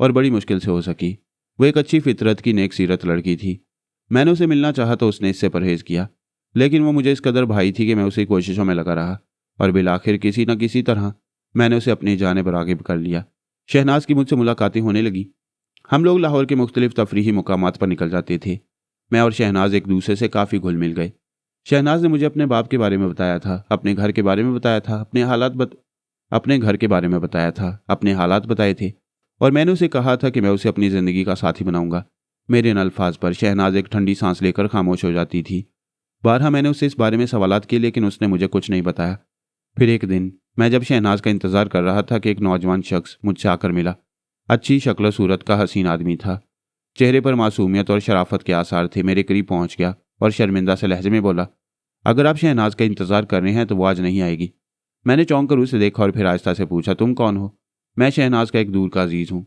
और बड़ी मुश्किल से हो सकी। वो एक अच्छी फितरत की नेक सीरत लड़की थी। मैंने उसे मिलना चाहा तो उसने इससे परहेज किया, लेकिन वो मुझे इस कदर भाई थी कि मैं उसी कोशिशों में लगा रहा और बिलाखिर किसी न किसी तरह मैंने उसे अपनी जानिब रागिब कर लिया। शहनाज की मुझसे मुलाकातें होने लगी। हम लोग लाहौर के मुख्तलिफ तफरीही मुकामात पर निकल जाते थे। मैं और शहनाज एक दूसरे से काफ़ी घुल मिल गए। शहनाज ने मुझे अपने बाप के बारे में बताया था, अपने घर के बारे में बताया था, अपने घर के बारे में बताया था, अपने हालात बताए थे और मैंने उसे कहा था कि मैं उसे अपनी ज़िंदगी का साथी बनाऊंगा। मेरे इन अल्फाज पर शहनाज एक ठंडी सांस लेकर खामोश हो जाती थी। बारहा मैंने उससे इस बारे में सवालात किए, लेकिन उसने मुझे कुछ नहीं बताया। फिर एक दिन मैं जब शहनाज का इंतज़ार कर रहा था कि एक नौजवान शख्स मुझसे आकर मिला। अच्छी शक्ल सूरत का हसीन आदमी था। चेहरे पर मासूमियत और शराफत के आसार थे। मेरे करीब पहुंच गया और शर्मिंदा से लहजे में बोला, अगर आप शहनाज का इंतज़ार कर रहे हैं तो वो आज नहीं आएगी। मैंने चौंक कर उसे देखा और फिर आहिस्ता से पूछा, तुम कौन हो? मैं शहनाज का एक दूर का अजीज़ हूँ।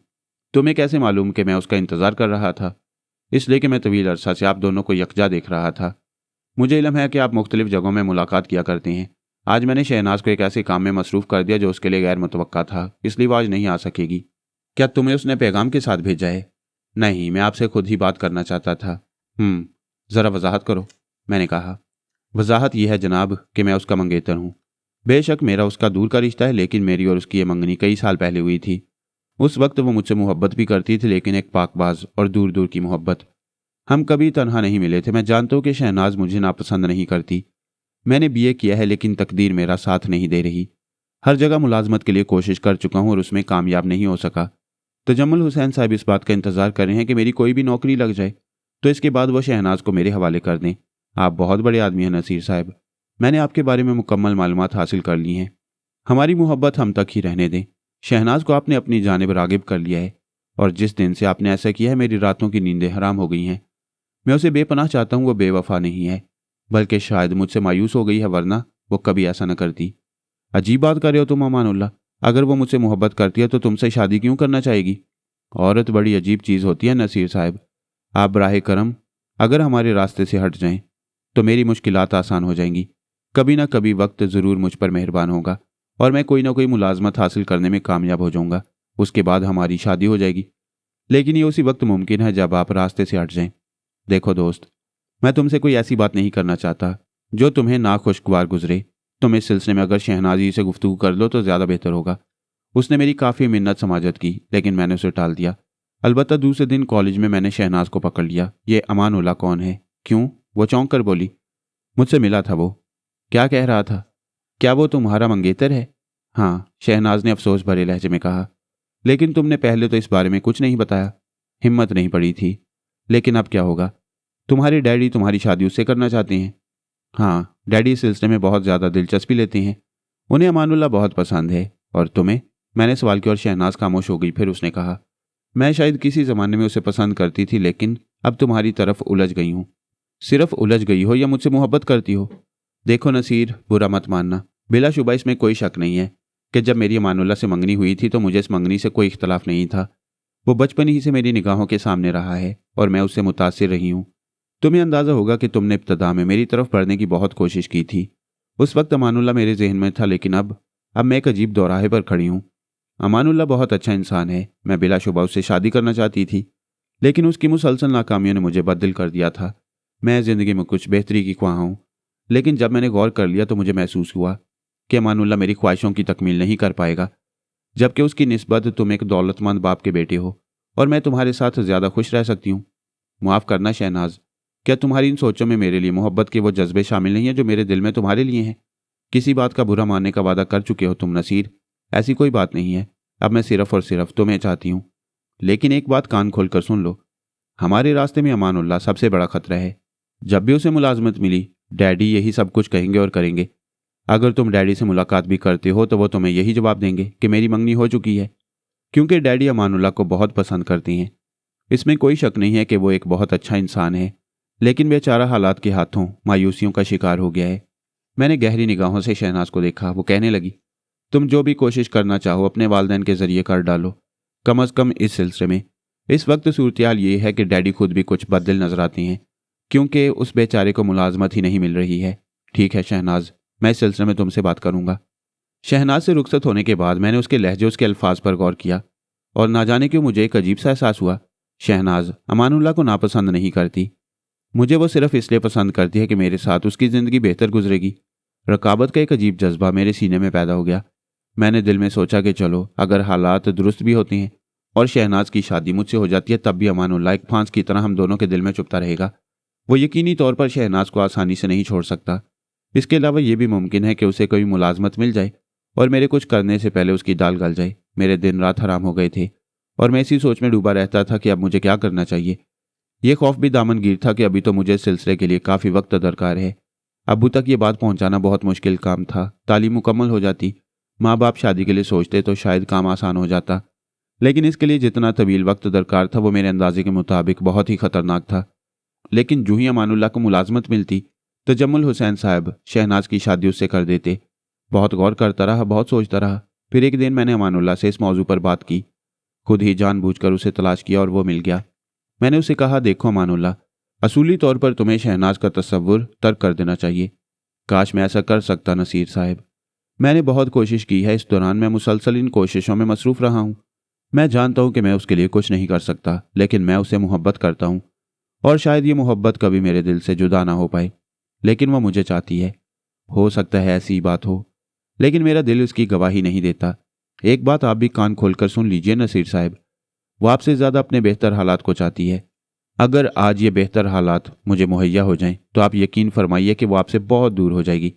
तुम्हें कैसे मालूम कि मैं उसका इंतज़ार कर रहा था? इसलिए कि मैं तवील अरसा से आप दोनों को यकजा देख रहा था। मुझे इल्म है कि आप मुख्तलिफ जगहों में मुलाकात किया करते हैं। आज मैंने शहनाज को एक ऐसे काम में मसरूफ़ कर दिया जो उसके लिए गैर मुतवक्का था, इसलिए वो आज नहीं आ सकेगी। क्या तुम्हें उसने पैगाम के साथ भेजा है? नहीं, मैं आपसे खुद ही बात करना चाहता था। ज़रा वजाहत करो, मैंने कहा। वजाहत यह है जनाब कि मैं उसका मंगेतर हूँ। बेशक मेरा उसका दूर का रिश्ता है, लेकिन मेरी और उसकी ये मंगनी कई साल पहले हुई थी। उस वक्त वो मुझसे मोहब्बत भी करती थी, लेकिन एक पाकबाज और दूर दूर की मोहब्बत। हम कभी तन्हा नहीं मिले थे। मैं जानता हूँ कि शहनाज मुझे नापसंद नहीं करती। मैंने बीए किया है, लेकिन तकदीर मेरा साथ नहीं दे रही। हर जगह मुलाजमत के लिए कोशिश कर चुका हूँ और उसमें कामयाब नहीं हो सका। तजम्मुल हुसैन साहब इस बात का इंतज़ार कर रहे हैं कि मेरी कोई भी नौकरी लग जाए, तो इसके बाद वह शहनाज को मेरे हवाले कर दें। आप बहुत बड़े आदमी हैं नसीर साहब। मैंने आपके बारे में मुकम्मल मालूमात हासिल कर ली हैं। हमारी मोहब्बत हम तक ही रहने दें। शहनाज को आपने अपनी जानिब रागिब कर लिया है और जिस दिन से आपने ऐसा किया है मेरी रातों की नींदें हराम हो गई हैं। मैं उसे बेपनाह चाहता हूँ। वो बेवफा नहीं है, बल्कि शायद मुझसे मायूस हो गई है, वरना वो कभी ऐसा न करती। अजीब बात कर रहे हो तुम अमानुल्लाह। अगर वो मुझसे मोहब्बत करती है तो तुमसे शादी क्यों करना चाहेगी? औरत बड़ी अजीब चीज़ होती है नसीर साहब। आप बराह करम अगर हमारे रास्ते से हट जाएं तो मेरी मुश्किलात आसान हो जाएंगी। कभी ना कभी वक्त ज़रूर मुझ पर मेहरबान होगा और मैं कोई ना कोई मुलाजमत हासिल करने में कामयाब हो जाऊंगा। उसके बाद हमारी शादी हो जाएगी। लेकिन ये उसी वक्त मुमकिन है जब आप रास्ते से हट जाएं। देखो दोस्त, मैं तुमसे कोई ऐसी बात नहीं करना चाहता जो तुम्हें नाखुशगवार गुजरे। तुम इस सिलसिले में अगर शहनाजी से गुफ्तगू कर लो तो ज़्यादा बेहतर होगा। उसने मेरी काफ़ी मिन्नत समाजत की, लेकिन मैंने उसे टाल दिया। अलबत्ता दूसरे दिन कॉलेज में मैंने शहनाज को पकड़ लिया। ये अमानुल्लाह कौन है? क्यों? वो चौंक कर बोली। मुझसे मिला था वो। क्या कह रहा था? क्या वो तुम्हारा मंगेतर है? हाँ, शहनाज ने अफसोस भरे लहजे में कहा। लेकिन तुमने पहले तो इस बारे में कुछ नहीं बताया। हिम्मत नहीं पड़ी थी। लेकिन अब क्या होगा? तुम्हारे डैडी तुम्हारी शादी उससे करना चाहते हैं। हाँ, डैडी इस सिलसिले में बहुत ज़्यादा दिलचस्पी लेते हैं। उन्हें अमानुल्लाह बहुत पसंद है। और तुम्हें? मैंने सवाल किया और शहनाज खामोश हो गई। फिर उसने कहा, मैं शायद किसी ज़माने में उसे पसंद करती थी, लेकिन अब तुम्हारी तरफ उलझ गई हूँ। सिर्फ उलझ गई हो या मुझसे मोहब्बत करती हो? देखो नसीर, बुरा मत मानना। बिलाशुबा इसमें कोई शक नहीं है कि जब मेरी अमानुल्लाह से मंगनी हुई थी तो मुझे इस मंगनी से कोई इख्तलाफ नहीं था। वो बचपन ही से मेरी निगाहों के सामने रहा है और मैं उससे मुतासिर रही हूँ। तुम्हें अंदाज़ा होगा कि तुमने इब्तदा में मेरी तरफ बढ़ने की बहुत कोशिश की थी। उस वक्त अमानुल्लाह मेरे जहन में था, लेकिन अब मैं एक अजीब दौराहे पर खड़ी हूँ। अमानुल्लाह बहुत अच्छा इंसान है। मैं बिलाशुबा उससे शादी करना चाहती थी, लेकिन उसकी मुसलसल नाकामियों ने मुझे बददिल कर दिया था। मैं ज़िंदगी में कुछ बेहतरी की ख्वाह हूँ, लेकिन जब मैंने गौर कर लिया तो मुझे महसूस हुआ कि अमानुल्लाह मेरी ख्वाहिशों की तकमील नहीं कर पाएगा, जबकि उसकी निस्बत तुम एक दौलतमंद बाप के बेटे हो और मैं तुम्हारे साथ ज़्यादा खुश रह सकती हूँ। माफ़ करना शहनाज, क्या तुम्हारी इन सोचों में मेरे लिए मोहब्बत के वो जज्बे शामिल नहीं हैं जो मेरे दिल में तुम्हारे लिए हैं? किसी बात का बुरा मानने का वादा कर चुके हो तुम नसीर। ऐसी कोई बात नहीं है। अब मैं सिर्फ और सिर्फ तुम्हें चाहती हूँ। लेकिन एक बात कान खोलकर सुन लो, हमारे रास्ते में अमानुल्लाह सबसे बड़ा खतरा है। जब भी उसे मुलाजमत मिली, डैडी यही सब कुछ कहेंगे और करेंगे। अगर तुम डैडी से मुलाकात भी करते हो तो वो तुम्हें यही जवाब देंगे कि मेरी मंगनी हो चुकी है, क्योंकि डैडी अमानुल्लाह को बहुत पसंद करती हैं। इसमें कोई शक नहीं है कि वो एक बहुत अच्छा इंसान है, लेकिन बेचारा हालात के हाथों मायूसियों का शिकार हो गया है। मैंने गहरी निगाहों से शहनाज को देखा। वो कहने लगी, तुम जो भी कोशिश करना चाहो अपने वालिदैन के जरिए कर डालो, कम अज़ कम इस सिलसिले में। इस वक्त सूरत-ए-हाल ये है कि डैडी खुद भी कुछ बददिल नजर आते हैं, क्योंकि उस बेचारे को मुलाजमत ही नहीं मिल रही है। ठीक है शहनाज, मैं इस सिलसिले में तुमसे बात करूंगा। शहनाज से रुखसत होने के बाद मैंने उसके लहजे, उसके अल्फाज पर गौर किया और ना जाने क्यों मुझे एक अजीब सा एहसास हुआ। शहनाज अमानुल्लाह को नापसंद नहीं करती। मुझे वो सिर्फ इसलिए पसंद करती है कि मेरे साथ उसकी ज़िंदगी बेहतर गुजरेगी। रकाबत का एक अजीब जज्बा मेरे सीने में पैदा हो गया। मैंने दिल में सोचा कि चलो, अगर हालात दुरुस्त भी होते हैं और शहनाज की शादी मुझसे हो जाती है, तब भी अमानुल्लाह एक फांस की तरह हम दोनों के दिल में चुभता रहेगा। वो यकीनी तौर पर शहनाज को आसानी से नहीं छोड़ सकता। इसके अलावा यह भी मुमकिन है कि उसे कोई मुलाजमत मिल जाए और मेरे कुछ करने से पहले उसकी दाल गल जाए। मेरे दिन रात हराम हो गए थे और मैं इसी सोच में डूबा रहता था कि अब मुझे क्या करना चाहिए। यह खौफ भी दामनगीर था कि अभी तो मुझे इस सिलसिले के लिए काफ़ी वक्त दरकार है। अबू तक ये बात पहुंचाना बहुत मुश्किल काम था। तालीम मुकम्मल हो जाती, माँ बाप शादी के लिए सोचते तो शायद काम आसान हो जाता, लेकिन इसके लिए जितना तवील वक्त दरकार था वो मेरे अंदाजे के मुताबिक बहुत ही खतरनाक था। लेकिन जूँ ही अमानुल्लाह को मुलाजमत मिलती तो जम्मुल हुसैन साहब शहनाज की शादी उससे कर देते। बहुत गौर करता रहा, बहुत सोचता रहा। फिर एक दिन मैंने अमानुल्लाह से इस मौजू पर बात की। खुद ही जानबूझकर उसे तलाश किया और वो मिल गया। मैंने उसे कहा, देखो अमानुल्लाह, असूली तौर पर तुम्हें शहनाज का तस्वुर तर्क कर देना चाहिए। काश मैं ऐसा कर सकता नसीर साहब। मैंने बहुत कोशिश की है। इस दौरान मैं मुसलसल इन कोशिशों में मसरूफ़ रहा हूँ। मैं जानता हूँ कि मैं उसके लिए कुछ नहीं कर सकता, लेकिन मैं उसे मोहब्बत करता हूँ और शायद ये मोहब्बत कभी मेरे दिल से जुदा ना हो पाए, लेकिन वह मुझे चाहती है। हो सकता है ऐसी बात हो, लेकिन मेरा दिल उसकी गवाही नहीं देता। एक बात आप भी कान खोलकर सुन लीजिए नसीर साहब, वो आपसे ज़्यादा अपने बेहतर हालात को चाहती है। अगर आज ये बेहतर हालात मुझे मुहैया हो जाएं तो आप यकीन फरमाइए कि वो आपसे बहुत दूर हो जाएगी।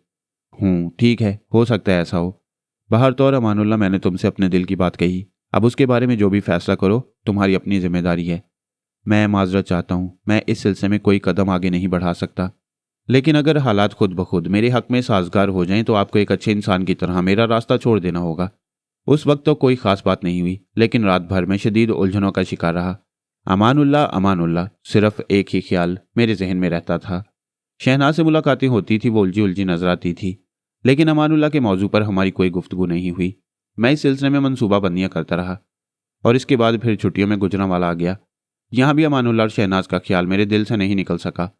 ठीक है, हो सकता है ऐसा हो। बाहर तौर अमानुल्लाह, मैंने तुमसे अपने दिल की बात कही। अब उसके बारे में जो भी फैसला करो, तुम्हारी अपनी जिम्मेदारी है। मैं माजरत चाहता हूँ, मैं इस सिलसिले में कोई कदम आगे नहीं बढ़ा सकता, लेकिन अगर हालात खुद ब खुद मेरे हक में साजगार हो जाएं तो आपको एक अच्छे इंसान की तरह मेरा रास्ता छोड़ देना होगा। उस वक्त तो कोई खास बात नहीं हुई, लेकिन रात भर में शदीद उलझनों का शिकार रहा। अमानुल्लाह अमानुल्लाह, सिर्फ एक ही ख्याल मेरे जहन में रहता था। शहनाज से मुलाकातें होती थी, वो उलझी उलझी नजर आती थी, लेकिन अमानुल्लाह के मौजू पर हमारी कोई गुफ्तगू नहीं हुई। मैं इस सिलसिले में मनसूबाबंदियां करता रहा और इसके बाद फिर छुट्टियों में गुजरांवाला आ गया। यहाँ भी अमानुल्लाह और शहनाज का ख्याल मेरे दिल से नहीं निकल सका।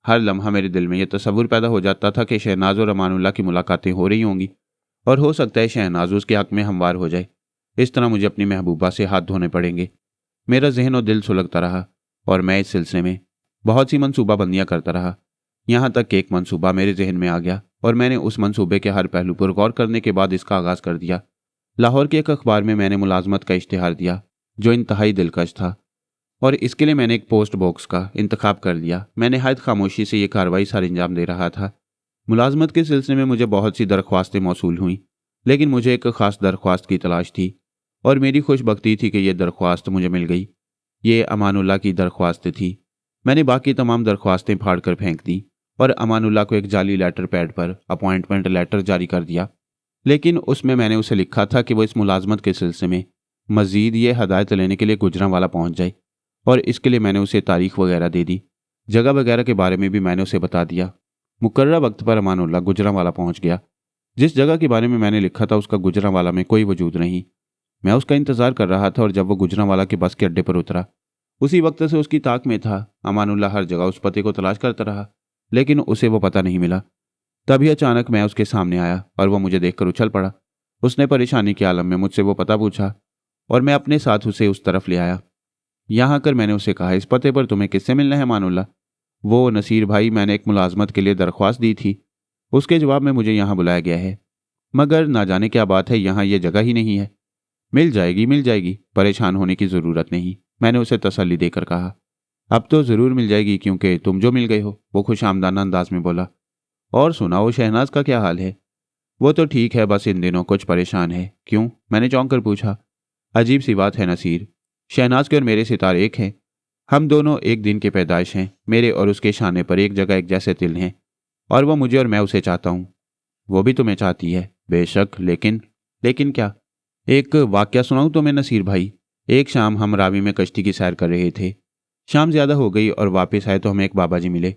हर लम्हा मेरे दिल में यह तस्वुर पैदा हो जाता था कि शहनाज और अमानुल्लाह की मुलाकातें हो रही होंगी और हो सकता है शहनाज उसके हक में हमवार हो जाए। इस तरह मुझे अपनी महबूबा से हाथ धोने पड़ेंगे। मेरा जहन और दिल सुलगता रहा और मैं इस सिलसिले में बहुत सी मनसूबाबंदियां करता रहा। यहाँ तक कि एक मनसूबा मेरे जहन में आ गया और मैंने उस मनसूबे के हर पहलू पर गौर करने के बाद इसका आगाज कर दिया। लाहौर के एक अखबार में मैंने मुलाजमत का इश्तिहार दिया जो इंतहाई दिलकश था और इसके लिए मैंने एक पोस्ट बॉक्स का इंतखाब कर लिया। मैं निहायत खामोशी से यह कार्रवाई सर अंजाम दे रहा था। मुलाजमत के सिलसिले में मुझे बहुत सी दरख्वास्तें मौसूल हुईं, लेकिन मुझे एक ख़ास दरख्वास्त की तलाश थी और मेरी खुशबख्ती थी कि यह दरख्वास्त मुझे मिल गई। ये अमानुल्लाह की दरख्वास्त थी। मैंने बाकी तमाम दरख्वास्तें फाड़ कर फेंक दी और अमानुल्लाह को एक जाली लेटर पैड पर अपॉइंटमेंट लेटर जारी कर दिया। लेकिन उसमें मैंने उसे लिखा था कि वो इस मुलाजमत के सिलसिले में मज़ीद ये हदायत लेने के लिए गुजरांवाला पहुंच जाए और इसके लिए मैंने उसे तारीख वगैरह दे दी। जगह वगैरह के बारे में भी मैंने उसे बता दिया। मुकर्रर वक्त पर अमानुल्लाह गुजरांवाला पहुंच गया। जिस जगह के बारे में मैंने लिखा था उसका गुजरांवाला में कोई वजूद नहीं। मैं उसका इंतज़ार कर रहा था और जब वो गुजरांवाला के बस के अड्डे पर उतरा उसी वक्त से उसकी ताक में था। अमानुल्लाह हर जगह उस पते को तलाश करता रहा लेकिन उसे वो पता नहीं मिला। तभी अचानक मैं उसके सामने आया और वह मुझे देखकर उछल पड़ा। उसने परेशानी के आलम में मुझसे वो पता पूछा और मैं अपने साथ उसे उस तरफ ले आया। यहाँ आकर मैंने उसे कहा, इस पते पर तुम्हें किससे मिलना है अमानुल्लाह? वो नसीर भाई, मैंने एक मुलाजमत के लिए दरख्वास्त दी थी, उसके जवाब में मुझे यहाँ बुलाया गया है, मगर ना जाने क्या बात है यहाँ ये जगह ही नहीं है। मिल जाएगी, परेशान होने की ज़रूरत नहीं, मैंने उसे तसल्ली देकर कहा। अब तो ज़रूर मिल जाएगी क्योंकि तुम जो मिल गए हो, वो खुश आमदाना अंदाज में बोला। और सुनाओ, शहनाज का क्या हाल है? वो तो ठीक है, बस इन दिनों कुछ परेशान है। क्यों? मैंने चौंक कर पूछा। अजीब सी बात है नसीर, शहनाज के और मेरे सितारे एक हैं। हम दोनों एक दिन के पैदाइश हैं। मेरे और उसके शाने पर एक जगह एक जैसे तिल हैं और वो मुझे और मैं उसे चाहता हूँ। वो भी तुम्हें चाहती है? बेशक, लेकिन क्या? एक वाकया सुनाऊँ तुम्हें नसीर भाई। एक शाम हम रावी में कश्ती की सैर कर रहे थे। शाम ज्यादा हो गई और वापस आए तो हमें एक बाबा जी मिले।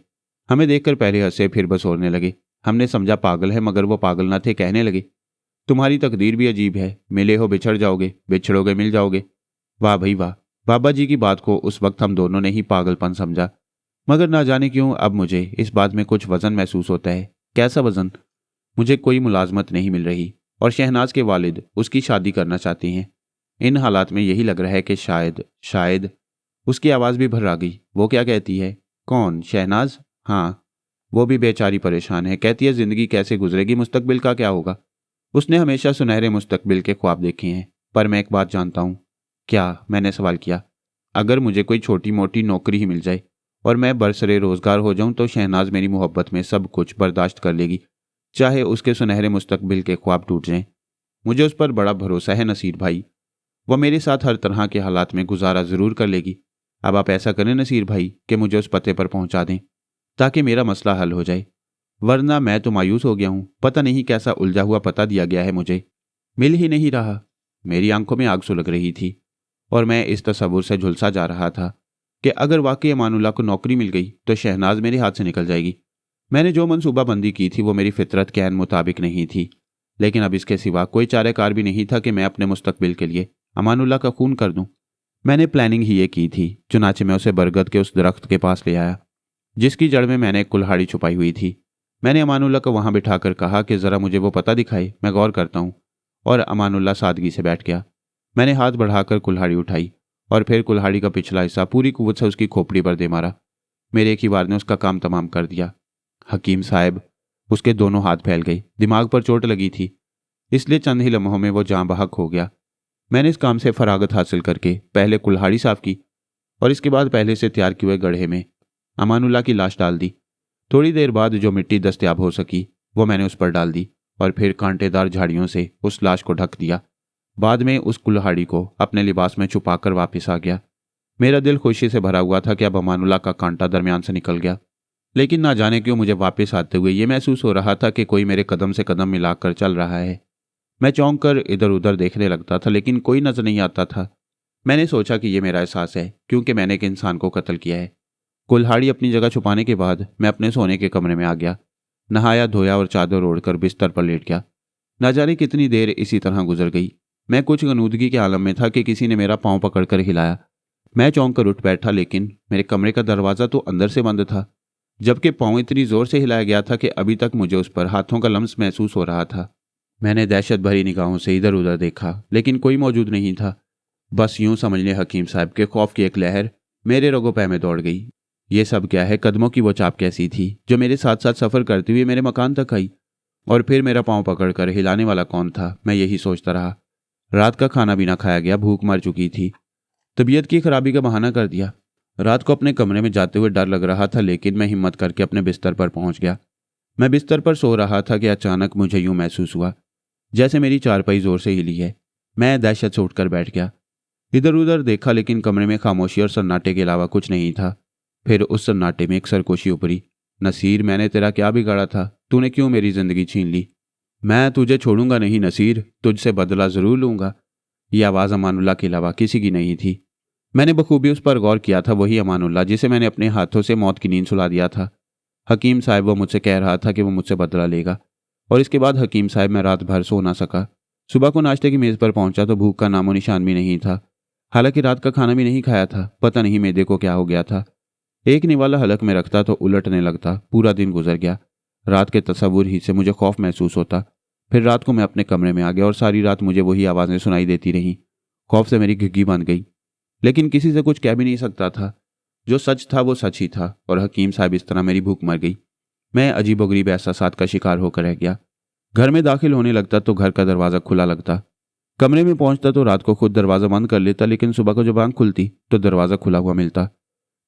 हमें देखकर पहले हंसे फिर बसोरने लगे। हमने समझा पागल है, मगर वो पागल न थे। कहने लगे, तुम्हारी तकदीर भी अजीब है, मिले हो बिछड़ जाओगे, बिछड़ोगे मिल जाओगे। वाह भाई वाह। बाबा जी की बात को उस वक्त हम दोनों ने ही पागलपन समझा, मगर ना जाने क्यों अब मुझे इस बात में कुछ वजन महसूस होता है। कैसा वजन? मुझे कोई मुलाजमत नहीं मिल रही और शहनाज के वालिद उसकी शादी करना चाहते हैं। इन हालात में यही लग रहा है कि शायद उसकी आवाज़ भी भर आ गई। वो क्या कहती है? कौन? शहनाज? हाँ, वो भी बेचारी परेशान है। कहती है जिंदगी कैसे गुजरेगी, मुस्तकबिल का क्या होगा। उसने हमेशा सुनहरे मुस्तकबिल के ख्वाब देखे हैं। पर मैं एक बात जानता हूँ। क्या? मैंने सवाल किया। अगर मुझे कोई छोटी मोटी नौकरी ही मिल जाए और मैं बरसरे रोजगार हो जाऊं तो शहनाज मेरी मोहब्बत में सब कुछ बर्दाश्त कर लेगी, चाहे उसके सुनहरे मुस्तकबिल के ख्वाब टूट जाएं। मुझे उस पर बड़ा भरोसा है नसीर भाई। वो मेरे साथ हर तरह के हालात में गुजारा ज़रूर कर लेगी। अब आप ऐसा करें नसीर भाई कि मुझे उस पते पर पहुंचा दें ताकि मेरा मसला हल हो जाए, वरना मैं तो मायूस हो गया हूं। पता नहीं कैसा उलझा हुआ पता दिया गया है मुझे, मिल ही नहीं रहा। मेरी आंखों में आग सुलग रही थी और मैं इस तस्वुर से झुलसा जा रहा था कि अगर वाकई अमानुल्लाह को नौकरी मिल गई तो शहनाज मेरे हाथ से निकल जाएगी। मैंने जो मनसूबाबंदी की थी वो मेरी फितरत के ऐन मुताबिक नहीं थी, लेकिन अब इसके सिवा कोई चारेकार भी नहीं था कि मैं अपने मुस्तकबिल के लिए अमानुल्लाह का खून कर दूं। मैंने प्लानिंग ही ये की थी। चुनाचे मैं उसे बरगद के उस दरख्त के पास ले आया जिसकी जड़ में मैंने एक कुल्हाड़ी छुपाई हुई थी। मैंने अमानुल्लाह को वहां बिठाकर कहा कि ज़रा मुझे वो पता दिखाए, मैं गौर करता हूँ। और अमानुल्लाह सादगी से बैठ गया। मैंने हाथ बढ़ाकर कुल्हाड़ी उठाई और फिर कुल्हाड़ी का पिछला हिस्सा पूरी कुव्वत से उसकी खोपड़ी पर दे मारा। मेरे एक ही वार ने उसका काम तमाम कर दिया। हकीम साहब, उसके दोनों हाथ फैल गए। दिमाग पर चोट लगी थी, इसलिए चंद ही लम्हों में वो जाँ बहक हो गया। मैंने इस काम से फरागत हासिल करके पहले कुल्हाड़ी साफ की और इसके बाद पहले से तैयार किए हुए गड्ढे में अमानुल्लाह की लाश डाल दी। थोड़ी देर बाद जो मिट्टी दस्तयाब हो सकी वो मैंने उस पर डाल दी और फिर कांटेदार झाड़ियों से उस लाश को ढक दिया। बाद में उस कुल्हाड़ी को अपने लिबास में छुपाकर वापस आ गया। मेरा दिल खुशी से भरा हुआ था कि अब अमानुल्लाह का कांटा दरमियान से निकल गया, लेकिन ना जाने क्यों मुझे वापस आते हुए ये महसूस हो रहा था कि कोई मेरे कदम से कदम मिलाकर चल रहा है। मैं चौंक कर इधर उधर देखने लगता था लेकिन कोई नजर नहीं आता था। मैंने सोचा कि यह मेरा एहसास है क्योंकि मैंने एक इंसान को कत्ल किया है। कुल्हाड़ी अपनी जगह छुपाने के बाद मैं अपने सोने के कमरे में आ गया, नहाया धोया और चादर ओढ़कर बिस्तर पर लेट गया। न जाने कितनी देर इसी तरह गुजर गई। मैं कुछ गनूदगी के आलम में था कि किसी ने मेरा पांव पकड़कर हिलाया। मैं चौंक कर उठ बैठा लेकिन मेरे कमरे का दरवाज़ा तो अंदर से बंद था। जबकि पाँव इतनी जोर से हिलाया गया था कि अभी तक मुझे उस पर हाथों का लम्स महसूस हो रहा था। मैंने दहशत भरी निगाहों से इधर उधर देखा, लेकिन कोई मौजूद नहीं था। बस यूं समझ लें हकीम साहब के खौफ की एक लहर मेरे रगों पैर में दौड़ गई। ये सब क्या है? कदमों की वो चाप कैसी थी जो मेरे साथ साथ सफ़र करते हुए मेरे मकान तक आई? और फिर मेरा पाँव पकड़कर हिलाने वाला कौन था? मैं यही सोचता रहा। रात का खाना भी ना खाया गया, भूख मर चुकी थी। तबीयत की खराबी का बहाना कर दिया। रात को अपने कमरे में जाते हुए डर लग रहा था, लेकिन मैं हिम्मत करके अपने बिस्तर पर पहुंच गया। मैं बिस्तर पर सो रहा था कि अचानक मुझे यूं महसूस हुआ जैसे मेरी चारपाई जोर से हिली है। मैं दहशत से उठकर बैठ गया। इधर उधर देखा, लेकिन कमरे में खामोशी और सन्नाटे के अलावा कुछ नहीं था। फिर उस सन्नाटे में एक सरकोशी उभरी। नसीर, मैंने तेरा क्या बिगाड़ा था? तूने क्यों मेरी जिंदगी छीन ली? मैं तुझे छोड़ूंगा नहीं नसीर, तुझसे बदला जरूर लूंगा। यह आवाज़ अमानुल्लाह के अलावा किसी की नहीं थी। मैंने बखूबी उस पर गौर किया था। वही अमानुल्लाह जिसे मैंने अपने हाथों से मौत की नींद सुला दिया था। हकीम साहब, वो मुझसे कह रहा था कि वो मुझसे बदला लेगा। और इसके बाद हकीम साहब, मैं रात भर सो ना सका। सुबह को नाश्ते की मेज़ पर पहुंचा तो भूख का नामो निशान भी नहीं था। हालांकि रात का खाना भी नहीं खाया था। पता नहीं मैदे को क्या हो गया था। एक निवाला हलक में रखता तो उलटने लगता। पूरा दिन गुजर गया। रात के तस्वुर ही से मुझे खौफ महसूस होता। फिर रात को मैं अपने कमरे में आ गया और सारी रात मुझे वही आवाज़ें सुनाई देती रहीं। खौफ से मेरी घिघी बन गई, लेकिन किसी से कुछ कह भी नहीं सकता था। जो सच था वो सच ही था, और हकीम साहब इस तरह मेरी भूख मर गई। मैं अजीबोगरीब एहसासात का शिकार होकर रह गया। घर में दाखिल होने लगता तो घर का दरवाज़ा खुला लगता। कमरे में पहुंचता तो रात को खुद दरवाज़ा बंद कर लेता, लेकिन सुबह को जब आंख खुलती तो दरवाज़ा खुला हुआ मिलता।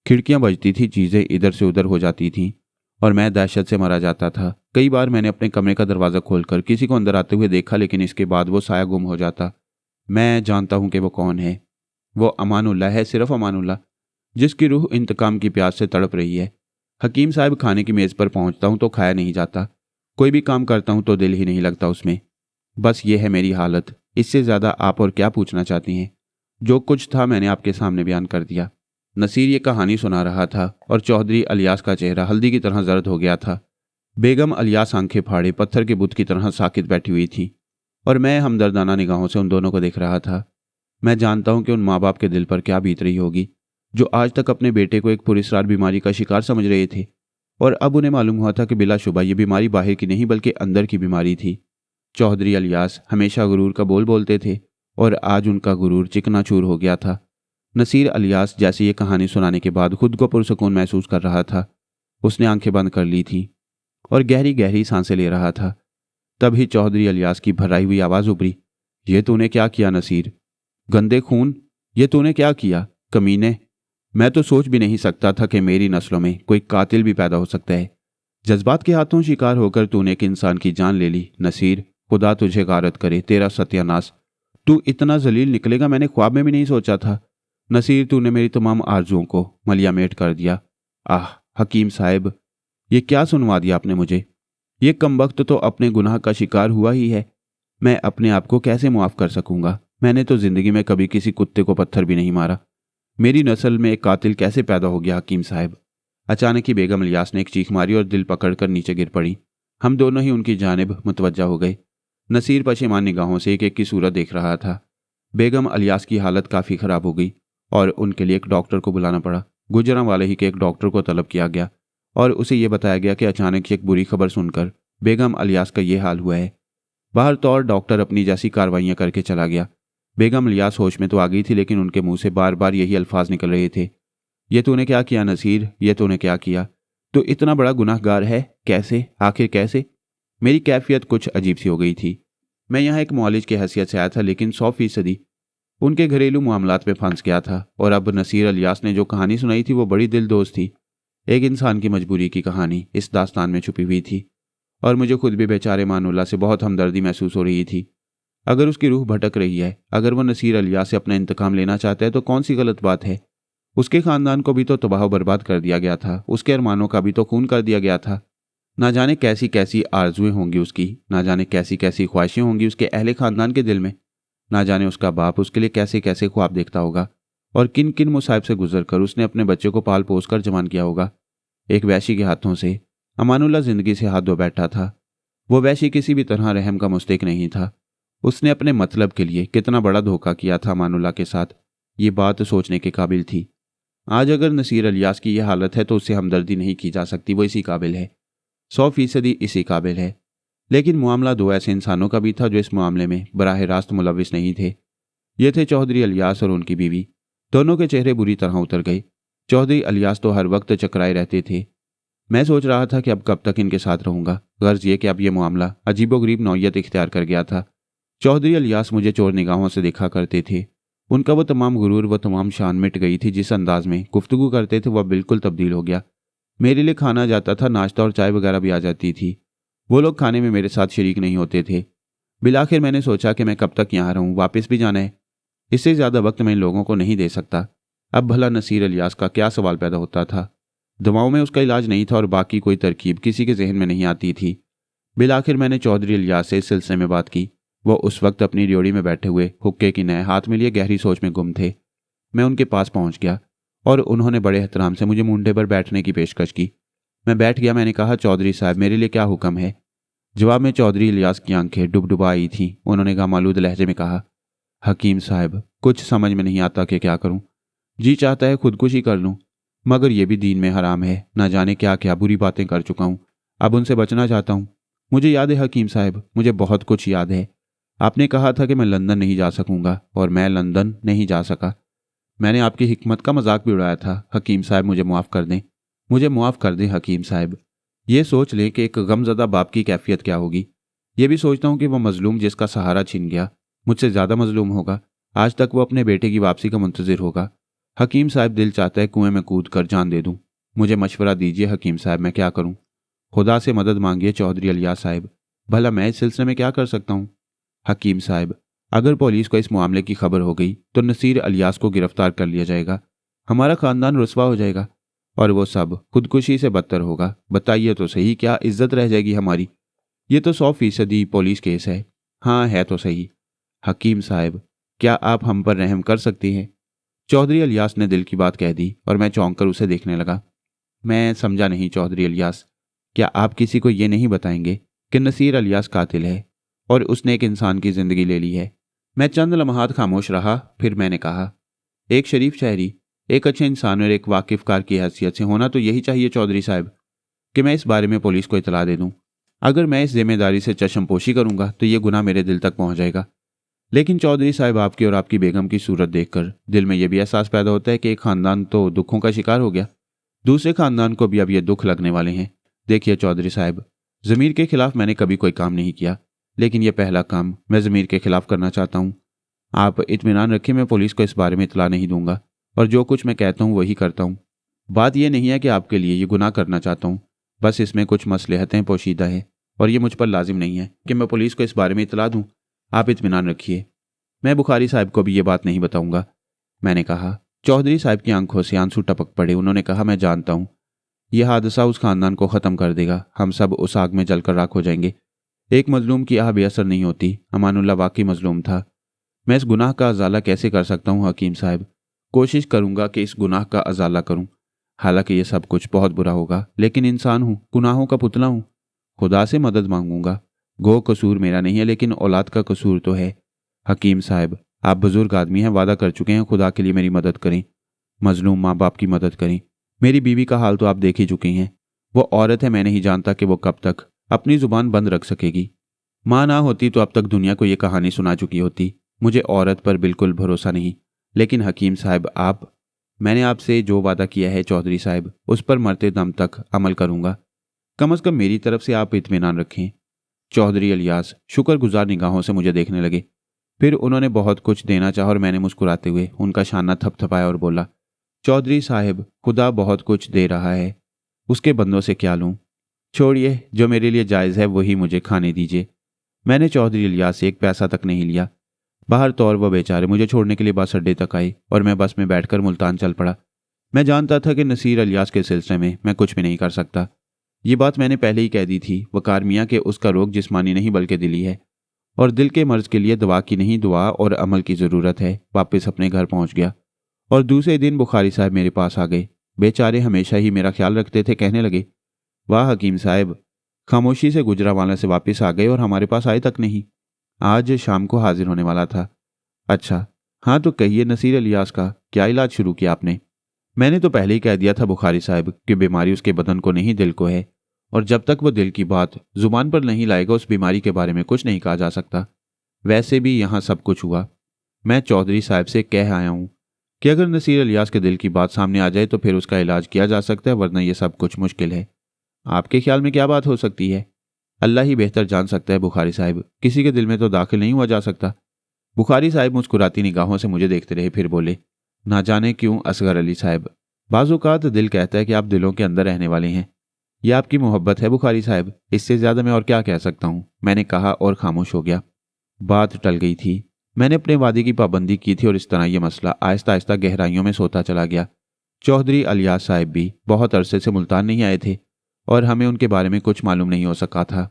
खिड़कियां बजती थी, चीज़ें इधर से उधर हो जाती थीं, और मैं दहशत से मरा जाता था। कई बार मैंने अपने कमरे का दरवाज़ा खोलकर किसी को अंदर आते हुए देखा, लेकिन इसके बाद वो साया गुम हो जाता। मैं जानता हूं कि वो कौन है। वो अमानुल्लाह है, सिर्फ अमानुल्लाह, जिसकी रूह इंतकाम की प्यास से तड़प रही है। हकीम साहब, खाने की मेज़ पर पहुंचता हूं तो खाया नहीं जाता। कोई भी काम करता हूं तो दिल ही नहीं लगता उसमें। बस ये है मेरी हालत। इससे ज़्यादा आप और क्या पूछना चाहती हैं? जो कुछ था मैंने आपके सामने बयान कर दिया। नसीर ये कहानी सुना रहा था और चौधरी अलियास का चेहरा हल्दी की तरह जर्द हो गया था। बेगम अलियास आंखें फाड़े पत्थर के बुत की तरह साकित बैठी हुई थी, और मैं हमदर्दाना निगाहों से उन दोनों को देख रहा था। मैं जानता हूं कि उन माँ बाप के दिल पर क्या बीत रही होगी, जो आज तक अपने बेटे को एक पुरस्कार बीमारी का शिकार समझ रहे थे, और अब उन्हें मालूम हुआ था कि बिलाशुबा ये बीमारी बाहर की नहीं बल्कि अंदर की बीमारी थी। चौधरी अलियास हमेशा गुरूर का बोल बोलते थे, और आज उनका गुरूर चिकनाचूर हो गया था। नसीर अलियास जैसे ये कहानी सुनाने के बाद खुद को पुरसकून महसूस कर रहा था। उसने आंखें बंद कर ली थीं और गहरी गहरी सांसें ले रहा था। तभी चौधरी अलियास की भराई हुई आवाज़ उभरी, ये तूने क्या किया नसीर? गंदे खून, ये तूने क्या किया कमीने? मैं तो सोच भी नहीं सकता था कि मेरी नस्लों में कोई कातिल भी पैदा हो सकता है। जज्बात के हाथों शिकार होकर तूने एक इंसान की जान ले ली। नसीर, खुदा तुझे गारत करे, तेरा सत्यानाश। तू इतना जलील निकलेगा मैंने ख्वाब में भी नहीं सोचा था। नसीर, तूने मेरी तमाम आरजुओं को मलियामेट कर दिया। आह हकीम साहब, ये क्या सुनवा दिया आपने मुझे? ये कमबख्त तो अपने गुनाह का शिकार हुआ ही है। मैं अपने आप को कैसे मुआफ कर सकूंगा? मैंने तो जिंदगी में कभी किसी कुत्ते को पत्थर भी नहीं मारा। मेरी नस्ल में एक कातिल कैसे पैदा हो गया हकीम साहब? अचानक ही बेगम अलियास ने एक चीख मारी और दिल पकड़कर नीचे गिर पड़ी। हम दोनों ही उनकी जानिब मुतवज्जा हो गए। नसीर पशेमान निगाहों से एक एक की सूरत देख रहा था। बेगम अलियास की हालत काफ़ी ख़राब हो गई और उनके लिए एक डॉक्टर को बुलाना पड़ा। गुजरांवाले ही के एक डॉक्टर को तलब किया गया और उसे यह बताया गया कि अचानक एक बुरी खबर सुनकर बेगम अलियास का ये हाल हुआ है। बाहर तो और डॉक्टर अपनी जैसी कार्रवाइयाँ करके चला गया। बेगम अलियास होश में तो आ गई थी, लेकिन उनके मुंह से बार बार यही अल्फाज निकल रहे थे, ये तूने क्या किया नसीर? ये तूने क्या किया? तो इतना बड़ा गुनाहगार है? कैसे? आखिर कैसे? मेरी कैफियत कुछ अजीब सी हो गई थी। मैं यहाँ एक मौलिज की हैसियत से आया था, लेकिन 100% उनके घरेलू मामलात में फंस गया था। और अब नसीर अलियास ने जो कहानी सुनाई थी वो बड़ी दिलदोज थी। एक इंसान की मजबूरी की कहानी इस दास्तान में छुपी हुई थी, और मुझे खुद भी बेचारे मानुल्लाह से बहुत हमदर्दी महसूस हो रही थी। अगर उसकी रूह भटक रही है, अगर वह नसीर अलियास से अपना इंतकाम लेना चाहता है तो कौन सी गलत बात है? उसके खानदान को भी तो तबाह बर्बाद कर दिया गया था, उसके अरमानों का भी तो खून कर दिया गया था। ना जाने कैसी कैसी आरजुएं होंगी उसकी, ना जाने कैसी कैसी ख्वाहिशें होंगी उसके अहले खानदान के दिल में। ना जाने उसका बाप उसके लिए कैसे कैसे ख्वाब देखता होगा, और किन किन मुसाइब से गुजर कर उसने अपने बच्चे को पाल पोस कर जवान किया होगा। एक वैशी के हाथों से अमानुल्लाह जिंदगी से हाथ धो बैठा था। वो वैशी किसी भी तरह रहम का मुस्तहिक नहीं था। उसने अपने मतलब के लिए कितना बड़ा धोखा किया था अमानुल्लाह के साथ, ये बात सोचने के काबिल थी। आज अगर नसीर इलियास की यह हालत है तो उससे हमदर्दी नहीं की जा सकती। वो इसी काबिल है, 100% इसी काबिल है। लेकिन मामला दो ऐसे इंसानों का भी था जो इस मामले में बराह रास्त मुलविस नहीं थे। ये थे चौधरी इलियास और उनकी बीवी। दोनों के चेहरे बुरी तरह उतर गए। चौधरी इलियास तो हर वक्त चकराए रहते थे। मैं सोच रहा था कि अब कब तक इनके साथ रहूंगा। गर्ज ये कि अब यह मामला अजीबोगरीब नौयत इख्तियार कर गया था। चौधरी इलियास मुझे चोर निगाहों से देखा करते थे। उनका वो तमाम गुरूर, वो तमाम शान मिट गई थी। जिस अंदाज में गुफ्तगू करते थे वह बिल्कुल तब्दील हो गया। मेरे लिए खाना आ जाता था, नाश्ता और चाय वगैरह भी आ जाती थी। वो लोग खाने में मेरे साथ शरीक नहीं होते थे। बिलाखिर मैंने सोचा कि मैं कब तक यहाँ रहूं, वापस भी जाना है। इससे ज़्यादा वक्त मैं इन लोगों को नहीं दे सकता। अब भला नसीर इलियास का क्या सवाल पैदा होता था। दवाओं में उसका इलाज नहीं था और बाकी कोई तरकीब किसी के जहन में नहीं आती थी। बिलाखिर मैंने चौधरी इलियास से इस सिलसिले में बात की। वो उस वक्त अपनी ड्योढ़ी में बैठे हुए हुक्के की नए हाथ में लिए गहरी सोच में गुम थे। मैं उनके पास पहुंच गया और उन्होंने बड़े एहतराम से मुझे मुंडे पर बैठने की पेशकश की। मैं बैठ गया। मैंने कहा, चौधरी साहब मेरे लिए क्या हुक्म है। जवाब में चौधरी इलियास की आंखें डुबडुबा आई थीं। उन्होंने गमालूद लहजे में कहा, हकीम साहब कुछ समझ में नहीं आता कि क्या करूं। जी चाहता है खुदकुशी कर लूं, मगर यह भी दीन में हराम है। न जाने क्या क्या बुरी बातें कर चुका हूं, अब उनसे बचना चाहता हूं। मुझे याद है हकीम साहब, मुझे बहुत कुछ याद है। आपने कहा था कि मैं लंदन नहीं जा सकूंगा और मैं लंदन नहीं जा सका। मैंने आपकी हिकमत का मजाक भी उड़ाया था। हकीम साहब मुझे माफ़ कर दें, मुझे माफ़ कर दें हकीम साहब। ये सोच लें कि एक गमज़दा बाप की कैफियत क्या होगी। ये भी सोचता हूँ कि वह मजलूम जिसका सहारा छिन गया मुझसे ज़्यादा मजलूम होगा। आज तक वो अपने बेटे की वापसी का मुंतज़िर होगा। हकीम साहब दिल चाहता है कुएं में कूद कर जान दे दूँ। मुझे मशवरा दीजिए हकीम साहब, मैं क्या करूँ। खुदा से मदद मांगिए चौधरी इलियास साहब, भला मैं इस सिलसिले में क्या कर सकता हूँ। हकीम साहब, अगर पुलिस को इस मामले की खबर हो गई तो नसीर इलियास को गिरफ्तार कर लिया जाएगा, हमारा खानदान रुस्वा हो जाएगा और वो सब खुदकुशी से बदतर होगा। बताइए तो सही, क्या इज्जत रह जाएगी हमारी। ये तो 100% पुलिस केस है। हाँ है तो सही। हकीम साहब, क्या आप हम पर रहम कर सकती हैं। चौधरी इलियास ने दिल की बात कह दी और मैं चौंक कर उसे देखने लगा। मैं समझा नहीं चौधरी इलियास, क्या आप किसी को ये नहीं बताएंगे कि नसीर इलियास कातिल है और उसने एक इंसान की जिंदगी ले ली है। मैं चंद लम्हात खामोश रहा, फिर मैंने कहा, एक शरीफ शहरी, एक अच्छे इंसान और एक वाकिफकार की हैसियत से होना तो यही चाहिए चौधरी साहब कि मैं इस बारे में पुलिस को इतला दे दूं। अगर मैं इस जिम्मेदारी से चश्मपोशी करूंगा तो ये गुनाह मेरे दिल तक पहुंच जाएगा। लेकिन चौधरी साहब, आपकी और आपकी बेगम की सूरत देखकर दिल में यह भी एहसास पैदा होता है कि एक खानदान तो दुखों का शिकार हो गया, दूसरे खानदान को भी अब ये दुख लगने वाले हैं। देखिए चौधरी साहब, ज़मीर के खिलाफ मैंने कभी कोई काम नहीं किया, लेकिन यह पहला काम मैं ज़मीर के खिलाफ करना चाहता हूँ। आप इत्मीनान रखिए, मैं पुलिस को इस बारे में इतला नहीं दूंगा और जो कुछ मैं कहता हूँ वही करता हूँ। बात यह नहीं है कि आपके लिए ये गुनाह करना चाहता हूँ, बस इसमें कुछ मसलहतें पोशीदा है और ये मुझ पर लाजिम नहीं है कि मैं पुलिस को इस बारे में इतला दूँ। आप इत्मीनान रखिए, मैं बुखारी साहब को भी ये बात नहीं बताऊंगा। मैंने कहा। चौधरी साहब की आंखों से आंसू टपक पड़े। उन्होंने कहा, मैं जानता हूँ यह हादसा उस खानदान को ख़त्म कर देगा, हम सब उस आग में जलकर राख हो जाएंगे। एक मजलूम की आह बेअसर नहीं होती। अमानुल्लाह वाकई मजलूम था। मैं इस गुनाह का अजाला कैसे कर सकता हूँ हकीम साहब। कोशिश करूंगा कि इस गुनाह का अजाला करूं। हालांकि ये सब कुछ बहुत बुरा होगा, लेकिन इंसान हूं, गुनाहों का पुतला हूं। खुदा से मदद मांगूंगा। गो कसूर मेरा नहीं है, लेकिन औलाद का कसूर तो है। हकीम साहब, आप बुजुर्ग आदमी हैं, वादा कर चुके हैं, खुदा के लिए मेरी मदद करें। मजलूम माँ बाप की मदद करें। मेरी बीवी का हाल तो आप देख ही चुके हैं। वो औरत है, मैं नहीं जानता कि वो कब तक अपनी जुबान बंद रख सकेगी। माँ ना होती तो अब तक दुनिया को ये कहानी सुना चुकी होती। मुझे औरत पर बिल्कुल भरोसा नहीं। लेकिन हकीम साहब, मैंने आपसे जो वादा किया है चौधरी साहब, उस पर मरते दम तक अमल करूंगा। कम से कम मेरी तरफ से आप इत्मीनान रखें। चौधरी इलियास शुक्रगुजार निगाहों से मुझे देखने लगे। फिर उन्होंने बहुत कुछ देना चाहा और मैंने मुस्कुराते हुए उनका शाना थपथपाया और बोला, चौधरी साहब, खुदा बहुत कुछ दे रहा है, उसके बंदों से क्या लूं। छोड़िए, जो मेरे लिए जायज़ है वही मुझे खाने दीजिए। मैंने चौधरी इलियास से एक पैसा तक नहीं लिया। बाहर तो और वह बेचारे मुझे छोड़ने के लिए बस अड्डे तक आए और मैं बस में बैठकर मुल्तान चल पड़ा। मैं जानता था कि नसीर इलियास के सिलसिले में मैं कुछ भी नहीं कर सकता। ये बात मैंने पहले ही कह दी थी। वकार मियाँ के उसका रोग जिस्मानी नहीं बल्कि दिली है और दिल के मर्ज के लिए दवा की नहीं, दुआ और अमल की ज़रूरत है। वापस अपने घर पहुंच गया और दूसरे दिन बुखारी साहब मेरे पास आ गए। बेचारे हमेशा ही मेरा ख्याल रखते थे। कहने लगे, वाह हकीम साहब, खामोशी से गुजरावाला से वापस आ गए और हमारे पास आए तक नहीं। आज शाम को हाजिर होने वाला था। अच्छा, हाँ तो कहिए नसीर इलियास का क्या इलाज शुरू किया आपने। मैंने तो पहले ही कह दिया था बुखारी साहब कि बीमारी उसके बदन को नहीं दिल को है, और जब तक वो दिल की बात जुबान पर नहीं लाएगा उस बीमारी के बारे में कुछ नहीं कहा जा सकता। वैसे भी यहाँ सब कुछ हुआ, मैं चौधरी साहब से कह आया हूँ कि अगर नसीर इलियास के दिल की बात सामने आ जाए तो फिर उसका इलाज किया जा सकता है, वरना यह सब कुछ मुश्किल है। आपके ख्याल में क्या बात हो सकती है? अल्लाह ही बेहतर जान सकता है बुखारी साहब, किसी के दिल में तो दाखिल नहीं हुआ जा सकता। बुखारी साहब मुस्कुराती निगाहों से मुझे देखते रहे, फिर बोले, ना जाने क्यों असगर अली साहब, बाज़-औक़ात दिल कहता है कि आप दिलों के अंदर रहने वाले हैं। यह आपकी मोहब्बत है बुखारी साहब, इससे ज़्यादा मैं और क्या कह सकता हूँ, मैंने कहा और खामोश हो गया। बात टल गई थी, मैंने अपने वादे की पाबंदी की थी और इस तरह यह मसला आहिस्ता आहिस्ता गहराइयों में सोता चला गया। चौधरी इलियास साहब भी बहुत अरसे से मुल्तान नहीं आए थे और हमें उनके बारे में कुछ मालूम नहीं हो सका था।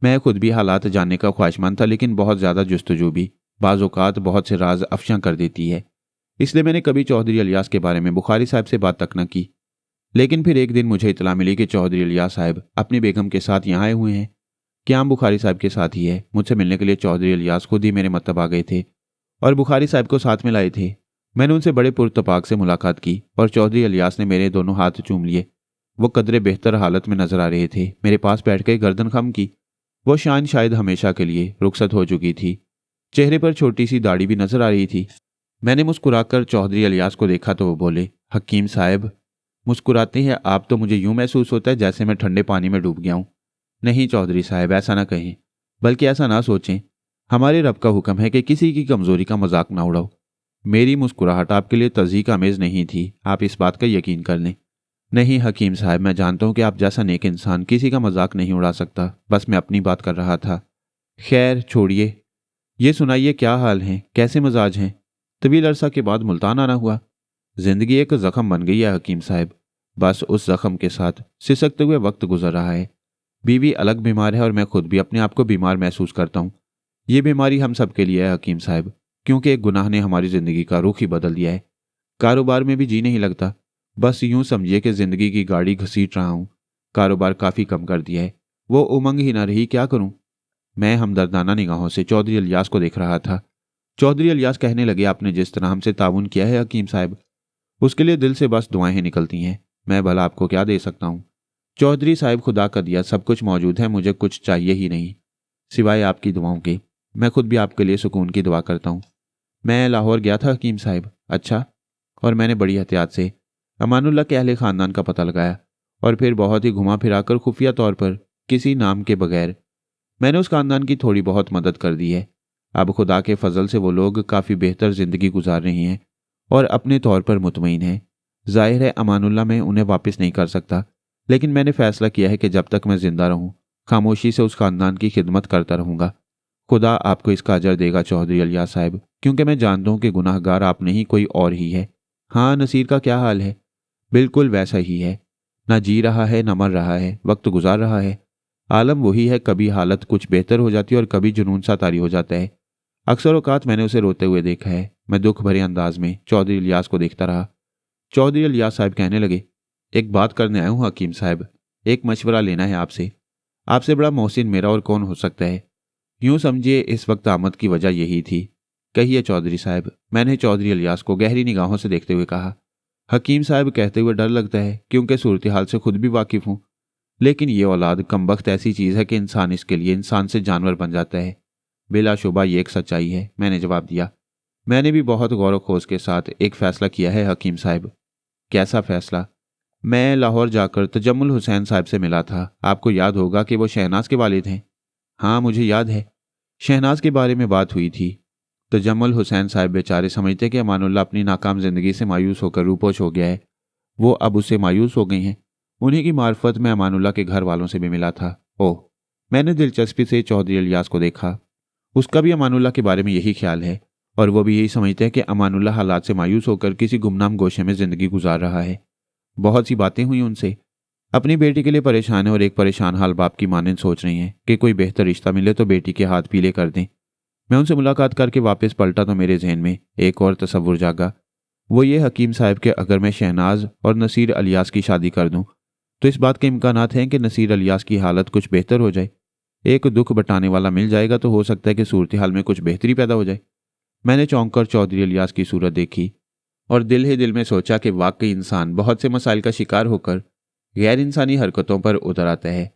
मैं खुद भी हालात जानने का ख्वाहिशमंद था, लेकिन बहुत ज़्यादा जुस्तजू भी बाज़ औक़ात बहुत से राज अफ़शा कर देती है, इसलिए मैंने कभी चौधरी इलियास के बारे में बुखारी साहब से बात तक न की। लेकिन फिर एक दिन मुझे इतला मिली कि चौधरी इलियास साहब अपनी बेगम के साथ यहाँ आए हुए हैं। क्या बुखारी साहब के साथ ही है? मुझसे मिलने के लिए चौधरी इलियास खुद ही मेरे मतब आ गए थे और बुखारी साहब को साथ में लाए थे। मैंने उनसे बड़े पुरतपाक से मुलाकात की और चौधरी इलियास ने मेरे दोनों हाथ चूम लिए। वो कदरे बेहतर हालत में नजर आ रहे थे। मेरे पास बैठ कर गर्दन खम की। वो शान शायद हमेशा के लिए रुखसत हो चुकी थी। चेहरे पर छोटी सी दाढ़ी भी नजर आ रही थी। मैंने मुस्कुराकर चौधरी इलियास को देखा तो वो बोले, हकीम साहब मुस्कुराते हैं आप तो मुझे यूं महसूस होता है जैसे मैं ठंडे पानी में डूब गया हूं। नहीं चौधरी साहब, ऐसा ना कहें, बल्कि ऐसा ना सोचें। हमारे रब का हुक्म है कि किसी की कमजोरी का मजाक ना उड़ाओ। मेरी मुस्कुराहट आपके लिए तज़ीक आमेज नहीं थी, आप इस बात का यकीन कर लें। नहीं हकीम साहब, मैं जानता हूं कि आप जैसा नेक इंसान किसी का मजाक नहीं उड़ा सकता, बस मैं अपनी बात कर रहा था। खैर छोड़िए, ये सुनाइए क्या हाल है, कैसे मजाज हैं? तवील अरसा के बाद मुल्तान आना हुआ। जिंदगी एक जख्म बन गई है हकीम साहब, बस उस जख्म के साथ सिसकते हुए वक्त गुजर रहा है। बीवी अलग बीमार है और मैं खुद भी अपने आप को बीमार महसूस करता हूँ। ये बीमारी हम सब के लिए है हकीम साहब, क्योंकि एक गुनाह ने हमारी जिंदगी का रुख ही बदल दिया है। कारोबार में भी जी नहीं लगता। बस यूं समझिए कि जिंदगी की गाड़ी घसीट रहा हूं। कारोबार काफी कम कर दिया है, वो उमंग ही ना रही, क्या करूं? मैं हमदर्दाना निगाहों से चौधरी इलियास को देख रहा था। चौधरी इलियास कहने लगे, आपने जिस तरह हमसे ताउन किया है हकीम साहब, उसके लिए दिल से बस दुआएं निकलती हैं। मैं भला आपको क्या दे सकता हूं? चौधरी साहब, खुदा का दिया सब कुछ मौजूद है, मुझे कुछ चाहिए ही नहीं सिवाय आपकी दुआओं के। मैं खुद भी आपके लिए सुकून की दुआ करता हूं। मैं लाहौर गया था हकीम साहब। अच्छा? और मैंने बड़ी एहतियात से अमानुल्लाह के अहले खानदान का पता लगाया और फिर बहुत ही घुमा फिराकर खुफिया तौर पर किसी नाम के बगैर मैंने उस खानदान की थोड़ी बहुत मदद कर दी है। अब खुदा के फजल से वो लोग काफ़ी बेहतर ज़िंदगी गुजार रहे हैं और अपने तौर पर मुतमईन हैं। जाहिर है अमानुल्लाह मैं उन्हें वापस नहीं कर सकता, लेकिन मैंने फैसला किया है कि जब तक मैं जिंदा रहूं खामोशी से उस खानदान की खिदमत करता रहूंगा। खुदा आपको इसका अजर देगा चौधरी इलियास साहब, क्योंकि मैं जानता हूं कि गुनाहगार आप नहीं कोई और ही है। हाँ, नसीर का क्या हाल है? बिल्कुल वैसा ही है, ना जी रहा है ना मर रहा है, वक्त गुजार रहा है। आलम वही है, कभी हालत कुछ बेहतर हो जाती है और कभी जुनून सा तारी हो जाता है। अक्सर औकात मैंने उसे रोते हुए देखा है। मैं दुख भरे अंदाज में चौधरी इलियास को देखता रहा। चौधरी इलियास साहब कहने लगे, एक बात करने आया हूँ हकीम साहब, एक मशवरा लेना है आपसे। आपसे बड़ा मोहसिन मेरा और कौन हो सकता है। यूं समझिए इस वक्त आमद की वजह यही थी। कहिए चौधरी साहब, मैंने चौधरी इलियास को गहरी निगाहों से देखते हुए कहा। हकीम साहब कहते हुए डर लगता है, क्योंकि सूरत हाल से खुद भी वाकिफ हूं, लेकिन ये औलाद कमबख्त ऐसी चीज है कि इंसान इसके लिए इंसान से जानवर बन जाता है। बिलाशुबा ये एक सच्चाई है, मैंने जवाब दिया। मैंने भी बहुत गौर खोज के साथ एक फैसला किया है हकीम साहब। कैसा फैसला? मैं लाहौर जाकर तजम्मुल हुसैन साहब से मिला था। आपको याद होगा कि वो शहनाज के वालिद हैं। हाँ, मुझे याद है, शहनाज के बारे में बात हुई थी। तजम्मुल हुसैन साहब बेचारे समझते कि अमानुल्लाह अपनी नाकाम जिंदगी से मायूस होकर रूपोश हो गया है। वो अब उससे मायूस हो गई हैं। उन्हीं की मार्फत में अमानुल्लाह के घर वालों से भी मिला था। ओह, मैंने दिलचस्पी से चौधरी इलियास को देखा। उसका भी अमानुल्लाह के बारे में यही ख्याल है और वो भी यही समझते हैं कि अमानुल्लाह हालात से मायूस होकर किसी गुमनाम गोशे में जिंदगी गुजार रहा है। बहुत सी बातें हुई उनसे। अपनी बेटी के लिए परेशान है और एक परेशान हाल बाप की मानंद सोच रही हैं कि कोई बेहतर रिश्ता मिले तो बेटी के हाथ पीले कर दें। मैं उनसे मुलाकात करके वापस पलटा तो मेरे जहन में एक और तसव्वुर जागा। वो ये हकीम साहब के अगर मैं शहनाज और नसीर इलियास की शादी कर दूं तो इस बात के इम्कानात हैं कि नसीर इलियास की हालत कुछ बेहतर हो जाए। एक दुख बटाने वाला मिल जाएगा तो हो सकता है कि सूरत हाल में कुछ बेहतरी पैदा हो जाए। मैंने चौंक कर चौधरी इलियास की सूरत देखी। और दिल ही दिल में सोचा कि वाकई इंसान बहुत से मसाइल का शिकार होकर गैर इंसानी हरकतों पर उतर आता है।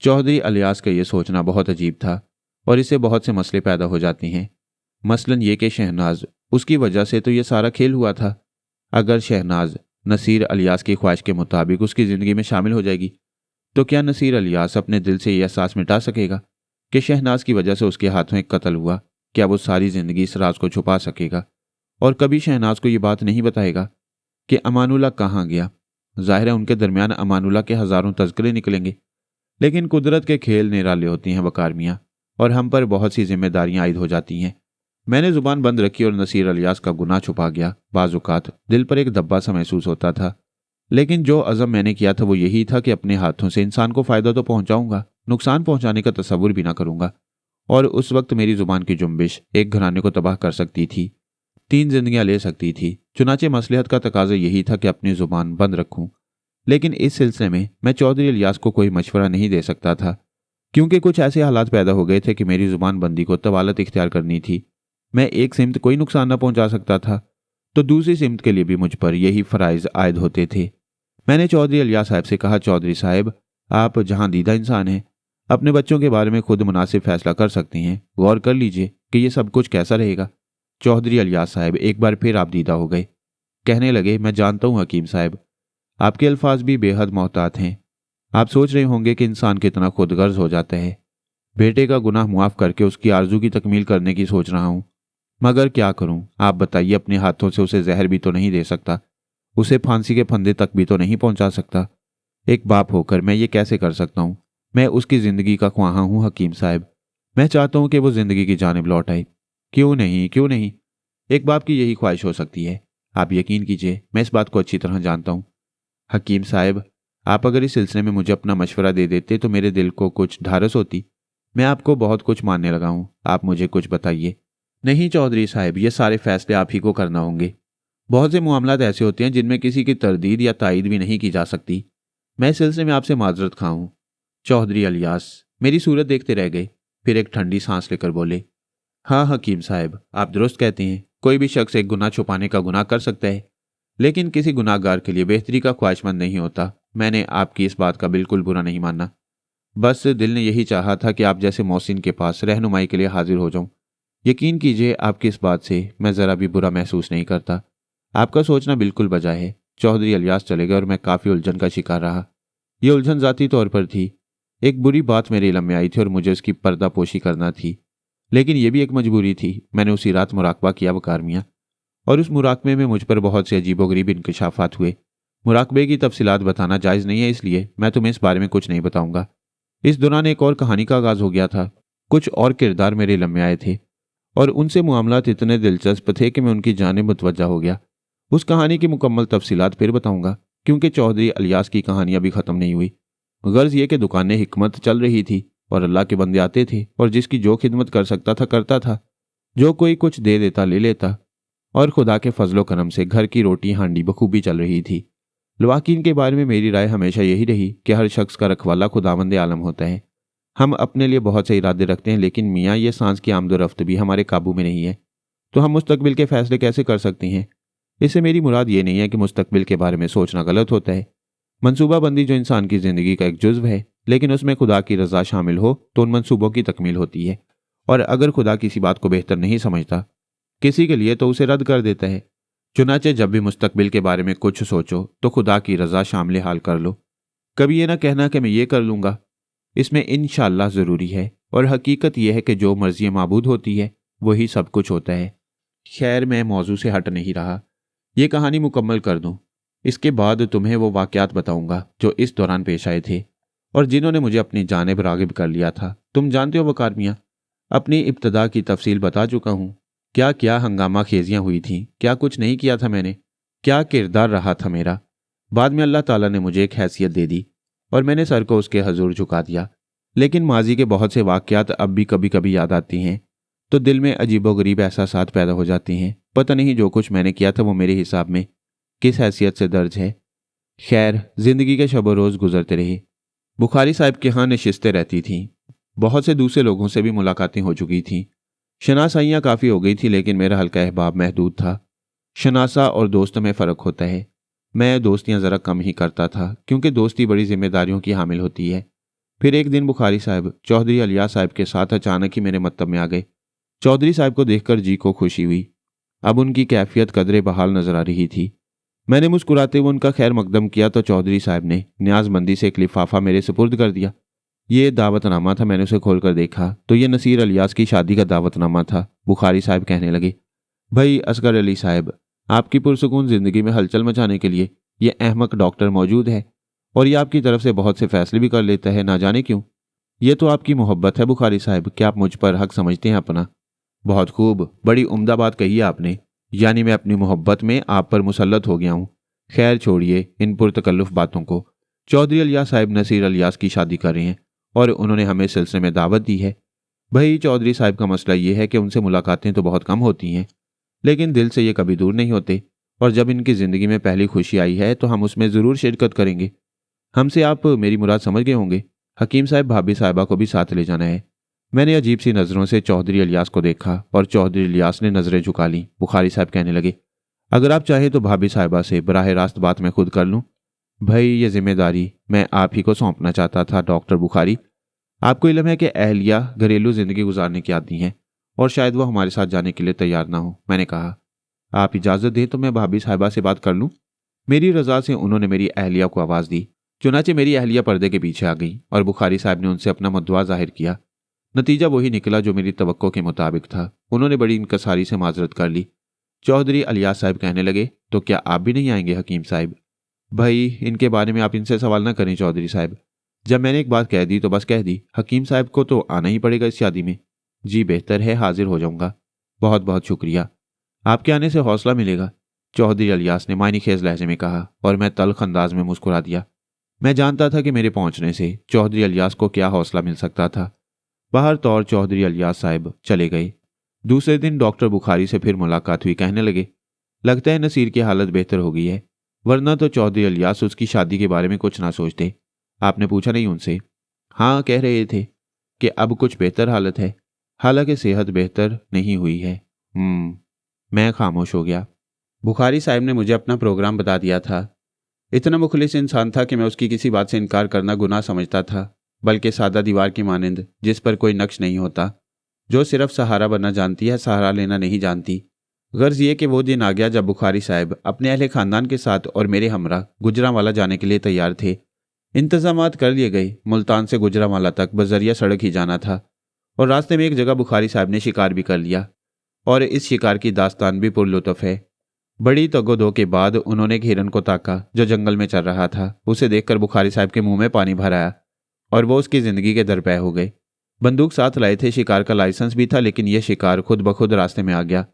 चौधरी अलियास का ये सोचना बहुत अजीब था और इससे बहुत से मसले पैदा हो जाते हैं। मसलन ये कि शहनाज, उसकी वजह से तो ये सारा खेल हुआ था। अगर शहनाज नसीर अलियास की ख्वाहिश के मुताबिक उसकी ज़िंदगी में शामिल हो जाएगी तो क्या नसीर अलियास अपने दिल से ये एहसास मिटा सकेगा कि शहनाज की वजह से उसके हाथों एक कत्ल हुआ? क्या वो सारी ज़िंदगी इस राज को छुपा सकेगा और कभी शहनाज को ये बात नहीं बताएगा कि अमानुल्लाह कहाँ गया? जाहिर है उनके दरमियान अमानुल्लाह के हज़ारों तज़किरे निकलेंगे, लेकिन कुदरत के खेल निराले होती हैं वकार मियाँ, और हम पर बहुत सी जिम्मेदारियां आयद हो जाती हैं। मैंने जुबान बंद रखी और नसीर अलियास का गुनाह छुपा गया। बाज़-औक़ात दिल पर एक दब्बा सा महसूस होता था, लेकिन जो अज़म मैंने किया था वो यही था कि अपने हाथों से इंसान को फ़ायदा तो पहुंचाऊंगा, नुकसान पहुंचाने का तसव्वुर भी ना करूंगा। और उस वक्त मेरी जुबान की जुम्बिश एक घराने को तबाह कर सकती थी, 3 जिंदगियां ले सकती थी। चुनाचे मसलहत का तकाजा यही था कि अपनी जुबान बंद रखूं। लेकिन इस सिलसिले में मैं चौधरी अलियास को कोई मशवरा नहीं दे सकता था, क्योंकि कुछ ऐसे हालात पैदा हो गए थे कि मेरी जुबान बंदी को तवालत इख्तियार करनी थी। मैं एक सिमत कोई नुकसान न पहुंचा सकता था तो दूसरी सिमत के लिए भी मुझ पर यही फ़राइज़ आयद होते थे। मैंने चौधरी अलियास साहब से कहा, चौधरी साहब, आप जहां दीदा इंसान हैं, अपने बच्चों के बारे में खुद मुनासिब फैसला कर सकती हैं। गौर कर लीजिए कि यह सब कुछ कैसा रहेगा। चौधरी अलियास साहब एक बार फिर आप दीदा हो गए। कहने लगे, मैं जानता हूं हकीम साहब, आपके अल्फाज भी बेहद मोहतात हैं। आप सोच रहे होंगे कि इंसान कितना खुदगर्ज हो जाता है। बेटे का गुनाह मुआफ करके उसकी आरजू की तकमील करने की सोच रहा हूं, मगर क्या करूं? आप बताइए, अपने हाथों से उसे जहर भी तो नहीं दे सकता, उसे फांसी के फंदे तक भी तो नहीं पहुंचा सकता। एक बाप होकर मैं ये कैसे कर सकता हूं? मैं उसकी जिंदगी का ख्वाहा हूं हकीम साहब। मैं चाहता हूं कि वो जिंदगी की जानिब लौट आए। क्यों नहीं, क्यों नहीं? एक बाप की यही ख्वाहिश हो सकती है। आप यकीन कीजिए, मैं इस बात को अच्छी तरह जानता हूं। हकीम साहब, आप अगर इस सिलसिले में मुझे अपना मशवरा दे देते तो मेरे दिल को कुछ ढारस होती। मैं आपको बहुत कुछ मानने लगा हूं, आप मुझे कुछ बताइए। नहीं चौधरी साहब, ये सारे फैसले आप ही को करना होंगे। बहुत से मामलात ऐसे होते हैं जिनमें किसी की तरदीद या तायद भी नहीं की जा सकती। मैं इस सिलसिले में आपसे माजरत खा हूं। चौधरी अलियास मेरी सूरत देखते रह गए, फिर एक ठंडी सांस लेकर बोले, हाँ हकीम साहब, आप दुरुस्त कहते हैं। कोई भी शख्स एक गुनाह छुपाने का गुनाह कर सकता है, लेकिन किसी गुनाहगार के लिए बेहतरी का ख्वाहिशमंद नहीं होता। मैंने आपकी इस बात का बिल्कुल बुरा नहीं माना। बस दिल ने यही चाहा था कि आप जैसे मोहसिन के पास रहनुमाई के लिए हाजिर हो जाऊं। यकीन कीजिए, आपकी इस बात से मैं ज़रा भी बुरा महसूस नहीं करता। आपका सोचना बिल्कुल बजा है। चौधरी अलियास चले गए और मैं काफ़ी उलझन का शिकार रहा। ये उलझन ज़ाती तौर पर थी। एक बुरी बात मेरे इल्म में आई थी और मुझे उसकी पर्दापोशी करना थी, लेकिन यह भी एक मजबूरी थी। मैंने उसी रात मुराकबा किया वकार मियाँ, और उस मुराकबे में मुझ पर बहुत से अजीबोगरीब इंकशाफात हुए। मुराकबे की तफसीलात बताना जायज़ नहीं है, इसलिए मैं तुम्हें इस बारे में कुछ नहीं बताऊंगा। इस दौरान एक और कहानी का आगाज़ हो गया था। कुछ और किरदार मेरे इल्म में आए थे और उनसे मामलात इतने दिलचस्प थे कि मैं उनकी जानिब मुतवज्जा हो गया। उस कहानी की मुकम्मल तफसीलात फिर बताऊंगा, क्योंकि चौधरी अलियास की कहानी अभी ख़त्म नहीं हुई। गर्ज ये कि दुकानें हिकमत चल रही थी और अल्लाह के बंदे आते थे और जिसकी जो खिदमत कर सकता था करता था। जो कोई कुछ दे देता ले लेता, और खुदा के फजलो करम से घर की रोटी हांडी बखूबी चल रही थी। लवाकिन के बारे में मेरी राय हमेशा यही रही कि हर शख्स का रखवाला खुदावंद आलम होता है। हम अपने लिए बहुत से इरादे रखते हैं, लेकिन मियाँ ये सांस की आमदोरफ्त भी हमारे काबू में नहीं है, तो हम मुस्तकबिल के फैसले कैसे कर सकते हैं? इससे मेरी मुराद ये नहीं है कि मुस्तकबिल के बारे में सोचना गलत होता है। मनसूबाबंदी जो इंसान की ज़िंदगी का एक जुज़्व है, लेकिन उसमें खुदा की रज़ा शामिल हो तो उन मनसूबों की तकमील होती है। और अगर खुदा किसी बात को बेहतर नहीं समझता किसी के लिए तो उसे रद्द कर देता है। चुनाचे जब भी मुस्तकबिल के बारे में कुछ सोचो तो खुदा की रज़ा शामिल हाल कर लो। कभी ये ना कहना कि मैं ये कर लूँगा, इसमें इंशाअल्लाह ज़रूरी है। और हकीकत यह है कि जो मर्ज़ी माबूद होती है वही सब कुछ होता है। खैर, मैं मौजू से हट नहीं रहा। ये कहानी मुकम्मल कर दूं, इसके बाद तुम्हें वो वाक़यात बताऊंगा जो इस दौरान पेश आए थे और जिन्होंने मुझे अपनी जानिब राग़िब कर लिया था। तुम जानते हो वकार मियाँ, अपनी इब्तदा की तफसील बता चुका हूँ। क्या क्या हंगामा खेजियाँ हुई थीं, क्या कुछ नहीं किया था मैंने, क्या किरदार रहा था मेरा। बाद में अल्लाह ताला ने मुझे एक हैसियत दे दी और मैंने सर को उसके हजूर झुका दिया। लेकिन माजी के बहुत से वाक़यात अब भी कभी कभी याद आती हैं तो दिल में अजीबोगरीब एहसासात पैदा हो जाते हैं। पता नहीं जो कुछ मैंने किया था वो मेरे हिसाब में किस हैसियत से दर्ज है। खैर, जिंदगी के शब रोज़ गुजरते रहे। बुखारी साहब के यहाँ नशिस्तें रहती थीं। बहुत से दूसरे लोगों से भी मुलाकातें हो चुकी थीं। शनासाइयाँ काफ़ी हो गई थी, लेकिन मेरा हल्का अहबाब महदूद था। शनासा और दोस्त में फ़र्क होता है। मैं दोस्तियां ज़रा कम ही करता था क्योंकि दोस्ती बड़ी जिम्मेदारियों की हामिल होती है। फिर एक दिन बुखारी साहब चौधरी अलियास साहब के साथ अचानक ही मेरे मत्तब में आ गए। चौधरी साहब को देखकर जी को खुशी हुई। अब उनकी कैफियत कदरे बहाल नजर आ रही थी। मैंने मुस्कुराते हुए उनका खैर मकदम किया तो चौधरी साहब ने न्याजमंदी से एक लिफाफा मेरे सुपुर्द कर दिया। ये दावतनामा था। मैंने उसे खोलकर देखा तो ये नसीर अलियास की शादी का दावतनामा था। बुखारी साहब कहने लगे, भाई असगर अली साहब, आपकी पुरसुकून जिंदगी में हलचल मचाने के लिए ये अहमक डॉक्टर मौजूद है और ये आपकी तरफ से बहुत से फैसले भी कर लेता है, ना जाने क्यों। ये तो आपकी मोहब्बत है बुखारी साहब, क्या आप मुझ पर हक समझते हैं अपना? बहुत खूब, बड़ी उम्दा बात कही है आपने। यानी मैं अपनी मोहब्बत में आप पर मुसल्लत हो गया हूँ। खैर छोड़िए इन पुरतकल्लुफ बातों को। चौधरी अलियास साहब नसीर अलियास की शादी कर रहे हैं और उन्होंने हमें सिलसिले में दावत दी है। भाई चौधरी साहब का मसला ये है कि उनसे मुलाकातें तो बहुत कम होती हैं, लेकिन दिल से ये कभी दूर नहीं होते और जब इनकी ज़िंदगी में पहली खुशी आई है तो हम उसमें ज़रूर शिरकत करेंगे। हमसे आप मेरी मुराद समझ गए होंगे। हकीम साहब भाभी साहिबा को भी साथ ले जाना है। मैंने अजीब सी नज़रों से चौधरी अलियास को देखा और चौधरी अलियास ने नज़रें झुका लीं। बुखारी साहब कहने लगे, अगर आप चाहें तो भाभी साहिबा से बराह रास्त बात मैं खुद कर लूँ। भाई ये जिम्मेदारी मैं आप ही को सौंपना चाहता था डॉक्टर बुखारी। आपको इल्म है कि अहलिया घरेलू जिंदगी गुजारने की आती हैं और शायद वो हमारे साथ जाने के लिए तैयार ना हो। मैंने कहा, आप इजाज़त दें तो मैं भाभी साहिबा से बात कर लूँ। मेरी रजा से उन्होंने मेरी अहलिया को आवाज़ दी। चुनाचे मेरी अहलिया पर्दे के पीछे आ गई और बुखारी साहब ने उनसे अपना मुद्दा जाहिर किया। नतीजा वही निकला जो मेरी तवक्को के मुताबिक था। उन्होंने बड़ी इनकसारी से माजरत कर ली। चौधरी अलियास साहब कहने लगे, तो क्या आप भी नहीं आएंगे हकीम साहब? भाई इनके बारे में आप इनसे सवाल ना करें चौधरी साहब। जब मैंने एक बात कह दी तो बस कह दी। हकीम साहब को तो आना ही पड़ेगा इस शादी में। जी बेहतर है, हाजिर हो जाऊंगा। बहुत बहुत शुक्रिया, आपके आने से हौसला मिलेगा, चौधरी अलियास ने मायनी खेज लहजे में कहा और मैं तल्ख अंदाज में मुस्कुरा दिया। मैं जानता था कि मेरे पहुंचने से चौधरी अलियास को क्या हौसला मिल सकता था। बाहर तौर चौधरी अलियास साहब चले गए। दूसरे दिन डॉक्टर बुखारी से फिर मुलाकात हुई। कहने लगे, लगता है नसीर की हालत बेहतर हो गई है, वरना तो चौधरी अलियास उसकी शादी के बारे में कुछ ना सोचते। आपने पूछा नहीं उनसे? हाँ, कह रहे थे कि अब कुछ बेहतर हालत है, हालांकि सेहत बेहतर नहीं हुई है। मैं खामोश हो गया। बुखारी साहब ने मुझे अपना प्रोग्राम बता दिया था। इतना मुखलिस इंसान था कि मैं उसकी किसी बात से इनकार करना गुनाह समझता था, बल्कि सादा दीवार की मानिंद जिस पर कोई नक्श नहीं होता, जो सिर्फ सहारा बनना जानती है, सहारा लेना नहीं जानती। गर्ज ये कि वो दिन आ गया जब बुखारी साहब अपने अहले खानदान के साथ और मेरे हमरा गुजरांवाला जाने के लिए तैयार थे। इंतजामात कर लिए गए। मुल्तान से गुजरांवाला तक बजरिया सड़क ही जाना था और रास्ते में एक जगह बुखारी साहब ने शिकार भी कर लिया और इस शिकार की दास्तान भी पुरलुत्फ है। बड़ी तगोदो के बाद उन्होंने एक हिरन को ताका जो जंगल में चल रहा था। उसे देखकर बुखारी साहब के मुंह में पानी भर आया और वो उसकी जिंदगी के दरपे हो गए। बंदूक साथ लाए थे, शिकार का लाइसेंस भी था, लेकिन यह शिकार खुद ब खुद रास्ते में आ गया।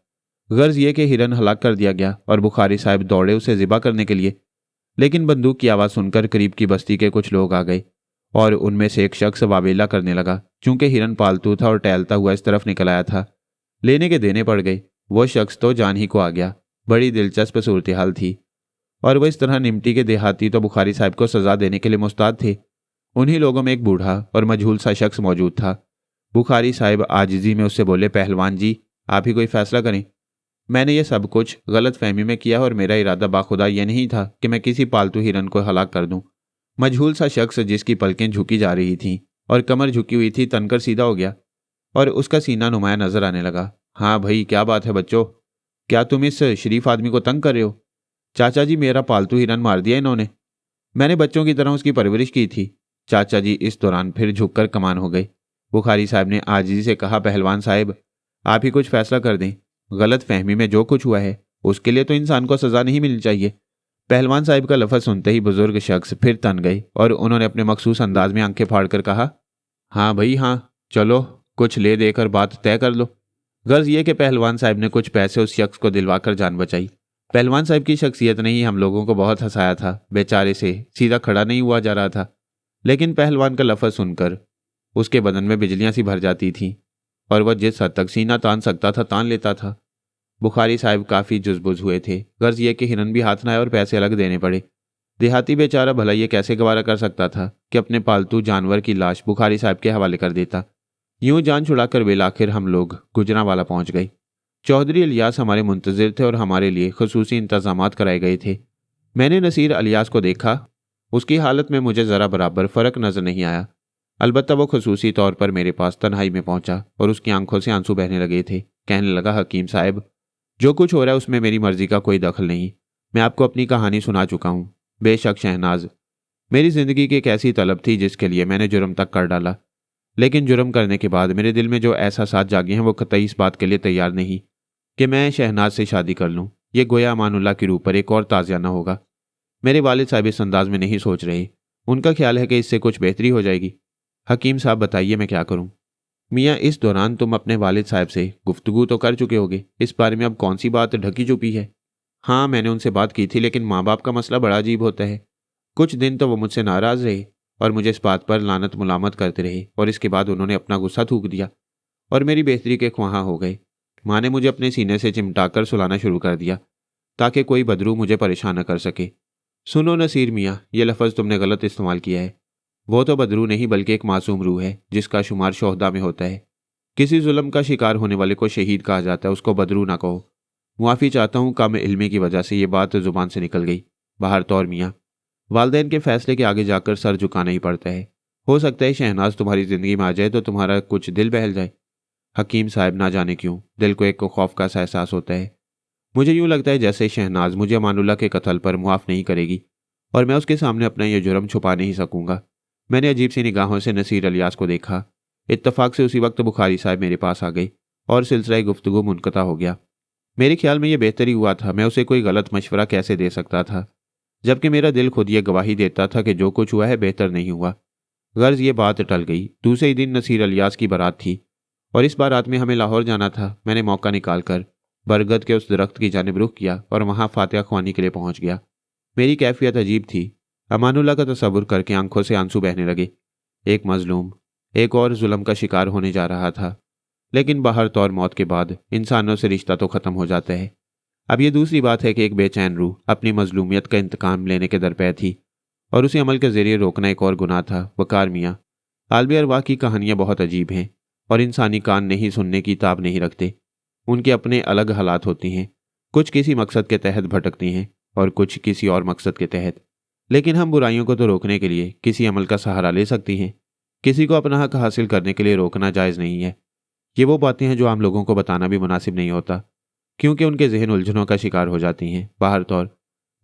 गर्ज ये कि हिरन हलाक कर दिया गया और बुखारी साहब दौड़े उसे ज़िबा करने के लिए, लेकिन बंदूक की आवाज़ सुनकर करीब की बस्ती के कुछ लोग आ गए और उनमें से एक शख्स वावेला करने लगा। चूंकि हिरन पालतू था और टहलता हुआ इस तरफ निकल आया था, लेने के देने पड़ गए। वो शख्स तो जान ही को आ गया। बड़ी दिलचस्प सूरत हाल थी और वह इस तरह निमटी के देहाती तो बुखारी साहब को सजा देने के लिए मुस्ताद थे। उन्हीं लोगों में एक बूढ़ा और मजहूल सा शख्स मौजूद था। बुखारी साहब आजिजी में उससे बोले, पहलवान जी, आप ही कोई फैसला करें। मैंने ये सब कुछ गलत फहमी में किया और मेरा इरादा बाखुदा यह नहीं था कि मैं किसी पालतू हिरन को हलाक कर दूं। मजहूल सा शख्स जिसकी पलकें झुकी जा रही थीं और कमर झुकी हुई थी, तनकर सीधा हो गया और उसका सीना नुमाया नजर आने लगा। हाँ भाई, क्या बात है बच्चों, क्या तुम इस शरीफ आदमी को तंग कर रहे हो? चाचा जी, मेरा पालतू हिरन मार दिया इन्होंने। मैंने बच्चों की तरह उसकी परवरिश की थी। चाचा जी इस दौरान फिर झुककर कमान हो गए। बुखारी साहब ने आजिजी से कहा, पहलवान साहब, आप ही कुछ फैसला कर दें। गलत फहमी में जो कुछ हुआ है उसके लिए तो इंसान को सजा नहीं मिलनी चाहिए। पहलवान साहब का लफ्ज़ सुनते ही बुजुर्ग शख्स फिर तन गए और उन्होंने अपने मखसूस अंदाज में आंखें फाड़कर कहा, हाँ भाई हाँ, चलो कुछ ले देकर बात तय कर लो। गर्ज ये कि पहलवान साहब ने कुछ पैसे उस शख्स को दिलवाकर जान बचाई। पहलवान साहब की शख्सियत ने ही हम लोगों को बहुत हंसाया था। बेचारे से सीधा खड़ा नहीं हुआ जा रहा था, लेकिन पहलवान का लफ्ज़ सुनकर उसके बदन में बिजलियां सी भर जाती थीं और वह जिस हद तक सीना तान सकता था तान लेता था। बुखारी साहब काफ़ी जुज़बुज़ हुए थे। गर्ज ये कि हिरन भी हाथ न आए और पैसे अलग देने पड़े। देहाती बेचारा भला ये कैसे गवारा कर सकता था कि अपने पालतू जानवर की लाश बुखारी साहब के हवाले कर देता। यूं जान छुड़ाकर बेलाखिर हम लोग गुजरांवाला पहुंच गए। चौधरी इलियास हमारे मुंतजिर थे और हमारे लिए खसूसी इंतजामात कराए गए थे। मैंने नसीर इलियास को देखा। उसकी हालत में मुझे ज़रा बराबर फ़र्क नज़र नहीं आया। अलबत्ता वो खसूसी तौर पर मेरे पास तन्हाई में पहुंचा और उसकी आंखों से आंसू बहने लगे थे। कहने लगा, हकीम साहब, जो कुछ हो रहा है उसमें मेरी मर्जी का कोई दखल नहीं। मैं आपको अपनी कहानी सुना चुका हूँ। बेशक शहनाज, मेरी ज़िंदगी की एक ऐसी तलब थी जिसके लिए मैंने जुर्म तक कर डाला, लेकिन जुर्म करने के बाद मेरे दिल में जो एहसासात जागे हैं वो कतई इस बात के लिए तैयार नहीं कि मैं शहनाज से शादी कर लूँ। ये गोया अमानुल्लाह की रूह पर एक और ताज़ियाना होगा। मेरे वालिद साहब इस अंदाज में नहीं सोच रहे। उनका ख्याल है कि इससे कुछ बेहतरी हो जाएगी। हकीम साहब, बताइए मैं क्या करूं? मियाँ, इस दौरान तुम अपने वालिद साहब से गुफ्तगू तो कर चुके होगे। इस बारे में अब कौन सी बात ढकी छुपी है? हाँ, मैंने उनसे बात की थी, लेकिन माँ बाप का मसला बड़ा अजीब होता है। कुछ दिन तो वो मुझसे नाराज़ रहे और मुझे इस बात पर लानत मुलामत करते रहे, और इसके बाद उन्होंने अपना गुस्सा थूक दिया और मेरी बेहतरी के ख्वाहां हो गए। माँ ने मुझे अपने सीने से चिमटाकर सुलाना शुरू कर दिया ताकि कोई बदरू मुझे परेशान न कर सके। सुनो नसीर मियाँ, ये लफ्ज़ तुमने गलत इस्तेमाल किया है। वो तो बदरू नहीं बल्कि एक मासूम रूह है जिसका शुमार शोहदा में होता है। किसी जुल्म का शिकार होने वाले को शहीद कहा जाता है, उसको बदरू ना कहो। मुआफ़ी चाहता हूँ, कम इल्मी की वजह से ये बात ज़ुबान से निकल गई। बाहर तौर मियाँ, वालदैन के फैसले के आगे जाकर सर झुकाना ही पड़ता है। हो सकता है शहनाज तुम्हारी ज़िंदगी में आ जाए तो तुम्हारा कुछ दिल बहल जाए। हकीम साहब, ना जाने क्यों दिल को एक खौफ का सा एहसास होता है। मुझे यूँ लगता है जैसे शहनाज मुझे अमानुल्लाह के कत्ल पर मुआफ़ नहीं करेगी और मैं उसके सामने अपना यह जुर्म छुपा नहीं सकूंगा। मैंने अजीब सी निगाहों से नसीर इलियास को देखा। इत्तफाक से उसी वक्त बुखारी साहब मेरे पास आ गए और सिलसिला गुफ्तगू मुनक़ता हो गया। मेरे ख्याल में यह बेहतर ही हुआ था। मैं उसे कोई गलत मशवरा कैसे दे सकता था, जबकि मेरा दिल खुद ये गवाही देता था कि जो कुछ हुआ है बेहतर नहीं हुआ। गर्ज ये बात टल गई। दूसरे ही दिन नसीर इलियास की बारात थी और इस बारात में हमें लाहौर जाना था। मैंने मौका निकालकर बरगद के उस दरख्त की जानिब रुख किया और वहाँ फातिहा ख्वानी के लिए पहुँच गया। मेरी कैफियत अजीब थी। अमानुल्लाह का तसव्वुर करके आंखों से आंसू बहने लगे। एक मजलूम एक और जुल्म का शिकार होने जा रहा था, लेकिन बाहर तौर मौत के बाद इंसानों से रिश्ता तो ख़त्म हो जाता है। अब ये दूसरी बात है कि एक बेचैन रूह अपनी मजलूमियत का इंतकाम लेने के दरपे थी और उसे अमल के ज़रिए रोकना एक और गुनाह था। वकार मियाँ, आलम अरवाह की कहानियाँ बहुत अजीब हैं और इंसानी कान नहीं सुनने की ताब नहीं रखते। उनके अपने अलग हालात होती हैं। कुछ किसी मकसद के तहत भटकती हैं और कुछ किसी और मकसद के तहत। लेकिन हम बुराइयों को तो रोकने के लिए किसी अमल का सहारा ले सकती हैं। किसी को अपना हक हासिल करने के लिए रोकना जायज़ नहीं है। ये वो बातें हैं जो आम लोगों को बताना भी मुनासिब नहीं होता, क्योंकि उनके जहन उलझनों का शिकार हो जाती हैं। बाहर तौर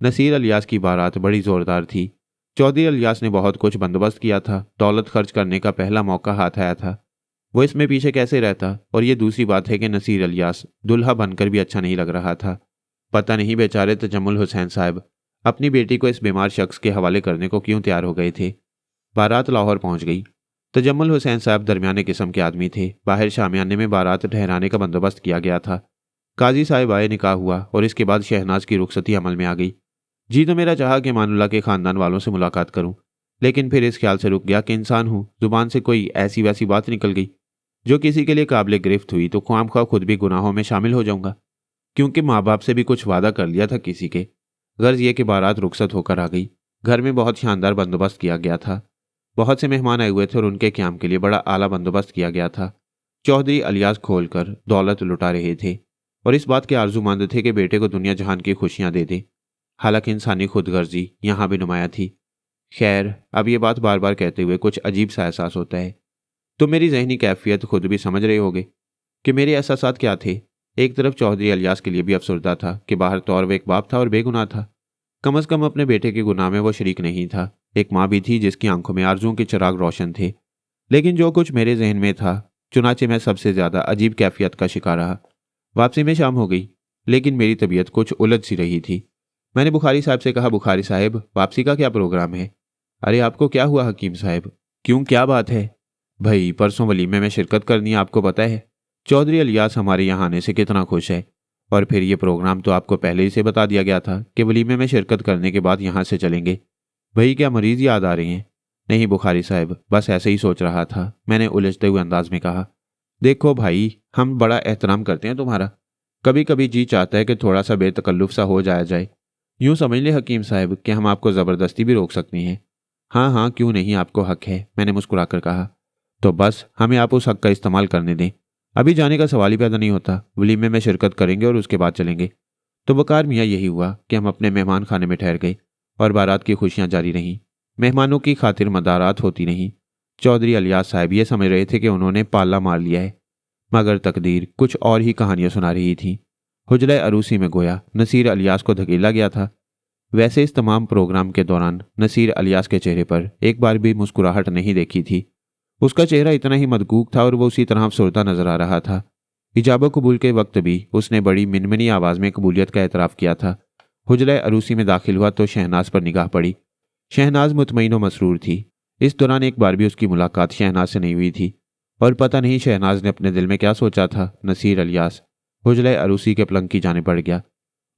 नसीर इलियास की बारात बड़ी ज़ोरदार थी। चौधरी इलियास ने बहुत कुछ बंदोबस्त किया था। दौलत खर्च करने का पहला मौका हाथ आया था। वो इसमें पीछे कैसे रहता? और ये दूसरी बात है कि नसीर इलियास दुल्हा बनकर भी अच्छा नहीं लग रहा था। पता नहीं बेचारे तजम्मुल हुसैन साहब अपनी बेटी को इस बीमार शख्स के हवाले करने को क्यों तैयार हो गए थे। बारात लाहौर पहुंच गई। तजम्मुल हुसैन साहब दरमियाने किस्म के आदमी थे। बाहर शामियाने में बारात ठहराने का बंदोबस्त किया गया था। काजी साहब आए, निकाह हुआ और इसके बाद शहनाज की रुखसती अमल में आ गई। जी तो मेरा चाहा कि अमानुल्लाह के ख़ानदान वालों से मुलाकात करूं, लेकिन फिर इस ख्याल से रुक गया कि इंसान हूं, ज़ुबान से कोई ऐसी वैसी बात निकल गई जो किसी के लिए काबिल गिरफ्त हुई तो ख्वामख्वाह खुद भी गुनाहों में शामिल हो जाऊंगा, क्योंकि माँ बाप से भी कुछ वादा कर लिया था किसी के। गर्ज ये कि बारात रुखसत होकर आ गई। घर में बहुत शानदार बंदोबस्त किया गया था। बहुत से मेहमान आए हुए थे और उनके क़याम के लिए बड़ा आला बंदोबस्त किया गया था। चौधरी इलियास खोलकर दौलत लुटा रहे थे और इस बात के आरजूमंद थे कि बेटे को दुनिया जहान की खुशियां दे दें। हालांकि इंसानी खुदगर्जी यहाँ भी नुमाया थी। खैर, अब ये बात बार बार कहते हुए कुछ अजीब सा एहसास होता है। तो मेरी जहनी कैफियत खुद भी समझ रहे होगे कि मेरे एहसासात क्या थे। एक तरफ चौधरी इलियास के लिए भी अफसरदा था कि बाहर तौर वो एक बाप था और बेगुनाह था। कम अज़ कम अपने बेटे के गुनाह में वो शरीक नहीं था। एक माँ भी थी जिसकी आंखों में आरज़ुओं के चिराग रोशन थे। लेकिन जो कुछ मेरे जहन में था, चुनाचे मैं सबसे ज़्यादा अजीब कैफियत का शिकार रहा। वापसी में शाम हो गई, लेकिन मेरी तबीयत कुछ उलझ सी रही थी। मैंने बुखारी साहब से कहा, बुखारी साहब, वापसी का क्या प्रोग्राम है? अरे आपको क्या हुआ हकीम साहब? क्यों, क्या बात है? भाई, परसों वलीमे में शिरकत करनी है, आपको पता है। चौधरी इलियास हमारे यहाँ आने से कितना खुश है, और फिर ये प्रोग्राम तो आपको पहले ही से बता दिया गया था कि वलीमे में शिरकत करने के बाद यहाँ से चलेंगे। भाई, क्या मरीज़ याद आ रही हैं? नहीं बुखारी साहब, बस ऐसे ही सोच रहा था, मैंने उलझते हुए अंदाज में कहा। देखो भाई, हम बड़ा एहतराम करते हैं तुम्हारा। कभी कभी जी चाहता है कि थोड़ा सा बेतकल्लुफ़ सा हो जाए। यूँ समझ ले हकीम साहब कि हम आपको ज़बरदस्ती भी रोक सकती हैं। हाँ हाँ, क्यों नहीं, आपको हक है, मैंने मुस्कुराकर कहा। तो बस हमें आप उस हक का इस्तेमाल करने दें। अभी जाने का सवाल ही पैदा नहीं होता। वलीमे में शिरकत करेंगे और उसके बाद चलेंगे। तो वकार मियाँ यही हुआ कि हम अपने मेहमान खाने में ठहर गए और बारात की खुशियां जारी रहीं। मेहमानों की खातिर मदारात होती नहीं। चौधरी अलियास साहब ये समझ रहे थे कि उन्होंने पाला मार लिया है, मगर तकदीर कुछ और ही कहानियां सुना रही थी। हुजरे अरूसी में गोया नसीर अलियास को धकेला गया था। वैसे इस तमाम प्रोग्राम के दौरान नसीर अलियास के चेहरे पर एक बार भी मुस्कुराहट नहीं देखी थी। उसका चेहरा इतना ही मदकूक था और वो उसी तरह अफसरदा नजर आ रहा था। इजाबा कबूल के वक्त भी उसने बड़ी मिनमिनी आवाज में कबूलियत का एतराफ़ किया था। हुजरे अरूसी में दाखिल हुआ तो शहनाज पर निगाह पड़ी। शहनाज मुतमईन व मसरूर थी। इस दौरान एक बार भी उसकी मुलाकात शहनाज से नहीं हुई थी और पता नहीं शहनाज ने अपने दिल में क्या सोचा था। नसीर अलियास हुजरे अरूसी के पलंग की जाने पड़ गया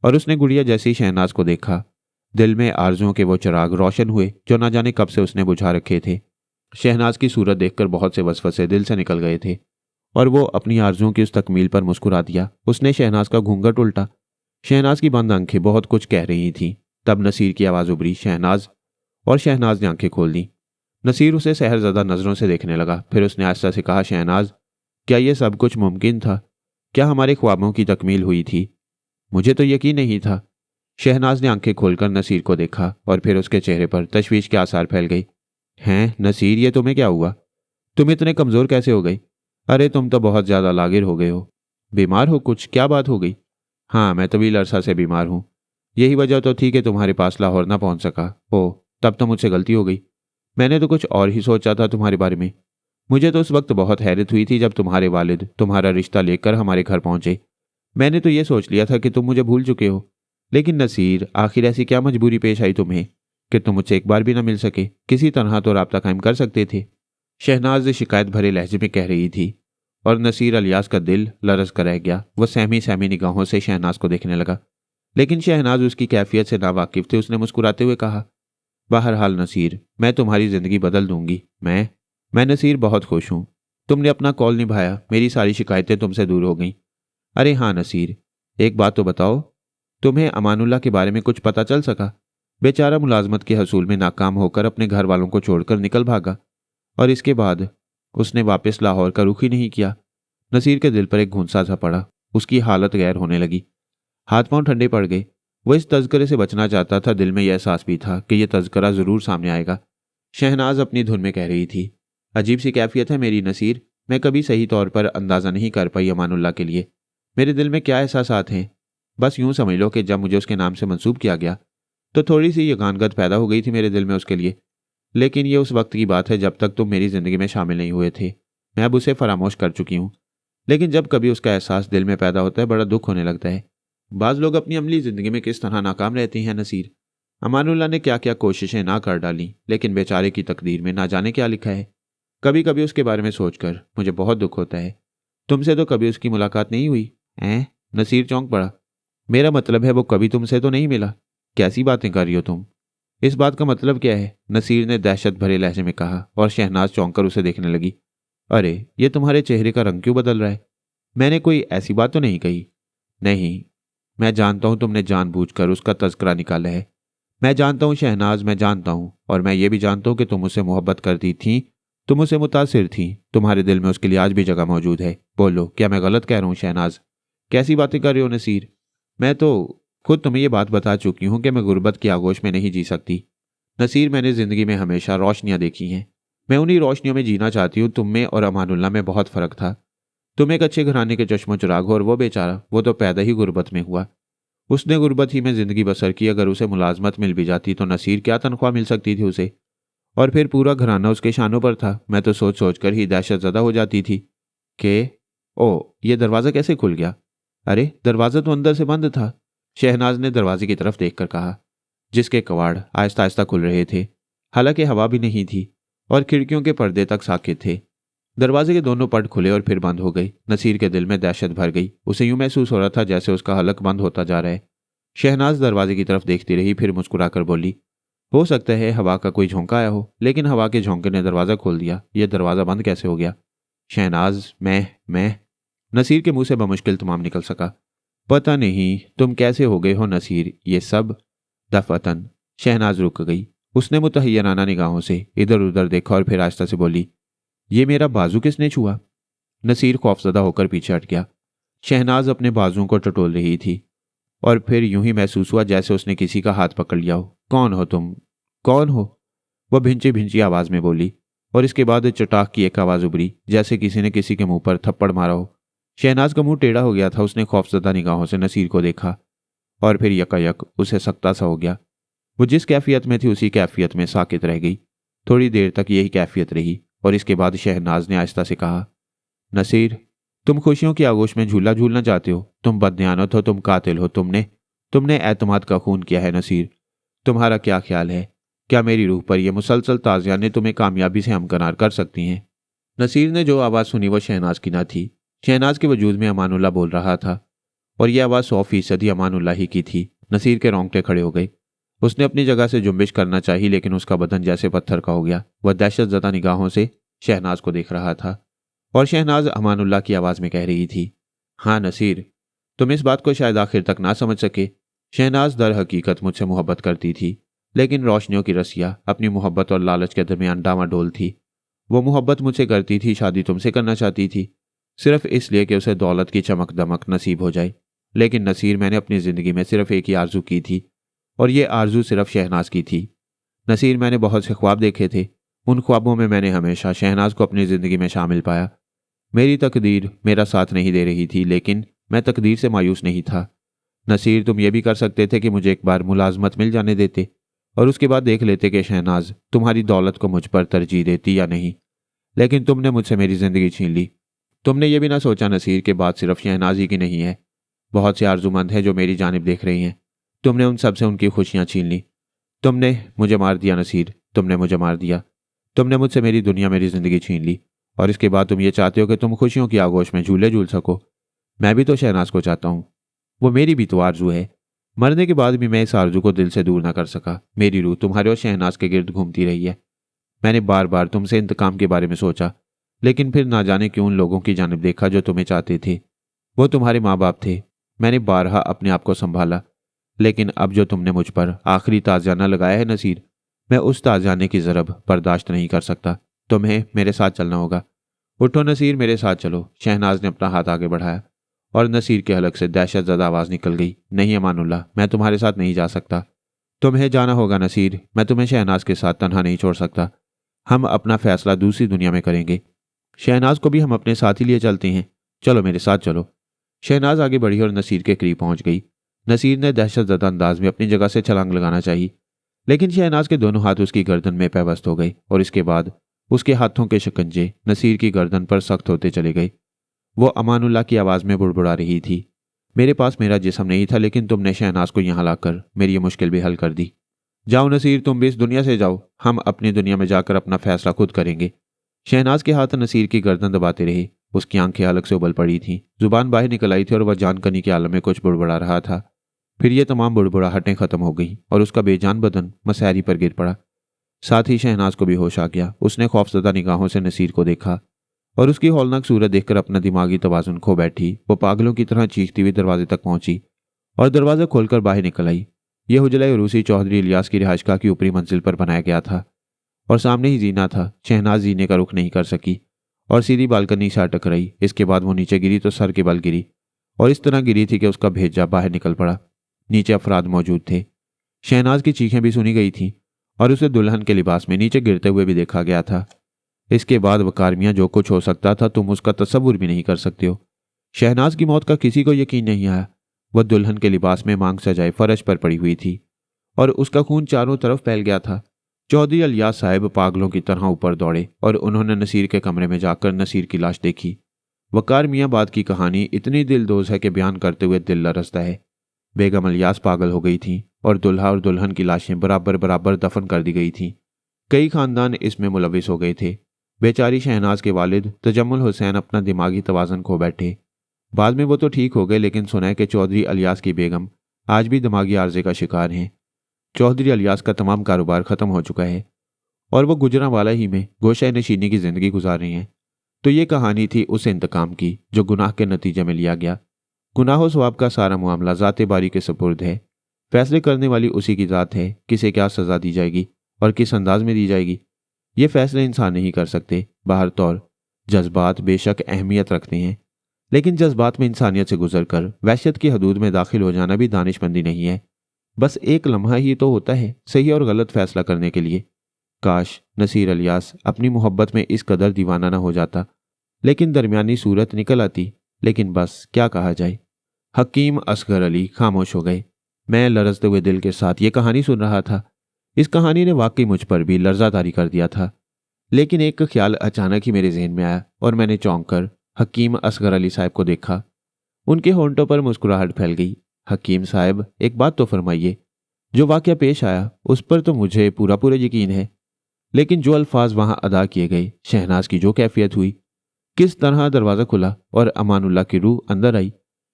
और उसने गुड़िया जैसी शहनाज को देखा। दिल में आरजुओं के वो चिराग रोशन हुए जो ना जाने कब से उसने बुझा रखे थे। शहनाज की सूरत देखकर बहुत से वसवसे दिल से निकल गए थे और वो अपनी आरजुओं की उस तकमील पर मुस्कुरा दिया। उसने शहनाज का घूंघट उल्टा। शहनाज की बंद आंखें बहुत कुछ कह रही थीं। तब नसीर की आवाज़ उभरी, शहनाज। और शहनाज ने आंखें खोल दी। नसीर उसे सहरज़दा नज़रों से देखने लगा। फिर उसने आहिस्ता से कहा, शहनाज, क्या यह सब कुछ मुमकिन था? क्या हमारे ख्वाबों की तकमील हुई थी? मुझे तो यकीन नहीं था। शहनाज ने आंखें खोलकर नसीर को देखा और फिर उसके चेहरे पर तशवीश के आसार फैल गई। हैं नसीर, ये तुम्हें क्या हुआ? तुम इतने कमज़ोर कैसे हो गई? अरे तुम तो बहुत ज़्यादा लागिर हो गए हो। बीमार हो कुछ? क्या बात हो गई? हाँ, मैं तवील अरसा से बीमार हूँ। यही वजह तो थी कि तुम्हारे पास लाहौर ना पहुंच सका। ओह, तब तो मुझसे गलती हो गई। मैंने तो कुछ और ही सोचा था तुम्हारे बारे में। मुझे तो उस वक्त बहुत हैरत हुई थी जब तुम्हारे वालिद तुम्हारा रिश्ता लेकर हमारे घर पहुंचे। मैंने तो ये सोच लिया था कि तुम मुझे भूल चुके हो। लेकिन नसीर, आखिर ऐसी क्या मजबूरी पेश आई तुम्हें कि तुम मुझसे एक बार भी ना मिल सके? किसी तरह तो राब्ता कायम कर सकते थे। शहनाज शिकायत भरे लहजे में कह रही थी और नसीर अलियास का दिल लरज कर रह गया। वह सहमी सहमी निगाहों से शहनाज को देखने लगा, लेकिन शहनाज उसकी कैफियत से नावाकिफ थे। उसने मुस्कुराते हुए कहा, बहरहाल नसीर, मैं तुम्हारी जिंदगी बदल दूंगी। मैं नसीर बहुत खुश हूं। तुमने अपना कौल निभाया, मेरी सारी शिकायतें तुमसे दूर हो गईं। अरे हाँ नसीर, एक बात तो बताओ, तुम्हें अमानुल्लाह के बारे में कुछ पता चल सका? बेचारा मुलाजमत के हसूल में नाकाम होकर अपने घर वालों को छोड़कर निकल भागा और इसके बाद उसने वापस लाहौर का रुख ही नहीं किया। नसीर के दिल पर एक घूंसा सा पड़ा। उसकी हालत गैर होने लगी। हाथ पांव ठंडे पड़ गए। वह इस तज़किरे से बचना चाहता था। दिल में यह एहसास भी था कि यह तज़किरा ज़रूर सामने आएगा। शहनाज अपनी धुन में कह रही थी, अजीब सी कैफियत है मेरी नसीर। मैं कभी सही तौर पर अंदाज़ा नहीं कर पाई अमानुल्लाह के लिए मेरे दिल में क्या एहसासात हैं। बस यूं समझ लो कि जब मुझे उसके नाम से मंसूब किया गया तो थोड़ी सी यगानगत पैदा हो गई थी मेरे दिल में उसके लिए। लेकिन ये उस वक्त की बात है जब तक तुम मेरी ज़िंदगी में शामिल नहीं हुए थे। मैं अब उसे फरामोश कर चुकी हूँ। लेकिन जब कभी उसका एहसास दिल में पैदा होता है बड़ा दुख होने लगता है। बाज़ लोग अपनी अमली ज़िंदगी में किस तरह नाकाम रहती हैं नसीर। अमानुल्लाह ने क्या क्या कोशिशें ना कर डाली, लेकिन बेचारे की तकदीर में ना जाने क्या लिखा है। कभी कभी उसके बारे में सोचकर मुझे बहुत दुख होता है। तुमसे तो कभी उसकी मुलाकात नहीं हुई? हैं? नसीर चौंक पड़ा। मेरा मतलब है वो कभी तुमसे तो नहीं मिला? कैसी बातें कर रही हो तुम? इस बात का मतलब क्या है? नसीर ने दहशत भरे लहजे में कहा और शहनाज चौंक कर उसे देखने लगी। अरे ये तुम्हारे चेहरे का रंग क्यों बदल रहा है? मैंने कोई ऐसी बात तो नहीं कही। नहीं, मैं जानता हूं तुमने जानबूझकर उसका तज़किरा निकाला है। मैं जानता हूं शहनाज, मैं जानता हूं। और मैं ये भी जानता हूं कि तुम उससे मोहब्बत करती थी, तुम उससे मुतासिर थी। तुम्हारे दिल में उसके लिए आज भी जगह मौजूद है। बोलो, क्या मैं गलत कह रहा हूं शहनाज? कैसी बातें कर रहे हो नसीर? मैं तो खुद तुम्हें यह बात बता चुकी हूं कि मैं गुर्बत की आगोश में नहीं जी सकती। नसीर, मैंने ज़िंदगी में हमेशा रोशनियां देखी हैं। मैं उन्हीं रोशनियों में जीना चाहती हूँ। तुम में और अमानुल्लाह में बहुत फ़र्क था। तुम एक अच्छे घराने के चश्मो चिराग हो और वो बेचारा, वो तो पैदा ही गुर्बत में हुआ। उसने गुर्बत ही में ज़िंदगी बसर की। अगर उसे मुलाजमत मिल भी जाती तो नसीर क्या तनख्वाह मिल सकती थी उसे? और फिर पूरा घराना उसके शानों पर था। मैं तो सोच सोच कर ही दहशत ज़दा हो जाती थी कि ओ, ये दरवाज़ा कैसे खुल गया? अरे दरवाज़ा तो अंदर से बंद था। शहनाज ने दरवाजे की तरफ देखकर कहा, जिसके कवाड़ आहिस्ता आहिस्ता खुल रहे थे। हालांकि हवा भी नहीं थी और खिड़कियों के पर्दे तक साकित थे। दरवाजे के दोनों पट खुले और फिर बंद हो गए। नसीर के दिल में दहशत भर गई। उसे यूं महसूस हो रहा था जैसे उसका हलक बंद होता जा रहा है। शहनाज दरवाजे की तरफ देखती रही, फिर मुस्कुराकर बोली, हो सकता है हवा का कोई झोंका आया हो, लेकिन हवा के झोंके ने दरवाज़ा खोल दिया। यह दरवाज़ा बंद कैसे हो गया? शहनाज, मैं नसीर के मुंह से बमुश्किल तमाम निकल सका, पता नहीं तुम कैसे हो गए हो नसीर ये सब। दफअतन शहनाज रुक गई। उसने मुतहय्यराना निगाहों से इधर उधर देखा और फिर आहिस्ता से बोली, ये मेरा बाजू किसने छुआ? नसीर खौफजदा होकर पीछे हट गया। शहनाज अपने बाजुओं को टटोल रही थी और फिर यूं ही महसूस हुआ जैसे उसने किसी का हाथ पकड़ लिया हो। कौन हो तुम? कौन हो? वह भिंची भिंची आवाज में बोली और इसके बाद चटाक की एक आवाज उभरी जैसे किसी ने किसी के मुंह पर थप्पड़ मारा हो। शहनाज का मुंह टेढ़ा हो गया था। उसने खौफजदा निगाहों से नसीर को देखा और फिर यकायक उसे सख्ता सा हो गया। वो जिस कैफियत में थी उसी कैफियत में साकित रह गई। थोड़ी देर तक यही कैफियत रही और इसके बाद शहनाज ने आहिस्ता से कहा, नसीर, तुम खुशियों की आगोश में झूला झूलना चाहते हो? तुम बददियानत हो, तुम कातिल हो। तुमने एतमाद का खून किया है नसीर। तुम्हारा क्या ख्याल है? क्या मेरी रूह पर यह मुसलसल ताज़ियाने तुम्हें कामयाबी से हमकनार कर सकती हैं? नसीर ने जो आवाज़ सुनी वो शहनाज की ना थी। शहनाज के वजूद में अमानुल्लाह बोल रहा था और यह आवाज़ 100% अमानुल्लाह ही की थी। नसीर के रोंगटे खड़े हो गए। उसने अपनी जगह से जुम्बिश करना चाहिए लेकिन उसका बदन जैसे पत्थर का हो गया। वह दहशतज़दा निगाहों से शहनाज को देख रहा था और शहनाज अमानुल्लाह की आवाज़ में कह रही थी, हाँ नसीर, तुम इस बात को शायद आखिर तक ना समझ सके। शहनाज दर हकीकत मुझसे मोहब्बत करती थी लेकिन रोशनियों की रस्सियाँ अपनी मोहब्बत और लालच के दरमियान डामाडोल थी। वो मोहब्बत मुझसे करती थी, शादी तुमसे करना चाहती थी सिर्फ इसलिए कि उसे दौलत की चमक दमक नसीब हो जाए। लेकिन नसीर, मैंने अपनी ज़िंदगी में सिर्फ एक ही आरजू की थी और ये आरजू सिर्फ शहनाज की थी। नसीर, मैंने बहुत से ख्वाब देखे थे। उन ख्वाबों में मैंने हमेशा शहनाज को अपनी ज़िंदगी में शामिल पाया। मेरी तकदीर मेरा साथ नहीं दे रही थी लेकिन मैं तकदीर से मायूस नहीं था। नसीर, तुम ये भी कर सकते थे कि मुझे एक बार मुलाजमत मिल जाने देते और उसके बाद देख लेते कि शहनाज तुम्हारी दौलत को मुझ पर तरजीह देती या नहीं। लेकिन तुमने मुझसे मेरी ज़िंदगी छीन ली। तुमने ये भी ना सोचा नसीर के बात सिर्फ शहनाज ही की नहीं है, बहुत से आरजूमंद हैं जो मेरी जानिब देख रही हैं। तुमने उन सब से उनकी खुशियाँ छीन ली। तुमने मुझे मार दिया नसीर, तुमने मुझे मार दिया। तुमने मुझसे मेरी दुनिया, मेरी ज़िंदगी छीन ली और इसके बाद तुम ये चाहते हो कि तुम खुशियों की आगोश में झूले झूल सको। मैं भी तो शहनाज को चाहता हूँ, वो मेरी भी तो आरजू है। मरने के बाद भी मैं इस आरजू को दिल से दूर ना कर सका। मेरी रूह तुम्हारे और शहनाज के गिर्द घूमती रही है। मैंने बार बार तुमसे इंतकाम के बारे में सोचा लेकिन फिर ना जाने क्यों उन लोगों की जानिब देखा जो तुम्हें चाहते थे। वो तुम्हारे माँ बाप थे। मैंने बारहा अपने आप को संभाला लेकिन अब जो तुमने मुझ पर आखिरी ताज़ियाना लगाया है नसीर, मैं उस ताज़ियाने की ज़रब बर्दाश्त नहीं कर सकता। तुम्हें मेरे साथ चलना होगा। उठो नसीर, मेरे साथ चलो। शहनाज ने अपना हाथ आगे बढ़ाया और नसीर के हलक से दहशतज़दा आवाज़ निकल गई, नहीं अमानुल्लाह, मैं तुम्हारे साथ नहीं जा सकता। तुम्हें जाना होगा नसीर, मैं तुम्हें शहनाज के साथ तन्हा नहीं छोड़ सकता। हम अपना फैसला दूसरी दुनिया में करेंगे। शहनाज को भी हम अपने साथ ही लिए चलते हैं। चलो मेरे साथ चलो। शहनाज आगे बढ़ी और नसीर के करीब पहुंच गई। नसीर ने दहशतज़दा अंदाज में अपनी जगह से छलांग लगाना चाहिए लेकिन शहनाज के दोनों हाथ उसकी गर्दन में पैबस्त हो गए और इसके बाद उसके हाथों के शिकंजे नसीर की गर्दन पर सख्त होते चले गए। वो अमानुल्लाह की आवाज़ में बुड़बुड़ा रही थी, मेरे पास मेरा जिस्म नहीं था लेकिन तुमने शहनाज को यहाँ लाकर मेरी ये मुश्किल भी हल कर दी। जाओ नसीर, तुम भी इस दुनिया से जाओ। हम अपनी दुनिया में जाकर अपना फैसला खुद करेंगे। शहनाज के हाथ नसीर की गर्दन दबाते रहे। उसकी आंखें अलग से उबल पड़ी थीं, जुबान बाहर निकल आई थी और वह जानकनी के आलम में कुछ बुड़बुड़ा रहा था। फिर ये तमाम बुड़बुड़ाहटें खत्म हो गईं और उसका बेजान बदन मसहरी पर गिर पड़ा। साथ ही शहनाज को भी होश आ गया। उसने खौफजदा निगाहों से नसीर को देखा और उसकी हौलनाक सूरत देखकर अपना दिमागी तवाजुन खो बैठी। वो पागलों की तरह चीखती हुई दरवाजे तक पहुंची और दरवाज़ा खोलकर बाहर निकल आई। यह हुजला रूसी चौधरी इलियास की रिहाइशगाह की ऊपरी मंजिल पर बनाया गया था और सामने ही जीना था। शहनाज जीने का रुख नहीं कर सकी और सीधी बालकनी से अटक रही। इसके बाद वो नीचे गिरी तो सर के बल गिरी और इस तरह गिरी थी कि उसका भेजा बाहर निकल पड़ा। नीचे अफराद मौजूद थे। शहनाज की चीखें भी सुनी गई थीं और उसे दुल्हन के लिबास में नीचे गिरते हुए भी देखा गया था। इसके बाद वकार मियां जो कुछ हो सकता था तुम उसका तसव्वुर भी नहीं कर सकते हो। शहनाज की मौत का किसी को यकीन नहीं आया। वह दुल्हन के लिबास में मांग सजाए फर्श पर पड़ी हुई थी और उसका खून चारों तरफ फैल गया था। चौधरी इलियास साहब पागलों की तरह ऊपर दौड़े और उन्होंने नसीर के कमरे में जाकर नसीर की लाश देखी। वकार मियां बाद की कहानी इतनी दिलदोज है कि बयान करते हुए दिल लरसता है। बेगम इलियास पागल हो गई थी और दुल्हा और दुल्हन की लाशें बराबर बराबर दफन कर दी गई थीं। कई खानदान इसमें मुलविस हो गए थे। बेचारी शहनाज के वालिद तजम्मुल हुसैन अपना दिमागी तवाज़ुन खो बैठे। बाद में वो तो ठीक हो गए लेकिन सुना है कि चौधरी इलियास की बेगम आज भी दिमागी आर्जे का शिकार हैं। चौधरी इलियास का तमाम कारोबार ख़त्म हो चुका है और वो गुजरांवाला ही में गोशा नशीनी की ज़िंदगी गुजार रही हैं। तो ये कहानी थी उस इंतकाम की जो गुनाह के नतीजे में लिया गया। गुनाह व सवाब का सारा मामला ज़ाते बारी के सुपुर्द है। फैसले करने वाली उसी की ज़ात है किसे क्या सज़ा दी जाएगी और किस अंदाज में दी जाएगी। ये फैसले इंसान नहीं कर सकते। बाहर तौर जज्बात बेशक अहमियत रखते हैं, लेकिन जज्बात में इंसानियत से गुजरकर वहशत की हदूद में दाखिल हो जाना भी दानिशमंदी नहीं है। बस एक लम्हा ही तो होता है सही और गलत फैसला करने के लिए। काश नसीर इलियास अपनी मोहब्बत में इस कदर दीवाना ना हो जाता, लेकिन दरमियानी सूरत निकल आती। लेकिन बस क्या कहा जाए। हकीम असगर अली खामोश हो गए। मैं लरजते हुए दिल के साथ ये कहानी सुन रहा था। इस कहानी ने वाकई मुझ पर भी लर्जा तारी कर दिया था। लेकिन एक ख्याल अचानक ही मेरे जहन में आया और मैंने चौंक कर हकीम असगर अली साहब को देखा। उनके होंठों पर मुस्कुराहट फैल गई। हकीम साहब, एक बात तो फरमाइए। जो वाकया पेश आया उस पर तो मुझे पूरा पूरा यकीन है, लेकिन जो अल्फाज वहां अदा किए गए, शहनाज की जो कैफियत हुई, किस तरह दरवाज़ा खुला और अमानुल्लाह की रूह अंदर आई,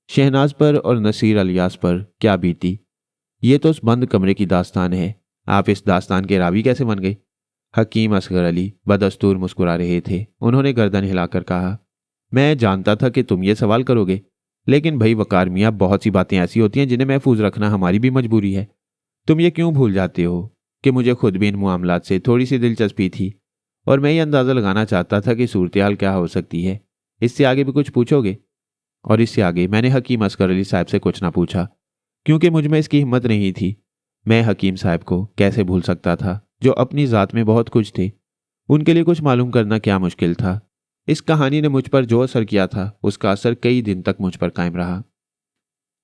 शहनाज पर और नसीर इलियास पर क्या बीती, ये तो उस बंद कमरे की दास्तान है। आप इस दास्तान के रावी कैसे बन गए? हकीम असगर अली बदस्तूर मुस्कुरा रहे थे। उन्होंने गर्दन हिलाकर कहा, मैं जानता था कि तुम ये सवाल करोगे, लेकिन भाई वकार मियाँ, बहुत सी बातें ऐसी होती हैं जिन्हें महफूज रखना हमारी भी मजबूरी है। तुम ये क्यों भूल जाते हो कि मुझे खुद भी इन मामलात से थोड़ी सी दिलचस्पी थी और मैं ये अंदाज़ा लगाना चाहता था कि सूरत हाल क्या हो सकती है। इससे आगे भी कुछ पूछोगे? और इससे आगे मैंने हकीम असगर अली साहब से कुछ ना पूछा, क्योंकि मुझ में इसकी हिम्मत नहीं थी। मैं हकीम साहब को कैसे भूल सकता था, जो अपनी ज़ात में बहुत कुछ थे। उनके लिए कुछ मालूम करना क्या मुश्किल था। इस कहानी ने मुझ पर जो असर किया था उसका असर कई दिन तक मुझ पर कायम रहा।